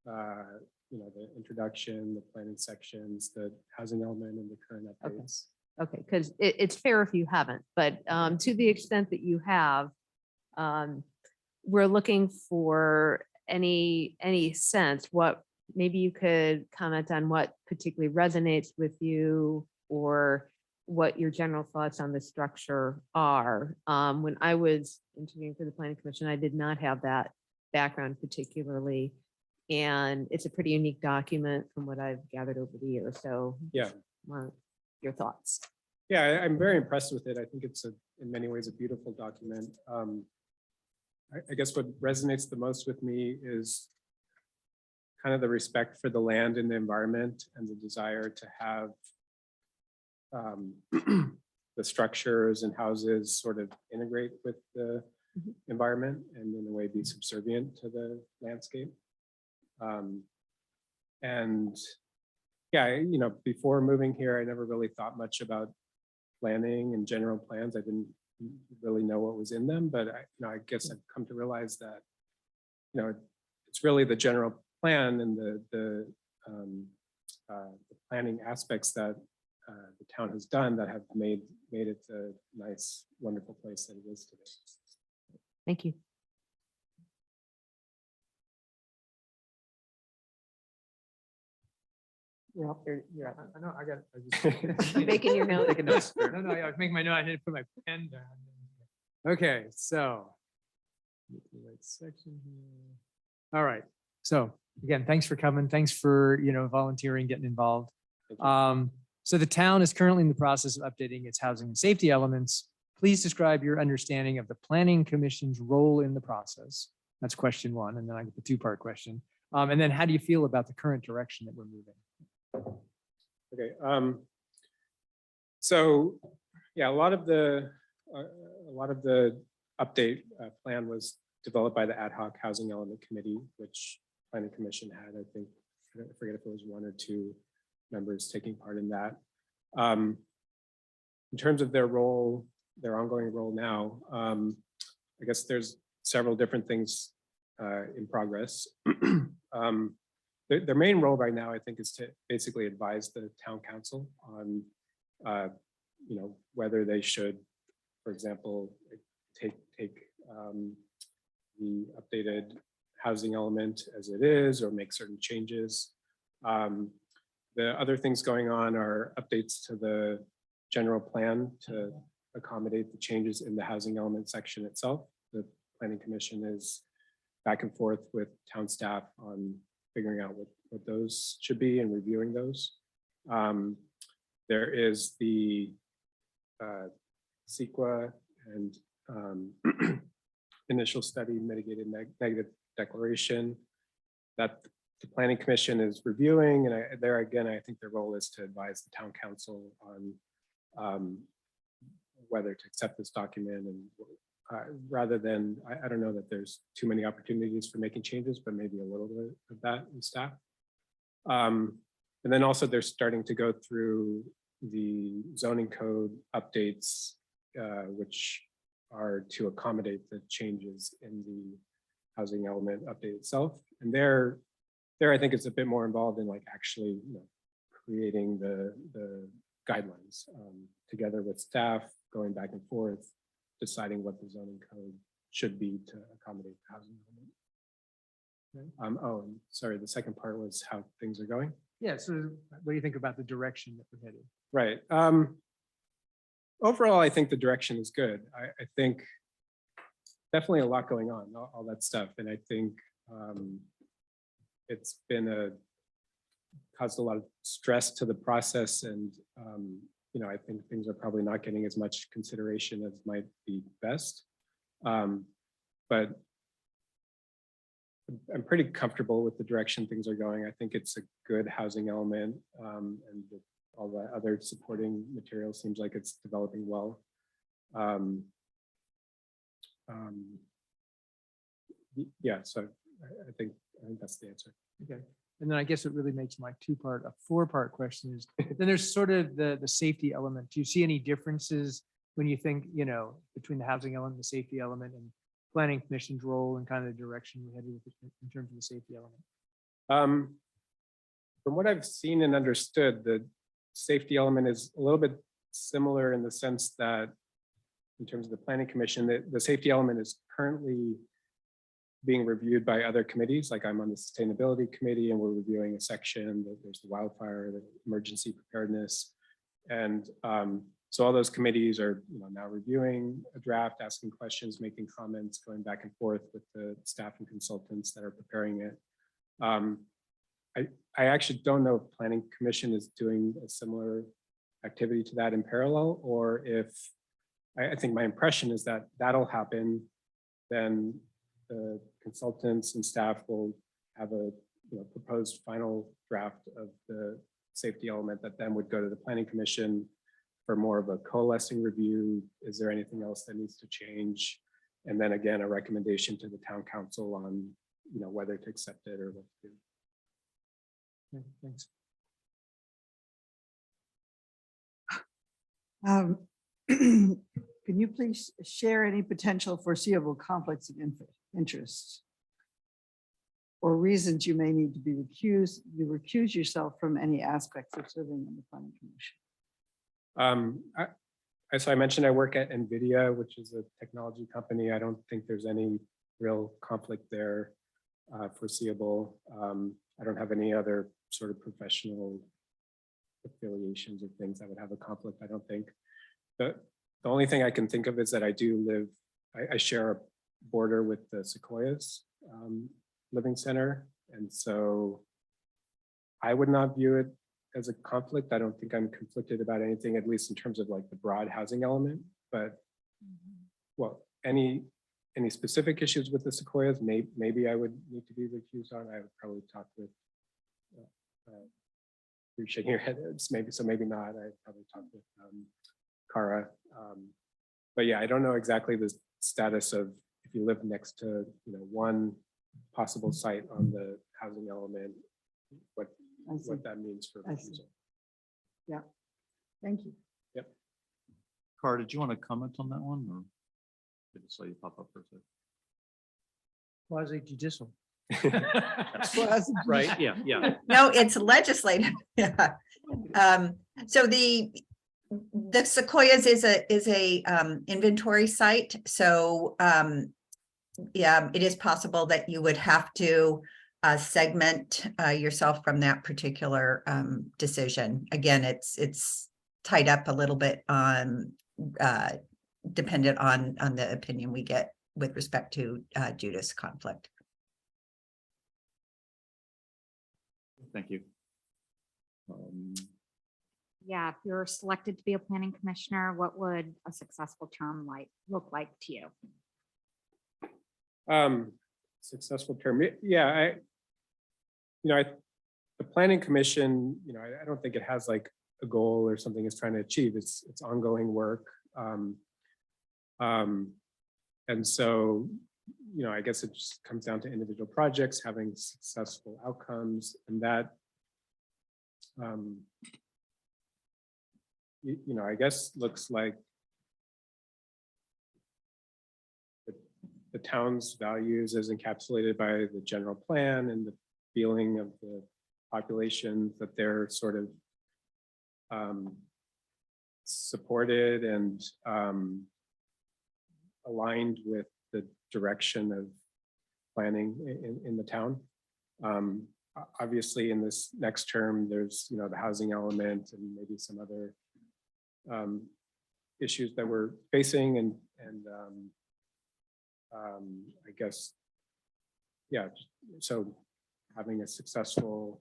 The introduction, the planning sections, the housing element, and the current updates. Okay, because it's fair if you haven't, but to the extent that you have, we're looking for any sense, what maybe you could comment on what particularly resonates with you or what your general thoughts on the structure are. When I was interviewing for the planning commission, I did not have that background particularly. And it's a pretty unique document from what I've gathered over the years. So Yeah. want your thoughts. Yeah, I'm very impressed with it. I think it's in many ways a beautiful document. I guess what resonates the most with me is kind of the respect for the land and the environment and the desire to have the structures and houses sort of integrate with the environment and in a way be subservient to the landscape. And yeah, before moving here, I never really thought much about planning and general plans. I didn't really know what was in them, but I guess I've come to realize that, it's really the general plan and the planning aspects that the town has done that have made it a nice, wonderful place that it is today. Thank you. You're up. I know, I got it. Making your note. Taking notes. No, I was making my note. I didn't put my pen down. Okay, so. Get to the right section here. All right. So again, thanks for coming. Thanks for, volunteering, getting involved. So the town is currently in the process of updating its housing and safety elements. Please describe your understanding of the Planning Commission's role in the process. That's question one. And then I get the two-part question. And then how do you feel about the current direction that we're moving? Okay. So yeah, a lot of the update plan was developed by the ad hoc housing element committee, which Planning Commission had, I think, I forget if it was one or two members taking part in that. In terms of their role, their ongoing role now, I guess there's several different things in progress. Their main role right now, I think, is to basically advise the town council on, whether they should, for example, take the updated housing element as it is, or make certain changes. The other things going on are updates to the general plan to accommodate the changes in the housing element section itself. The Planning Commission is back and forth with town staff on figuring out what those should be and reviewing those. There is the CEQA and initial study mitigated negative declaration that the planning commission is reviewing, and there again, I think their role is to advise the town council on whether to accept this document, and rather than, I don't know that there's too many opportunities for making changes, but maybe a little bit of that in staff. And then also they're starting to go through the zoning code updates, which are to accommodate the changes in the housing element update itself. And there I think it's a bit more involved in like actually, creating the guidelines together with staff, going back and forth, deciding what the zoning code should be to accommodate the housing element. Oh, and sorry, the second part was how things are going. Yeah, so what do you think about the direction that we're headed? Right. Overall, I think the direction is good. I think definitely a lot going on, all that stuff. And I think it's been caused a lot of stress to the process. And, I think things are probably not getting as much consideration as might be best. But I'm pretty comfortable with the direction things are going. I think it's a good housing element, and all the other supporting material seems like it's developing well. Yeah, so I think that's the answer. Okay. And then I guess it really makes my a four-part question is, then there's sort of the safety element. Do you see any differences when you think, between the housing element, the safety element, and planning commission's role and kind of the direction we're headed with in terms of the safety element? From what I've seen and understood, the safety element is a little bit similar in the sense that in terms of the planning commission, the safety element is currently being reviewed by other committees. Like I'm on the sustainability committee and we're reviewing a section that there's the wildfire, the emergency preparedness. And so all those committees are now reviewing a draft, asking questions, making comments, going back and forth with the staff and consultants that are preparing it. I actually don't know if planning commission is doing a similar activity to that in parallel, or if I think my impression is that that'll happen, then the consultants and staff will have a proposed final draft of the safety element that then would go to the planning commission for more of a coalescing review. Is there anything else that needs to change? And then again, a recommendation to the town council on whether to accept it or what to do. Okay, thanks. Can you please share any potential foreseeable conflicts of interest or reasons you may need to be recuse yourself from any aspects of serving on the planning commission? As I mentioned, I work at NVIDIA, which is a technology company. I don't think there's any real conflict there foreseeable. I don't have any other sort of professional affiliations or things that would have a conflict, I don't think. The only thing I can think of is that I share a border with the Sequoias Living Center. And so I would not view it as a conflict. I don't think I'm conflicted about anything, at least in terms of like the broad housing element. But well, any specific issues with the Sequoias, maybe I would need to be recused on. I would probably talk with you're shaking your head. Maybe not. I'd probably talk with Cara. But yeah, I don't know exactly the status of if you live next to one possible site on the housing element, what that means for recusal. Yeah, thank you. Yep. Cara, did you want to comment on that one, or did I saw you pop up for a second? Quasi judicial. Right, yeah. No, it's legislative. Yeah. So the Sequoias is a inventory site. So yeah, it is possible that you would have to segment yourself from that particular decision. Again, it's tied up a little bit on dependent on the opinion we get with respect to Judas conflict. Thank you. Yeah, if you're selected to be a planning commissioner, what would a successful term look like to you? Successful term. Yeah, the planning commission, I don't think it has like a goal or something it's trying to achieve. It's ongoing work. And so, I guess it just comes down to individual projects having successful outcomes, and that, I guess looks like the town's values as encapsulated by the general plan and the feeling of the population that they're sort of supported and aligned with the direction of planning in the town. Obviously, in this next term, there's the housing element and maybe some other issues that we're facing, and I guess, yeah. So having a successful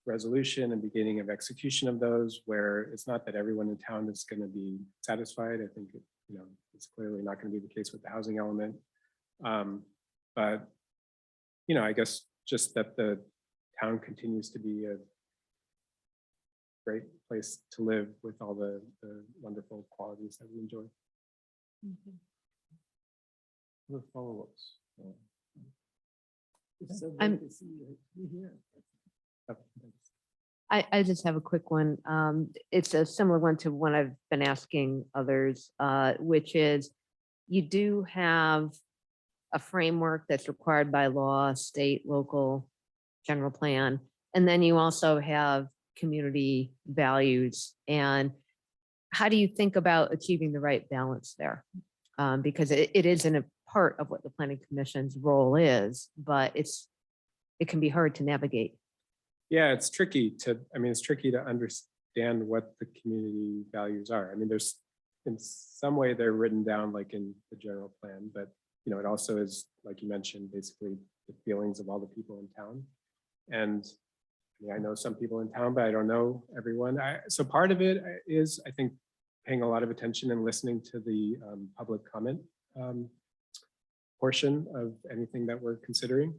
resolution and beginning of execution of those, where it's not that everyone in town is going to be satisfied. I think it's clearly not going to be the case with the housing element. But I guess just that the town continues to be a great place to live with all the wonderful qualities that we enjoy. Other follow-ups? I'm- I just have a quick one. It's a similar one to one I've been asking others, which is you do have a framework that's required by law, state, local, general plan, and then you also have community values. And how do you think about achieving the right balance there? Because it isn't a part of what the planning commission's role is, but it can be hard to navigate. Yeah, it's tricky to understand what the community values are. I mean, there's in some way they're written down like in the general plan, but it also is, like you mentioned, basically the feelings of all the people in town. And I know some people in town, but I don't know everyone. So part of it is, I think, paying a lot of attention and listening to the public comment portion of anything that we're considering.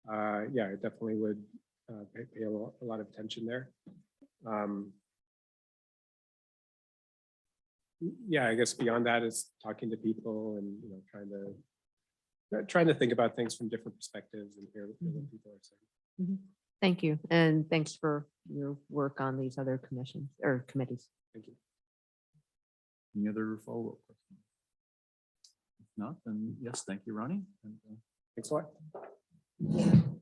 Yeah, I definitely would pay a lot of attention there. Yeah, I guess beyond that is talking to people and trying to think about things from different perspectives and hear what people are saying. Thank you. And thanks for your work on these other commissions or committees. Thank you. Any other follow-up questions? If not, then yes, thank you, Ronnie. And, Thanks a lot. Aaron,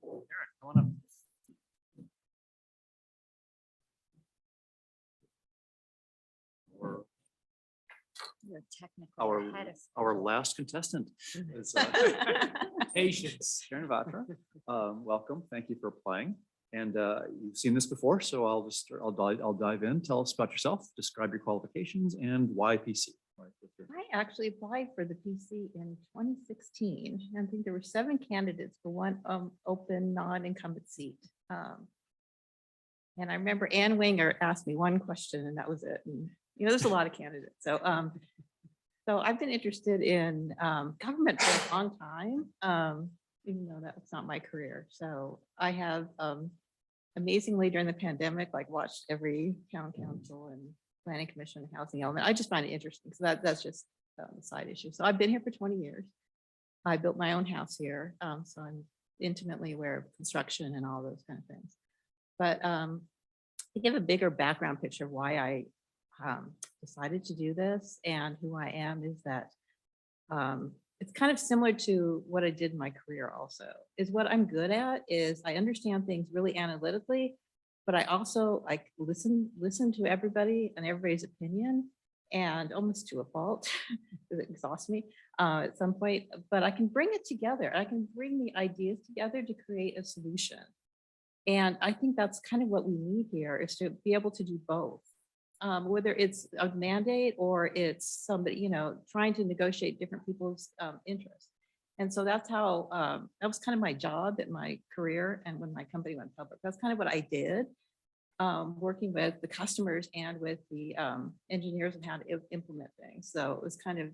come on up. Our last contestant is Patience. Sharon Vatra. Welcome. Thank you for applying. And you've seen this before, so I'll dive in. Tell us about yourself. Describe your qualifications and why PC. I actually applied for the PC in 2016. I think there were 7 candidates for one open non-incumbent seat. And I remember Ann Winger asked me one question and that was it. And, there's a lot of candidates. So I've been interested in government for a long time, even though that was not my career. So I have amazingly during the pandemic, watched every town council and planning commission, housing element. I just find it interesting. So that's just a side issue. So I've been here for 20 years. I built my own house here. So I'm intimately aware of construction and all those kind of things. But to give a bigger background picture of why I decided to do this and who I am is that it's kind of similar to what I did in my career also, is what I'm good at is I understand things really analytically, but I also listen to everybody and everybody's opinion, and almost to a fault, because it exhausts me at some point, but I can bring it together. I can bring the ideas together to create a solution. And I think that's kind of what we need here, is to be able to do both. Whether it's a mandate or it's somebody, trying to negotiate different people's interests. And so that's how, that was kind of my job at my career. And when my company went public, that's kind of what I did, working with the customers and with the engineers and how to implement things. So it was kind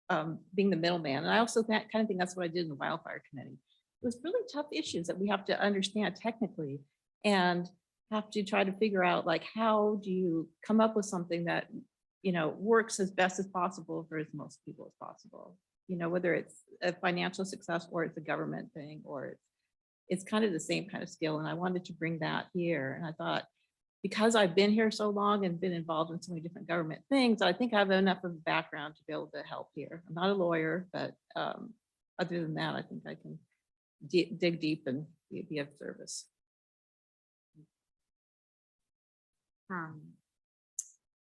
of being the middleman. And I also kind of think that's what I did in the wildfire committee, with really tough issues that we have to understand technically and have to try to figure out like, how do you come up with something that, you know, works as best as possible for as most people as possible? You know, whether it's a financial success or it's a government thing, or it's kind of the same kind of skill. And I wanted to bring that here. And I thought, because I've been here so long and been involved in so many different government things, I think I have enough of a background to be able to help here. I'm not a lawyer, but other than that, I think I can dig deep and be of service.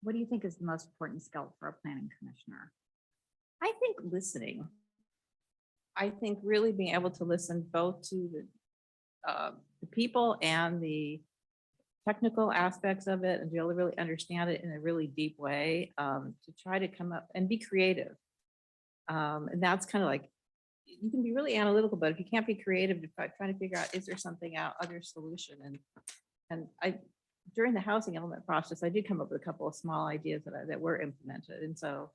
What do you think is the most important skill for a planning commissioner? I think listening. I think really being able to listen both to the people and the technical aspects of it, and be able to really understand it in a really deep way, to try to come up and be creative. And that's kind of like, you can be really analytical, but if you can't be creative, trying to figure out, is there something out, other solution? And during the housing element process, I did come up with a couple of small ideas that were implemented. And so,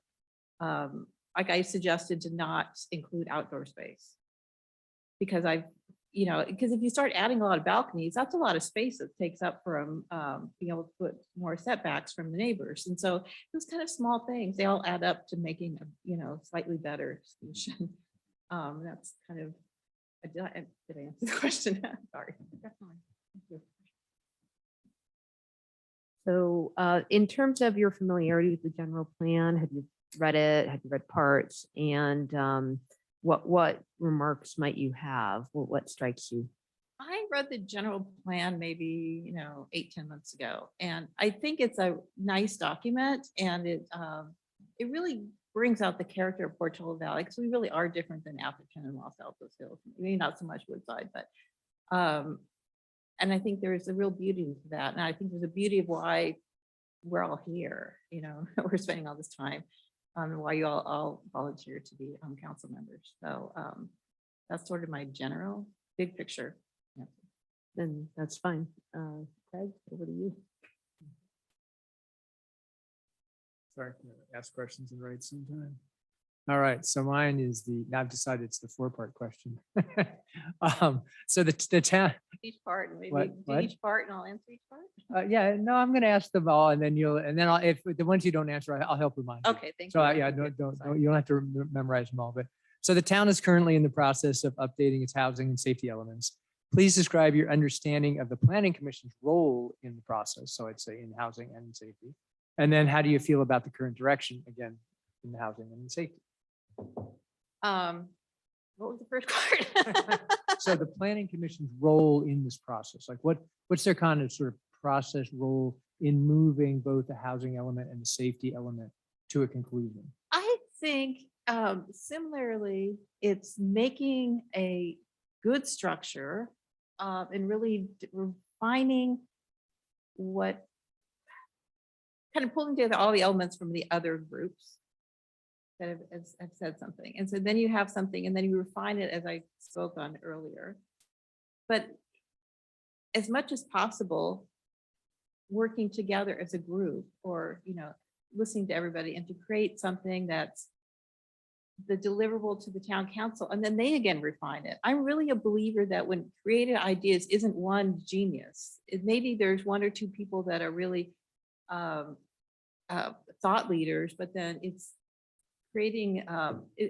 like I suggested to not include outdoor space, because because if you start adding a lot of balconies, that's a lot of space that takes up from being able to put more setbacks from the neighbors. And so those kind of small things, they all add up to making a slightly better solution. That's kind of, did I answer the question? Sorry. Definitely. Thank you. So in terms of your familiarity with the general plan, have you read it? Have you read parts? And what remarks might you have? What strikes you? I read the general plan maybe 8-10 months ago, and I think it's a nice document, and it really brings out the character of Portola Valley, because we really are different than Atherton and Los Altos Hills. Maybe not so much Woodside, but and I think there is a real beauty to that, and I think there's a beauty of why we're all here. We're spending all this time, and why you all volunteer to be council members. So that's sort of my general big picture. Yeah. Then that's fine. Craig, over to you. Sorry, I'm gonna ask questions and write sometime. All right, so mine is I've decided it's the 4-part question. So the town. Each part, and maybe What? do each part, and I'll answer each part. Yeah, no, I'm gonna ask them all, and then if the ones you don't answer, I'll help remind you. Okay, thank So you. yeah, you don't have to memorize them all, but so the town is currently in the process of updating its housing and safety elements. Please describe your understanding of the planning commission's role in the process. So I'd say in housing and safety. And then how do you feel about the current direction, again, in the housing and in safety? What was the first part? So the planning commission's role in this process, like what's their kind of sort of process role in moving both the housing element and the safety element to a conclusion? I think similarly, it's making a good structure and really refining what kind of pulling together all the elements from the other groups that have said something. And so then you have something, and then you refine it, as I spoke on earlier. But as much as possible, working together as a group, or listening to everybody, and to create something that's the deliverable to the town council, and then they again refine it. I'm really a believer that when creative ideas isn't one genius, maybe there's one or two people that are really thought leaders, but then it's creating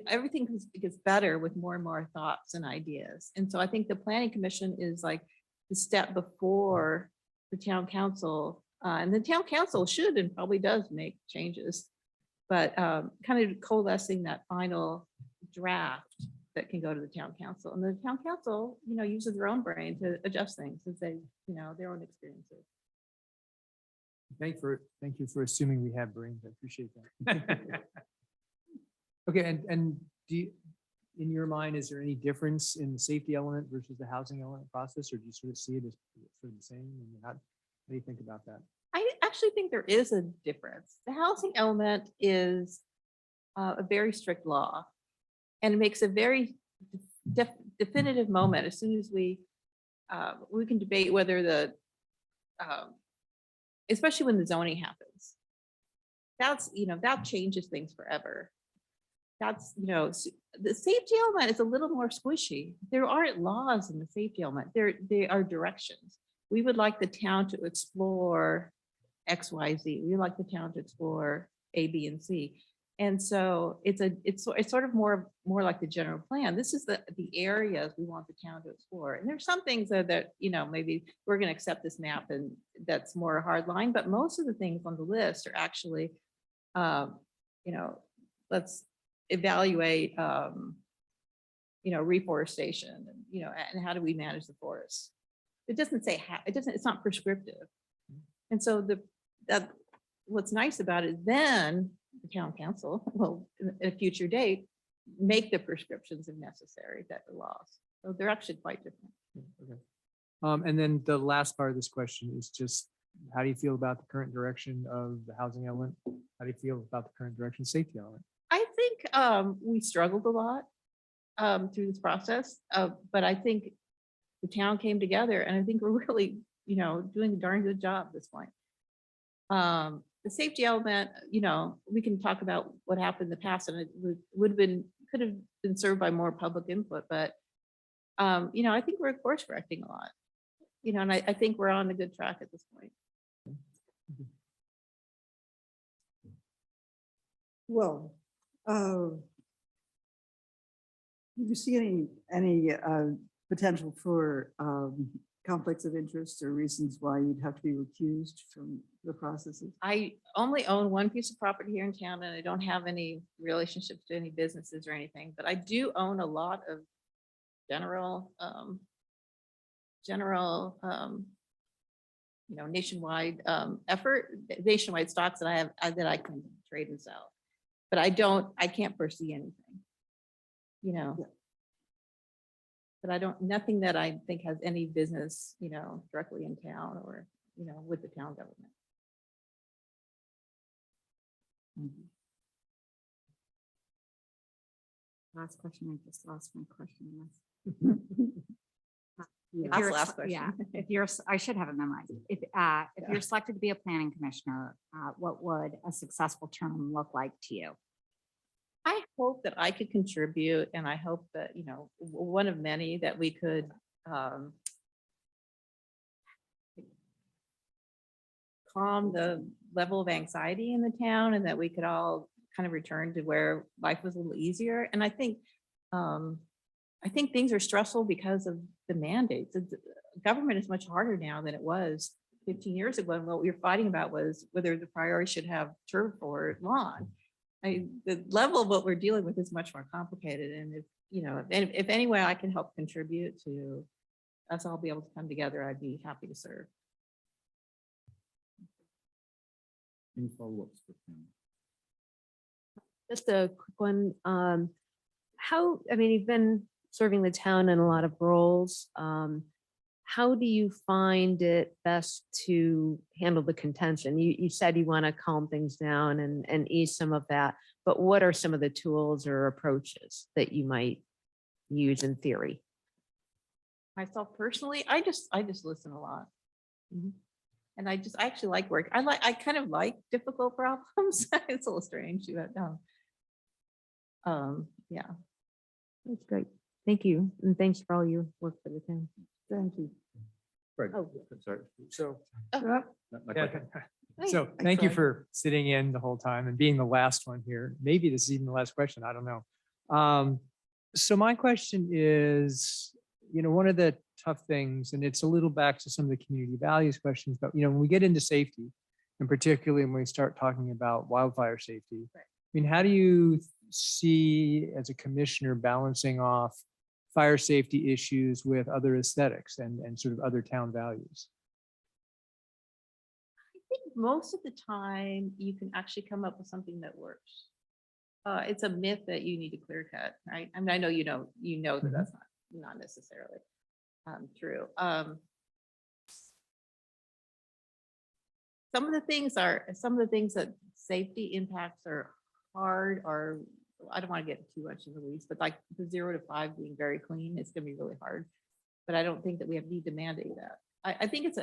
everything gets better with more and more thoughts and ideas. And so I think the planning commission is like the step before the town council, and the town council should and probably does make changes, but kind of coalescing that final draft that can go to the town council, and the town council uses their own brain to adjust things as they their own experiences. Thank you for assuming we have brains. I appreciate that. Okay, and do you, in your mind, is there any difference in the safety element versus the housing element process, or do you sort of see it as sort of the same? And how do you think about that? I actually think there is a difference. The housing element is a very strict law, and it makes a very definitive moment as soon as we can debate whether especially when the zoning happens. That's that changes things forever. that's, you know, the safety element is a little more squishy. There aren't laws in the safety element. They are directions. We would like the town to explore X, Y, Z. We would like the town to explore A, B, and C. And so it's sort of more like the general plan. This is the areas we want the town to explore. And there's some things that, you know, maybe we're going to accept this map and that's more a hard line, but most of the things on the list are actually, you know, let's evaluate, you know, reforestation and, you know, and how do we manage the forests? It doesn't say how, it's not prescriptive. And so what's nice about it, then the town council will, at a future date, make the prescriptions if necessary, that the laws. So they're actually quite different. Okay. And then the last part of this question is just, how do you feel about the current direction of the housing element? How do you feel about the current direction of safety element? I think we struggled a lot through this process, but I think the town came together, and I think we're really, you know, doing a darn good job at this point. The safety element, you know, we can talk about what happened in the past, and it could have been served by more public input, but you know, I think we're course correcting a lot, you know, and I think we're on a good track at this point. Well, do you see any potential for conflicts of interest or reasons why you'd have to be recused from the processes? I only own one piece of property here in town, and I don't have any relationships to any businesses or anything, but I do own a lot of general, you know, nationwide nationwide stocks that I have, that I can trade and sell. But I can't foresee anything, you know. Yeah. But nothing that I think has any business, you know, directly in town or, you know, with the town government. Last question, I just lost my question. That's the last question. Yeah, if you're, I should have it memorized. If you're selected to be a planning commissioner, what would a successful term look like to you? I hope that I could contribute, and I hope that, you know, one of many that we could calm the level of anxiety in the town, and that we could all kind of return to where life was a little easier. And I think things are stressful because of the mandates. Government is much harder now than it was 15 years ago. And what we were fighting about was whether the priority should have turf or lawn. The level of what we're dealing with is much more complicated. And if, you know, if any way I can help contribute to us all be able to come together, I'd be happy to serve. Any follow-ups? Just a quick one. I mean, you've been serving the town in a lot of roles. How do you find it best to handle the contention? You said you want to calm things down and ease some of that, but what are some of the tools or approaches that you might use in theory? Myself personally, I just listen a lot. And I actually like work. I kind of like difficult problems. It's a little strange, but yeah. That's great. Thank you. And thanks for all your work for the town. Thank you. Right. Oh. Sorry. So, Not yeah. quite. So I thank you tried. for sitting in the whole time and being the last one here. Maybe this is even the last question. I don't know. So my question is, you know, one of the tough things, and it's a little back to some of the community values questions, but, you know, when we get into safety, and particularly when we start talking about wildfire safety, I mean, how do you see as a commissioner balancing off fire safety issues with other aesthetics and sort of other town values? I think most of the time you can actually come up with something that works. It's a myth that you need to clear cut, right? I mean, I know you know that that's not necessarily true. Some of the things that safety impacts are hard, or I don't want to get too much in the weeds, but like the 0 to 5 being very clean, it's going to be really hard. But I don't think that we need to mandate that. I think it's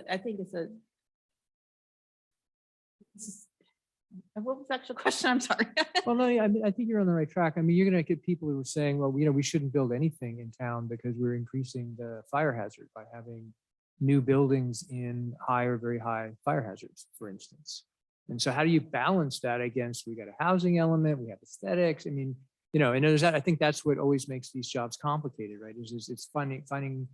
What was the actual question? I'm sorry. Well, no, I mean, I think you're on the right track. I mean, you're gonna get people who are saying, well, we shouldn't build anything in town because we're increasing the fire hazard by having new buildings in high or very high fire hazards, for instance. And so how do you balance that against, we got a housing element, we have aesthetics. I mean, and there's that, I think that's what always makes these jobs complicated, right? Is it's finding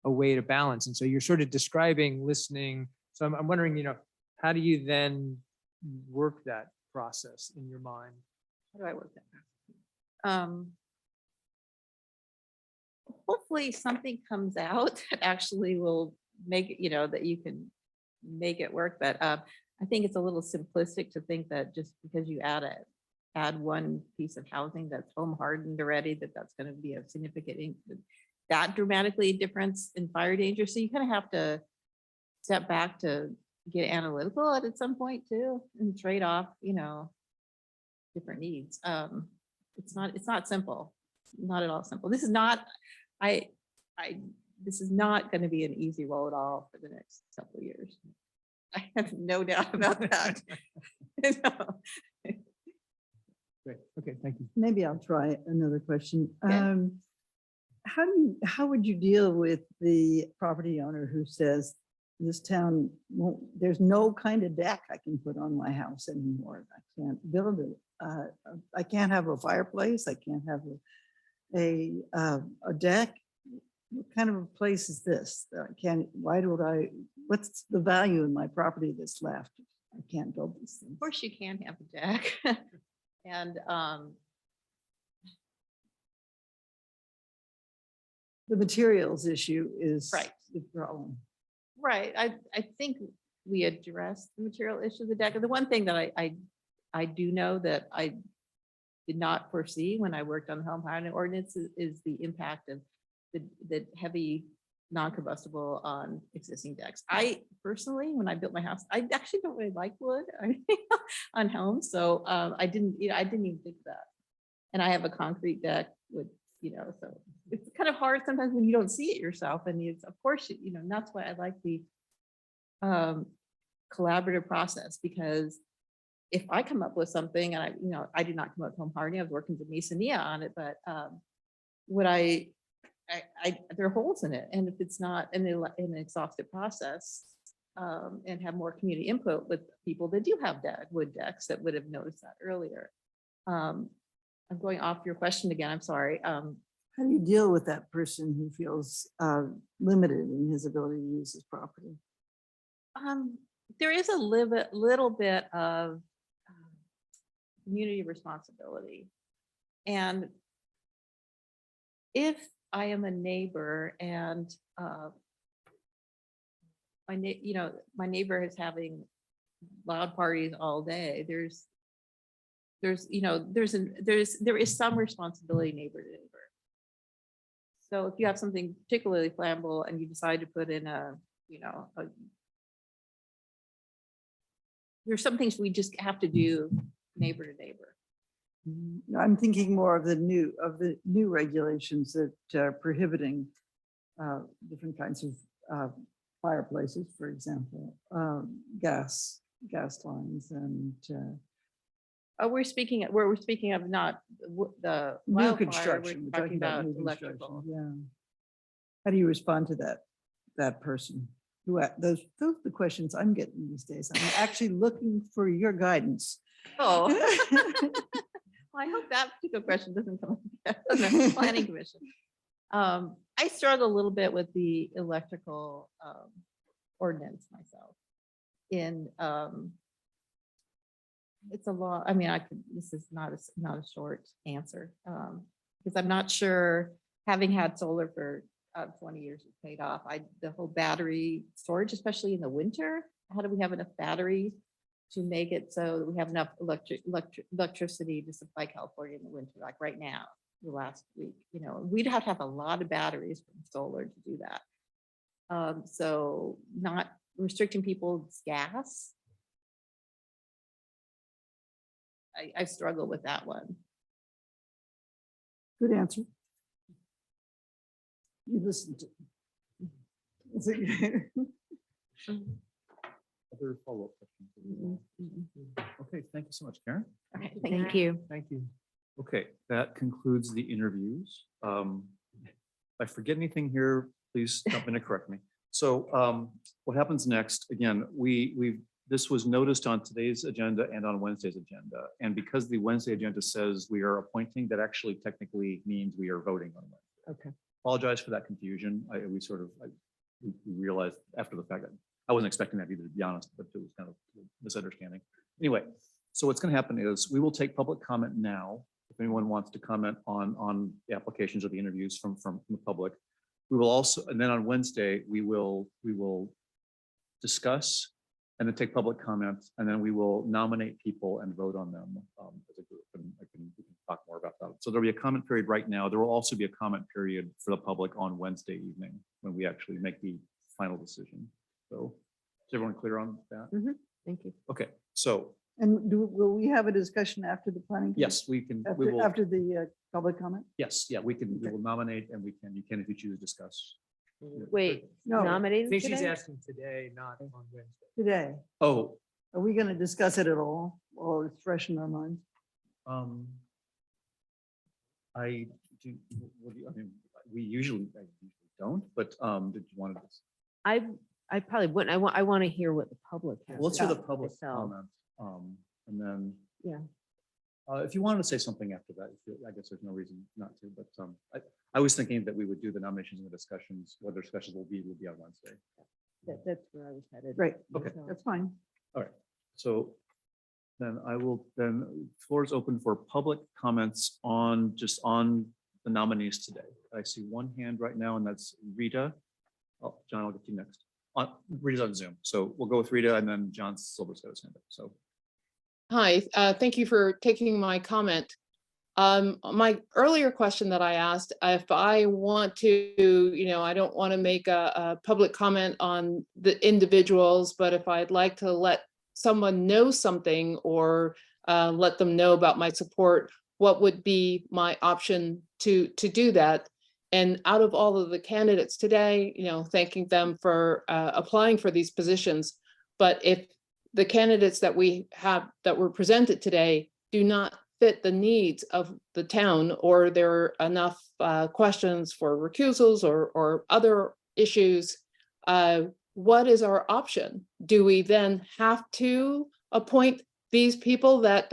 a way to balance. And so you're sort of describing, listening. So I'm wondering, how do you then work that process in your mind? How do I work that? Hopefully something comes out that actually will make it, that you can make it work. But I think it's a little simplistic to think that just because you add one piece of housing that's home hardened already, that's going to be a significant, that dramatically difference in fire danger. So you kind of have to step back to get analytical at some point too, and trade off, different needs. It's not simple, not at all simple. This is not, this is not going to be an easy roll at all for the next couple of years. I have no doubt about that. Great. Okay, thank you. Maybe I'll try another question. Okay. How would you deal with the property owner who says this town won't, there's no kind of deck I can put on my house anymore. I can't build it. I can't have a fireplace. I can't have a deck. What kind of a place is this? What's the value in my property that's left? I can't build these things. Of course you can have a deck. And The materials issue is Right. the problem. right, I think we addressed the material issue of the deck. And the one thing that I do know that I did not foresee when I worked on the home hardening ordinance is the impact of the heavy non-combustible on existing decks. I personally, when I built my house, I actually don't really like wood on homes. So I didn't even think of that. And I have a concrete deck with, so it's kind of hard sometimes when you don't see it yourself. And it's, of course, and that's why I like the collaborative process, because if I come up with something and I did not come up with home hardening, I was working with Misa Nia on it, but what there are holes in it. And if it's not in an exhaustive process and have more community input with people that do have wood decks that would have noticed that earlier. I'm going off your question again. I'm sorry. How do you deal with that person who feels limited in his ability to use his property? There is a little bit of community responsibility. And if I am a neighbor and my neighbor is having loud parties all day, there is some responsibility neighbor to neighbor. So if you have something particularly flammable and you decide to put in there's some things we just have to do neighbor to neighbor. I'm thinking more of the new regulations that are prohibiting different kinds of fireplaces, for example, gas lines and We're speaking of not the new wildfire, construction. we're talking about new electrical. construction, yeah. How do you respond to that person? Those are the questions I'm getting these days. I'm actually looking for your guidance. Oh. Well, I hope that particular question doesn't come up on the planning commission. I struggle a little bit with the electrical ordinance myself. It's a law. I mean, this is not a short answer because I'm not sure, having had solar for 20 years, it's paid off. The whole battery storage, especially in the winter, how do we have enough batteries to make it so that we have enough electricity to supply California in the winter, like right now, the last week, we'd have to have a lot of batteries from solar to do that. So not restricting people's gas. I struggle with that one. Good answer. You listened to. Other follow-up questions? Okay, thank you. Thank you so much, Karen. Okay, thank you. Thank you. Okay, that concludes the interviews. If I forget anything here, please jump in and correct me. So what happens next, again, this was noticed on today's agenda and on Wednesday's agenda. And because the Wednesday agenda says we are appointing, that actually technically means we are voting on Wednesday. Okay. Apologize for that confusion. We realized after the fact that I wasn't expecting that either, to be honest, but it was kind of a misunderstanding. Anyway, so what's going to happen is we will take public comment now. If anyone wants to comment on the applications or the interviews from the public. We will also, and then on Wednesday, we will discuss and then take public comments, and then we will nominate people and vote on them as a group. And we can talk more about that. So there'll be a comment period right now. There will also be a comment period for the public on Wednesday evening when we actually make the final decision. So is everyone clear on that? Thank you. Okay, so And will we have a discussion after the planning? commission? yes, we can, we will, After the public comment? yes, yeah, we will nominate and you can, if you choose, discuss. Wait, No. I nominating think she's today? asking today, not on Wednesday. Today. Oh, Are we going to discuss it at all? Or it's fresh in our minds? I do, I mean, we usually don't, but did you want to? I probably wouldn't. I want to hear what the public has. Let's hear the to say public myself. comment. And then. Yeah. If you wanted to say something after that, I guess there's no reason not to, but I was thinking that we would do the nominations and the discussions, what the discussions will be on Wednesday. That's where I was headed. Right. Okay. So- That's fine. All right, so then floor is open for public comments on the nominees today. I see one hand right now, and that's Rita. Oh, John, I'll get to you next. Rita's on Zoom, so we'll go with Rita, and then John Silver's got his hand up, so. Hi, thank you for taking my comment. My earlier question that I asked, if I want to, I don't want to make a public comment on the individuals, but if I'd like to let someone know something or let them know about my support, what would be my option to do that? And out of all of the candidates today, thanking them for applying for these positions, but if the candidates that we have that were presented today do not fit the needs of the town, or there are enough questions for recusals or other issues, what is our option? Do we then have to appoint these people that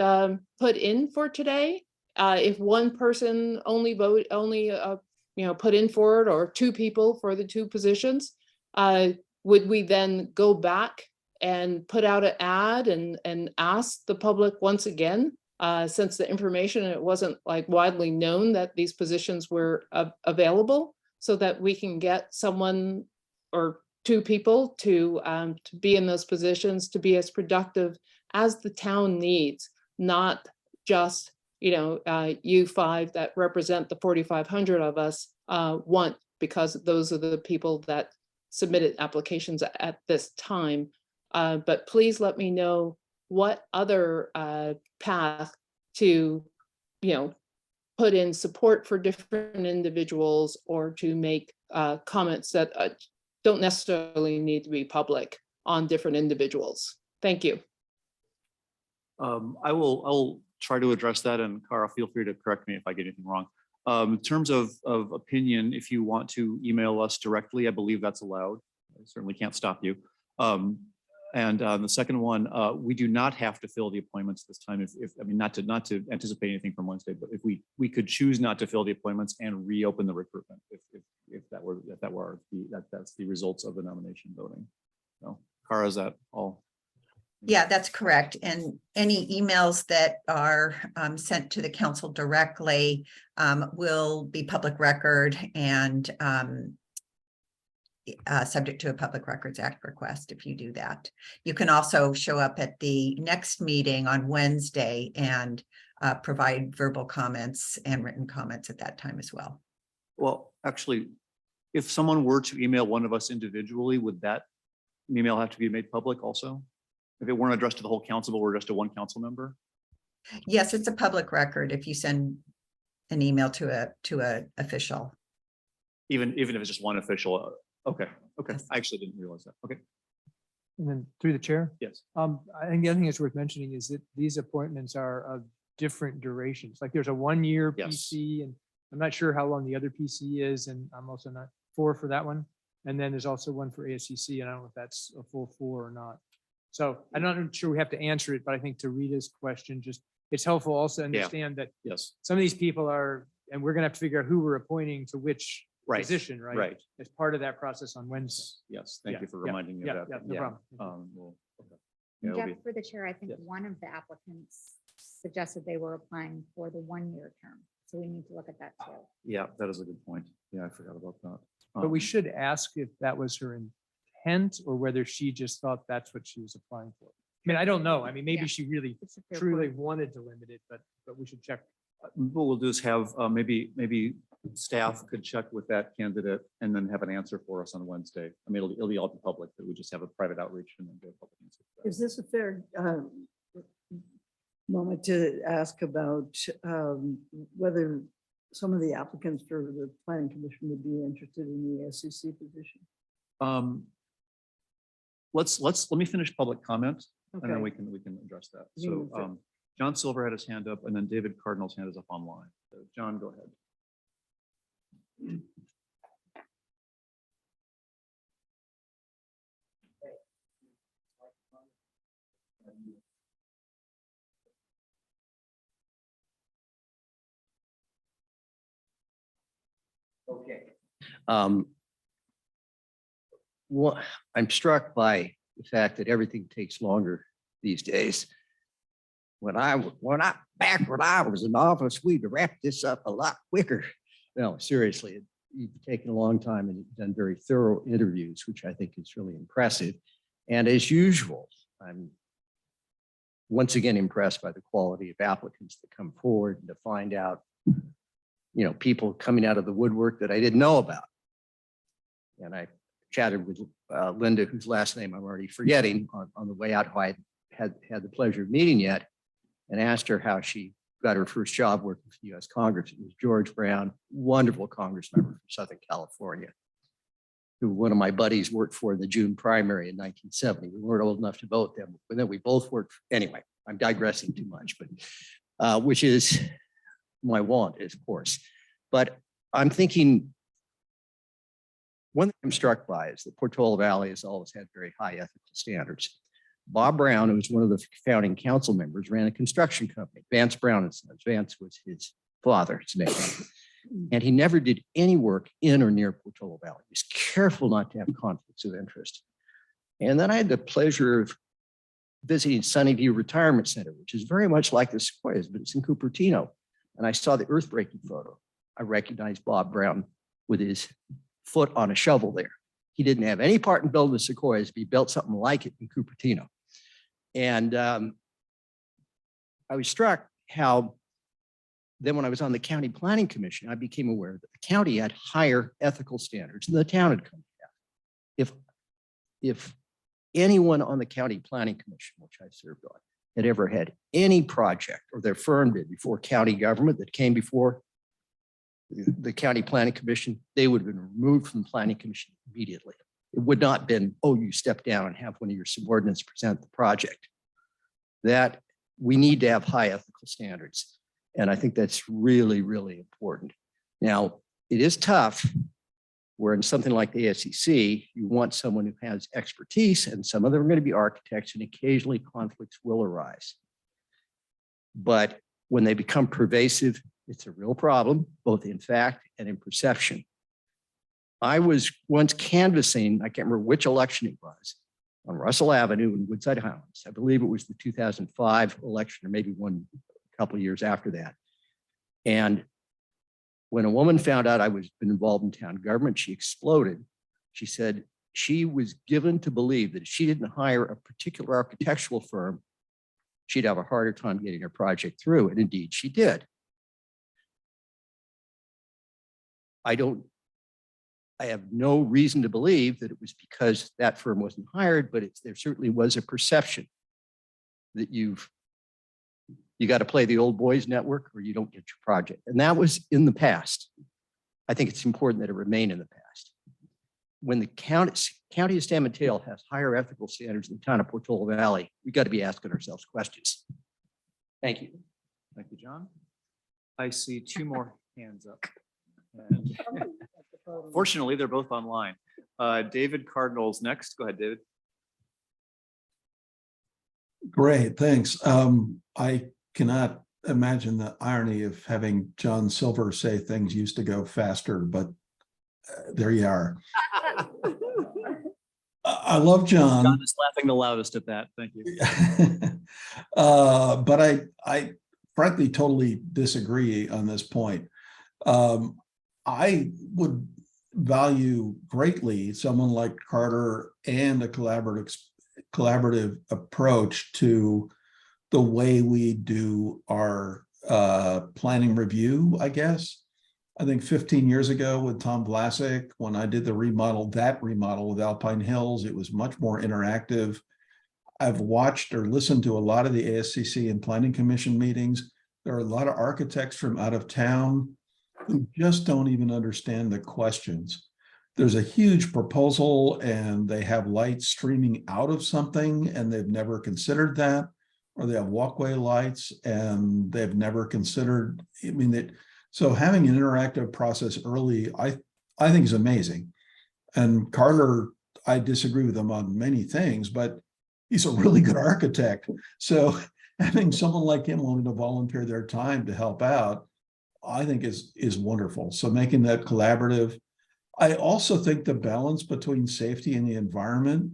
put in for today? If one person only put in for it, or two people for the two positions, would we then go back and put out an ad and ask the public once again, since the information, it wasn't like widely known that these positions were available, so that we can get someone or two people to be in those positions, to be as productive as the town needs, not just, you five that represent the 4,500 of us want, because those are the people that submitted applications at this time. But please let me know what other path to, put in support for different individuals, or to make comments that don't necessarily need to be public on different individuals. Thank you. I'll try to address that, and Cara, feel free to correct me if I get anything wrong. In terms of opinion, if you want to email us directly, I believe that's allowed. I certainly can't stop you. And the second one, we do not have to fill the appointments this time. Not to anticipate anything from Wednesday, but if we could choose not to fill the appointments and reopen the recruitment, if that's the results of the nomination voting. So, Cara, is that all? Yeah, that's correct. And any emails that are sent to the council directly will be public record and subject to a Public Records Act request if you do that. You can also show up at the next meeting on Wednesday and provide verbal comments and written comments at that time as well. Well, actually, if someone were to email one of us individually, would that email have to be made public also? If it weren't addressed to the whole council, but we're just a one council member? Yes, it's a public record if you send an email to a official. Even if it's just one official. Okay. Yes. I actually didn't realize that. Okay. And then through the chair, Yes. I think the other thing that's worth mentioning is that these appointments are of different durations. Like there's a 1-year Yes. PC, and I'm not sure how long the other PC is, and I'm also not for that one. And then there's also one for ASCC, and I don't know if that's a full 4 or not. So I'm not sure we have to answer it, but I think to Rita's question, just it's helpful also to understand that Yes. some of these people are, and we're gonna have to figure out who we're appointing to which Right. position, right? Right. As part of that process on Wednesday. Yes. Thank Yeah, you for yeah, reminding me yeah, of that. yeah, no problem. Okay. Yeah, it'll be- Jeff, for the chair, I think Yes. one of the applicants suggested they were applying for the 1-year term. So we need to look at that too. Yeah, that is a good point. Yeah, I forgot about that. But we should ask if that was her intent or whether she just thought that's what she was applying for. I mean, I don't know. I mean, maybe Yeah. she really It's a fair truly point. wanted to limit it, but we should check. What we'll do is have, maybe staff could check with that candidate and then have an answer for us on Wednesday. I mean, it'll be all to public, but we just have a private outreach and then do a public answer. Is this a fair moment to ask about whether some of the applicants for the planning commission would be interested in the SCC position? Let me finish public comment and then Okay. we can address that. You So, move it. John Silver had his hand up and then David Cardinal's hand is up online. So John, go ahead. Okay. What I'm struck by the fact that everything takes longer these days. When I was in office, we'd wrap this up a lot quicker. No, seriously, you've taken a long time and you've done very thorough interviews, which I think is really impressive. And as usual, I'm once again impressed by the quality of applicants that come forward and to find out, you know, people coming out of the woodwork that I didn't know about. And I chatted with Linda, whose last name I'm already forgetting, on the way out, who I had the pleasure of meeting yet, and asked her how she got her first job working for the US Congress. It was George Brown, wonderful Congress member from Southern California, who one of my buddies worked for in the June primary in 1970. We weren't old enough to vote then, but then we both worked. Anyway, I'm digressing too much, but which is my want, of course. But I'm thinking, one thing I'm struck by is that Portola Valley has always had very high ethical standards. Bob Brown, who was one of the founding council members, ran a construction company, Vance Brown and Sons. Vance was his father's name. And he never did any work in or near Portola Valley. He was careful not to have conflicts of interest. And then I had the pleasure of visiting Sunnyview Retirement Center, which is very much like the Sequoias, but it's in Cupertino. And I saw the earthbreaking photo. I recognized Bob Brown with his foot on a shovel there. He didn't have any part in building the Sequoias, but he built something like it in Cupertino. And I was struck how then when I was on the county planning commission, I became aware that the county had higher ethical standards than the town had come to have. If anyone on the county planning commission, which I served on, had ever had any project or their firm did before county government that came before the county planning commission, they would have been removed from the planning commission immediately. It would not have been, oh, you step down and have one of your subordinates present the project. That we need to have high ethical standards. And I think that's really, really important. Now, it is tough where in something like the ASCC, you want someone who has expertise, and some of them are going to be architects, and occasionally conflicts will arise. But when they become pervasive, it's a real problem, both in fact and in perception. I was once canvassing, I can't remember which election it was, on Russell Avenue in Woodside Highlands. I believe it was the 2005 election, or maybe one a couple of years after that. And when a woman found out I was been involved in town government, she exploded. She said she was given to believe that if she didn't hire a particular architectural firm, she'd have a harder time getting her project through. And indeed she did. I have no reason to believe that it was because that firm wasn't hired, but there certainly was a perception that you got to play the old boys network or you don't get your project. And that was in the past. I think it's important that it remain in the past. When the County of San Mateo has higher ethical standards than the town of Portola Valley. We got to be asking ourselves questions. Thank you. Thank you, John. I see two more hands up. And fortunately, they're both online. David Cardinal's next. Go ahead, David. Great, thanks. I cannot imagine the irony of having John Silver say things used to go faster, but there you are. I love John. John is laughing the loudest at that. Thank you. But I frankly totally disagree on this point. I would value greatly someone like Carter and a collaborative approach to the way we do our planning review, I guess. I think 15 years ago with Tom Vlasic, when I did the remodel with Alpine Hills, it was much more interactive. I've watched or listened to a lot of the ASCC and Planning Commission meetings. There are a lot of architects from out of town who just don't even understand the questions. There's a huge proposal and they have lights streaming out of something and they've never considered that, or they have walkway lights and they've never considered, so having an interactive process early, I think is amazing. And Carter, I disagree with him on many things, but he's a really good architect. So having someone like him willing to volunteer their time to help out, I think is wonderful. So making that collaborative. I also think the balance between safety and the environment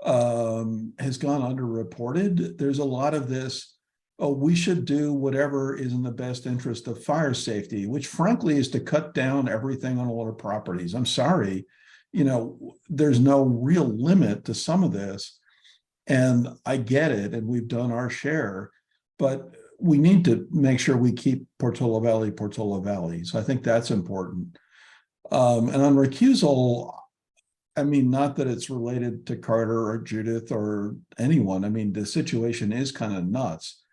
has gone underreported. There's a lot of this, oh, we should do whatever is in the best interest of fire safety, which frankly is to cut down everything on a lot of properties. I'm sorry, there's no real limit to some of this. And I get it, and we've done our share, but we need to make sure we keep Portola Valley. So I think that's important. And on recusal, not that it's related to Carter or Judith or anyone. The situation is kind of nuts.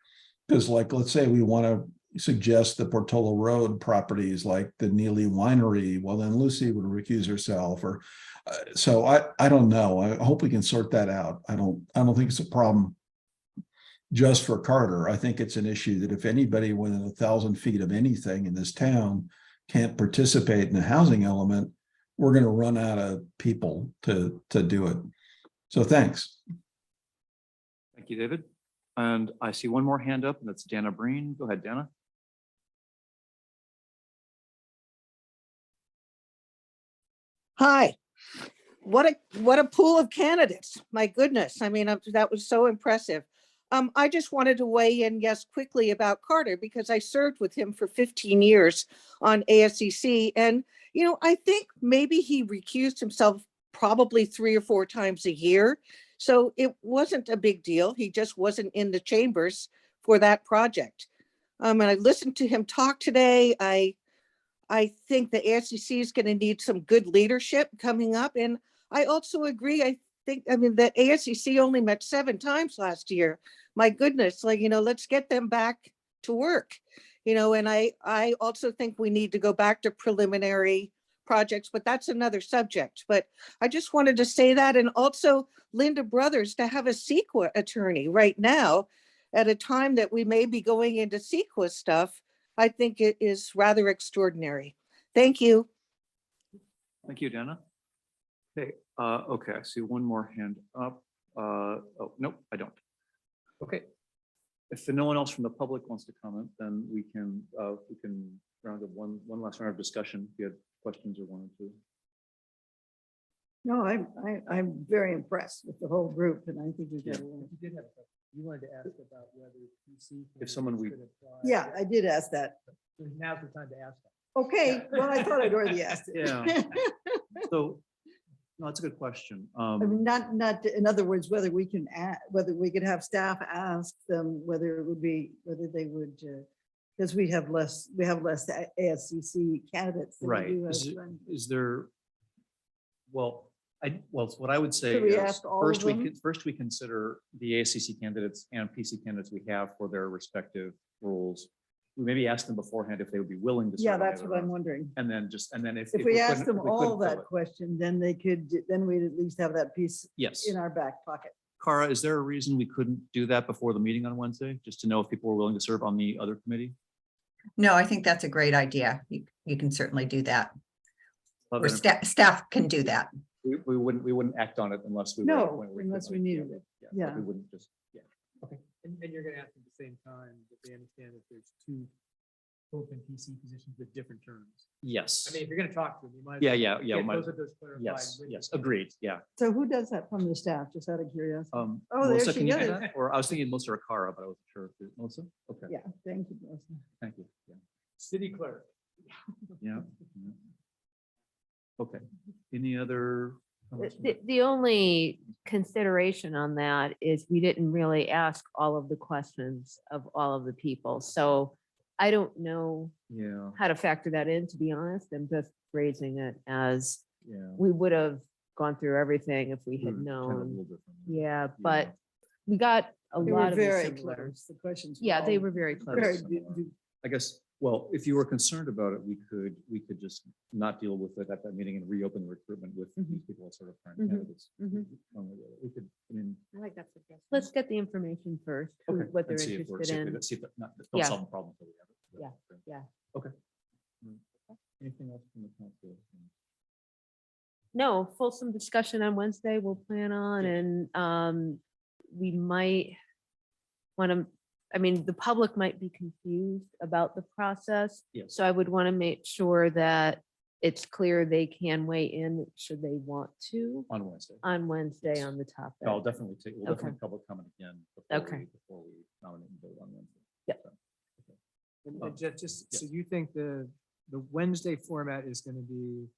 Because let's say we want to suggest the Portola Road properties like the Neely Winery, well, then Lucy would recuse herself. Or so I don't know. I hope we can sort that out. I don't think it's a problem just for Carter. I think it's an issue that if anybody within 1,000 feet of anything in this town can't participate in the housing element, we're going to run out of people to do it. So thanks. Thank you, David. And I see one more hand up, and that's Dana Breen. Go ahead, Dana. Hi. What a pool of candidates. My goodness. That was so impressive. I just wanted to weigh in, yes, quickly about Carter, because I served with him for 15 years on ASCC. And, I think maybe he recused himself probably 3 or 4 times a year. So it wasn't a big deal. He just wasn't in the chambers for that project. And I listened to him talk today. I think the ASCC is going to need some good leadership coming up. And I also agree. I think that ASCC only met 7 times last year. My goodness, let's get them back to work. And I also think we need to go back to preliminary projects, but that's another subject. But I just wanted to say that. And also Linda Brothers to have a CEQA attorney right now at a time that we may be going into CEQA stuff, I think it is rather extraordinary. Thank you. Thank you, Dana. Okay, I see one more hand up. Oh, nope, I don't. Okay. If no one else from the public wants to comment, then we can round up one last round of discussion. If you have questions or wanted to. No, I'm very impressed with the whole group, and I think we got along. You did have a question. You wanted to ask about whether PC. If someone we- could apply. Yeah, I did ask that. Now's the time to ask that. Okay, well, I thought I'd already asked it. Yeah. So, no, it's a good question. Not, in other words, whether we can add, whether we could have staff ask them whether they would, because we have less ASCC candidates. Than we Right. do as Is there, well, what I would say Should we is ask all of them? first we consider the ACC candidates and PC candidates we have for their respective roles. we maybe ask them beforehand if they would be willing to serve. Yeah, on the that's other what I'm ones. wondering. And then if. If we ask couldn't- them if we couldn't all fill that it. question, then they could, then we'd at least have that piece Yes. in our back pocket. Cara, is there a reason we couldn't do that before the meeting on Wednesday, just to know if people were willing to serve on the other committee? No, I think that's a great idea. You can certainly do that. Well, Or then staff can do that. We wouldn't act on it unless we. were at a No, point where we unless couldn't, we like, needed it. but Yeah. We wouldn't just, yeah. And you're gonna ask at the same time that they understand that there's two open PC positions with different terms. Yes. I mean, if you're gonna talk to them, you might. Yeah, as yeah, well yeah, get my- both of those clarified Yes, with yes, the- agreed, yeah. So who does that from the staff, just out of curiosity? Oh, there Melissa, she can you do goes. that? Or I was thinking Melissa or Cara, but I wasn't sure. if it- Melissa? Okay, Yeah, thank you, Melissa. thank you. Yeah. City clerk. Yeah. yeah. Okay, any other? comments? The only consideration on that is we didn't really ask all of the questions of all of the people. So I don't know Yeah, how to factor that in, to be honest. I'm just raising it as yeah. we would have gone through everything if we We had were kind of a known. little different. Yeah, but we got a They were lot of the very similar. close. The questions. Yeah, they all were very close. very Similar. I guess, well, if you were concerned about it, we could just not deal with it at that meeting and reopen the recruitment with these people as sort of current Mhm, candidates. mhm. One way or the other. We could, I mean. I like that suggestion. Let's get the information first, who- Okay, what they're and see if we're- interested see if we- in. See if, don't Yeah. solve the problem until we have it. Yeah, yeah. Okay. Anything else from the council? No, fulsome discussion on Wednesday we'll plan on, and we might want to, I mean, the public might be confused about the process. Yes. So I would want to make sure that it's clear they can weigh in should they want to On Wednesday. on Wednesday Yes. on the topic. I'll definitely take, we'll Okay. definitely public comment again Okay. before we nominate and vote on Wednesday. Yeah. So, okay. And just, so yes. you think the Wednesday format is gonna be,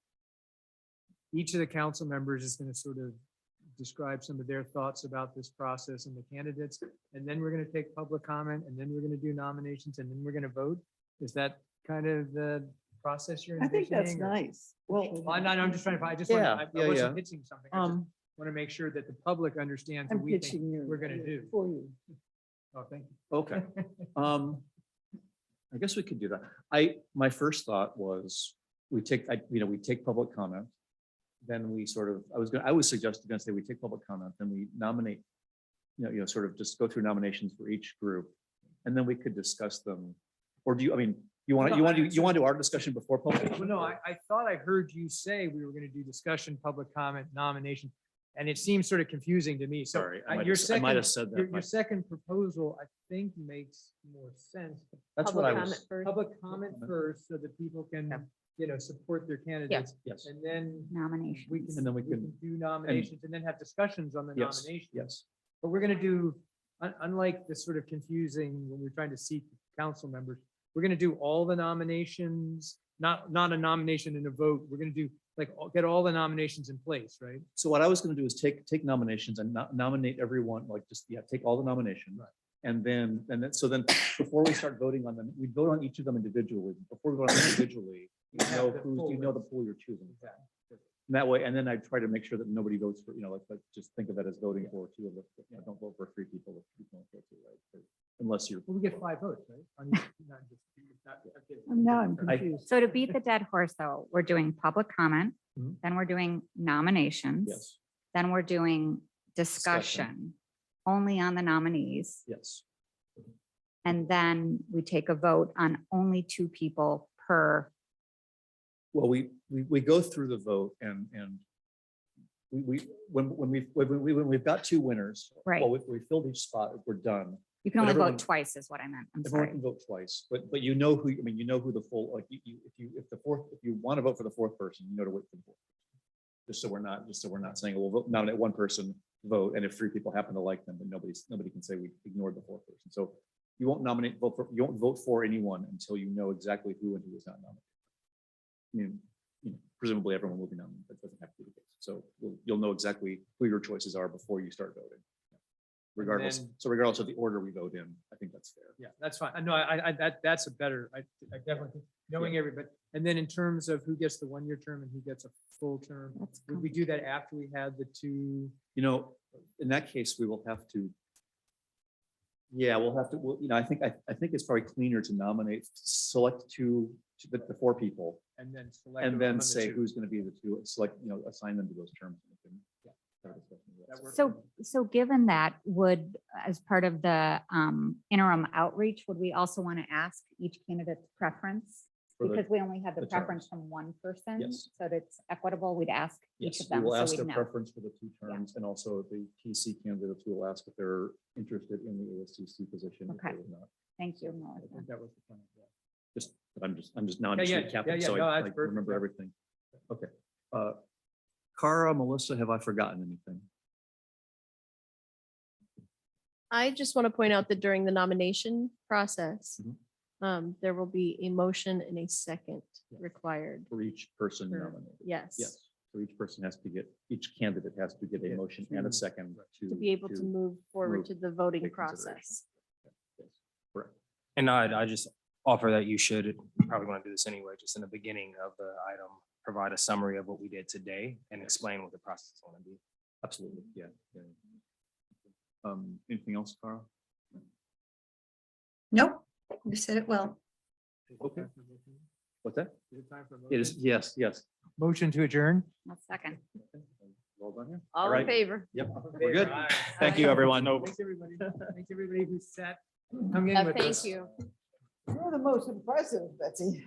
each of the council members is gonna sort of describe some of their thoughts about this process and the candidates, and then we're gonna take public comment, and then we're gonna do nominations, and then we're gonna vote? Is that kind of the process you're I think that's envisioning, or- nice. Well, I'm just trying to, I just Yeah, want, yeah, I wasn't yeah. pitching something. I just want to make sure that the public understands what I'm we pitching think you. we're gonna do. For you. Oh, thank you. Okay. I guess we could do that. My first thought was, we take public comment. Then we sort of, I was suggesting, gonna say we take public comment, then we nominate, sort of just go through nominations for each group. And then we could discuss them. Or do you, I mean, you want to do our discussion before public? Well, no, I thought I heard you say we were going to do discussion, public comment, nomination, and it seems sort of confusing to me. So Sorry, I your might have second, said that. your second proposal, I think makes more sense. That's what I Public was. comment first. Public comment first, so that people can, support their candidates. Yes. And then Nomination. we can, And then we we can- can do nominations and then have discussions on the Yes, nomination. yes. But we're gonna do, unlike the sort of confusing when we're trying to seek council members, we're gonna do all the nominations, not a nomination and a vote. We're gonna do get all the nominations in place, right? So what I was gonna do is take nominations and nominate everyone, take all the nominations. Right. And then before we start voting on them, we vote on each of them individually. Before we vote on them individually, you have know the who's, full you know the list. pool you're choosing. And that way, and then I try to make sure that nobody votes for, just think of it as voting for two of the, don't vote for three people if you don't vote for, right? Unless you're. Well, we get 5 votes, right? On each- not just- Now I'm I- confused. So to beat the dead horse, though, we're doing public comment, Mhm. then we're doing nominations. Yes, Then we're doing discussion only on the nominees. yes. And then we take a vote on only 2 people per. Well, we go through the vote and when we've got 2 winners. Right. Well, we filled each spot, we're done. You can But only everyone- vote twice is what I meant. I'm Everyone sorry. can vote twice, but you know who, who the full, if you want to vote for the 4th person, you know to wait for the 4th. Just so we're not saying, well, we'll nominate 1 person, vote, and if 3 people happen to like them, then nobody can say we ignored the 4th person. So you won't you won't vote for anyone until you know exactly who and who is not nominated. I mean, presumably everyone will be nominated, that doesn't have to be the case. So you'll know exactly who your choices are before you start voting. Regardless, then- so regardless of the order we vote in, I think that's fair. Yeah, that's fine. No, that's a better, I definitely, think knowing everybody. And then in terms of who gets the 1-year term and who gets a full term, That's would we do that after we had the 2? In that case, we will have to Yeah, we'll have to, I think it's probably cleaner to nominate, select two, the four people, And then select. and among then the say two. who's going to be the two, select, assign them to those terms. Have a discussion with that. So given that, would, as part of the interim outreach, would we also want to ask each candidate's preference? For the- Because we only had the the preference terms. from one person, Yes. so that it's equitable, we'd ask each Yes, of we them. will so ask we'd their know. preference for the two terms, and also the PC candidates, we will ask if they're interested in the ASCC position. if they Okay. would not. Thank you, I Melissa. think that was the plan. Yeah. Just, but I'm just now, I'm Yeah, just yeah, recapping, yeah, so no, I that's perfect, remember yeah. everything. Okay. Cara, Melissa, have I forgotten anything? I just want to point out that during the nomination process, Mhm. there will be a motion and a second Yeah. required. For each person For- nominated? Yes. Yes. So each person has to get, each candidate has to get a Yeah, motion and a to- second To be able to move forward move to the voting take consideration. process. Yes, correct. And I just offer that you should, probably want to do this anyway, just in the beginning of the item, provide a summary of what we did today and explain what the process is going to be. Absolutely, yeah. Anything else, Cara? Nope, you said it well. Okay. What's that? Is it time for a It is, motion? yes. Motion to adjourn? One second. Well done here. All in right. favor? Yep, we're good. Thank you, everyone. Thanks, everybody. Thanks, everybody who sat, hung in Yeah, with thank us. you. You're the most impressive, Betsy.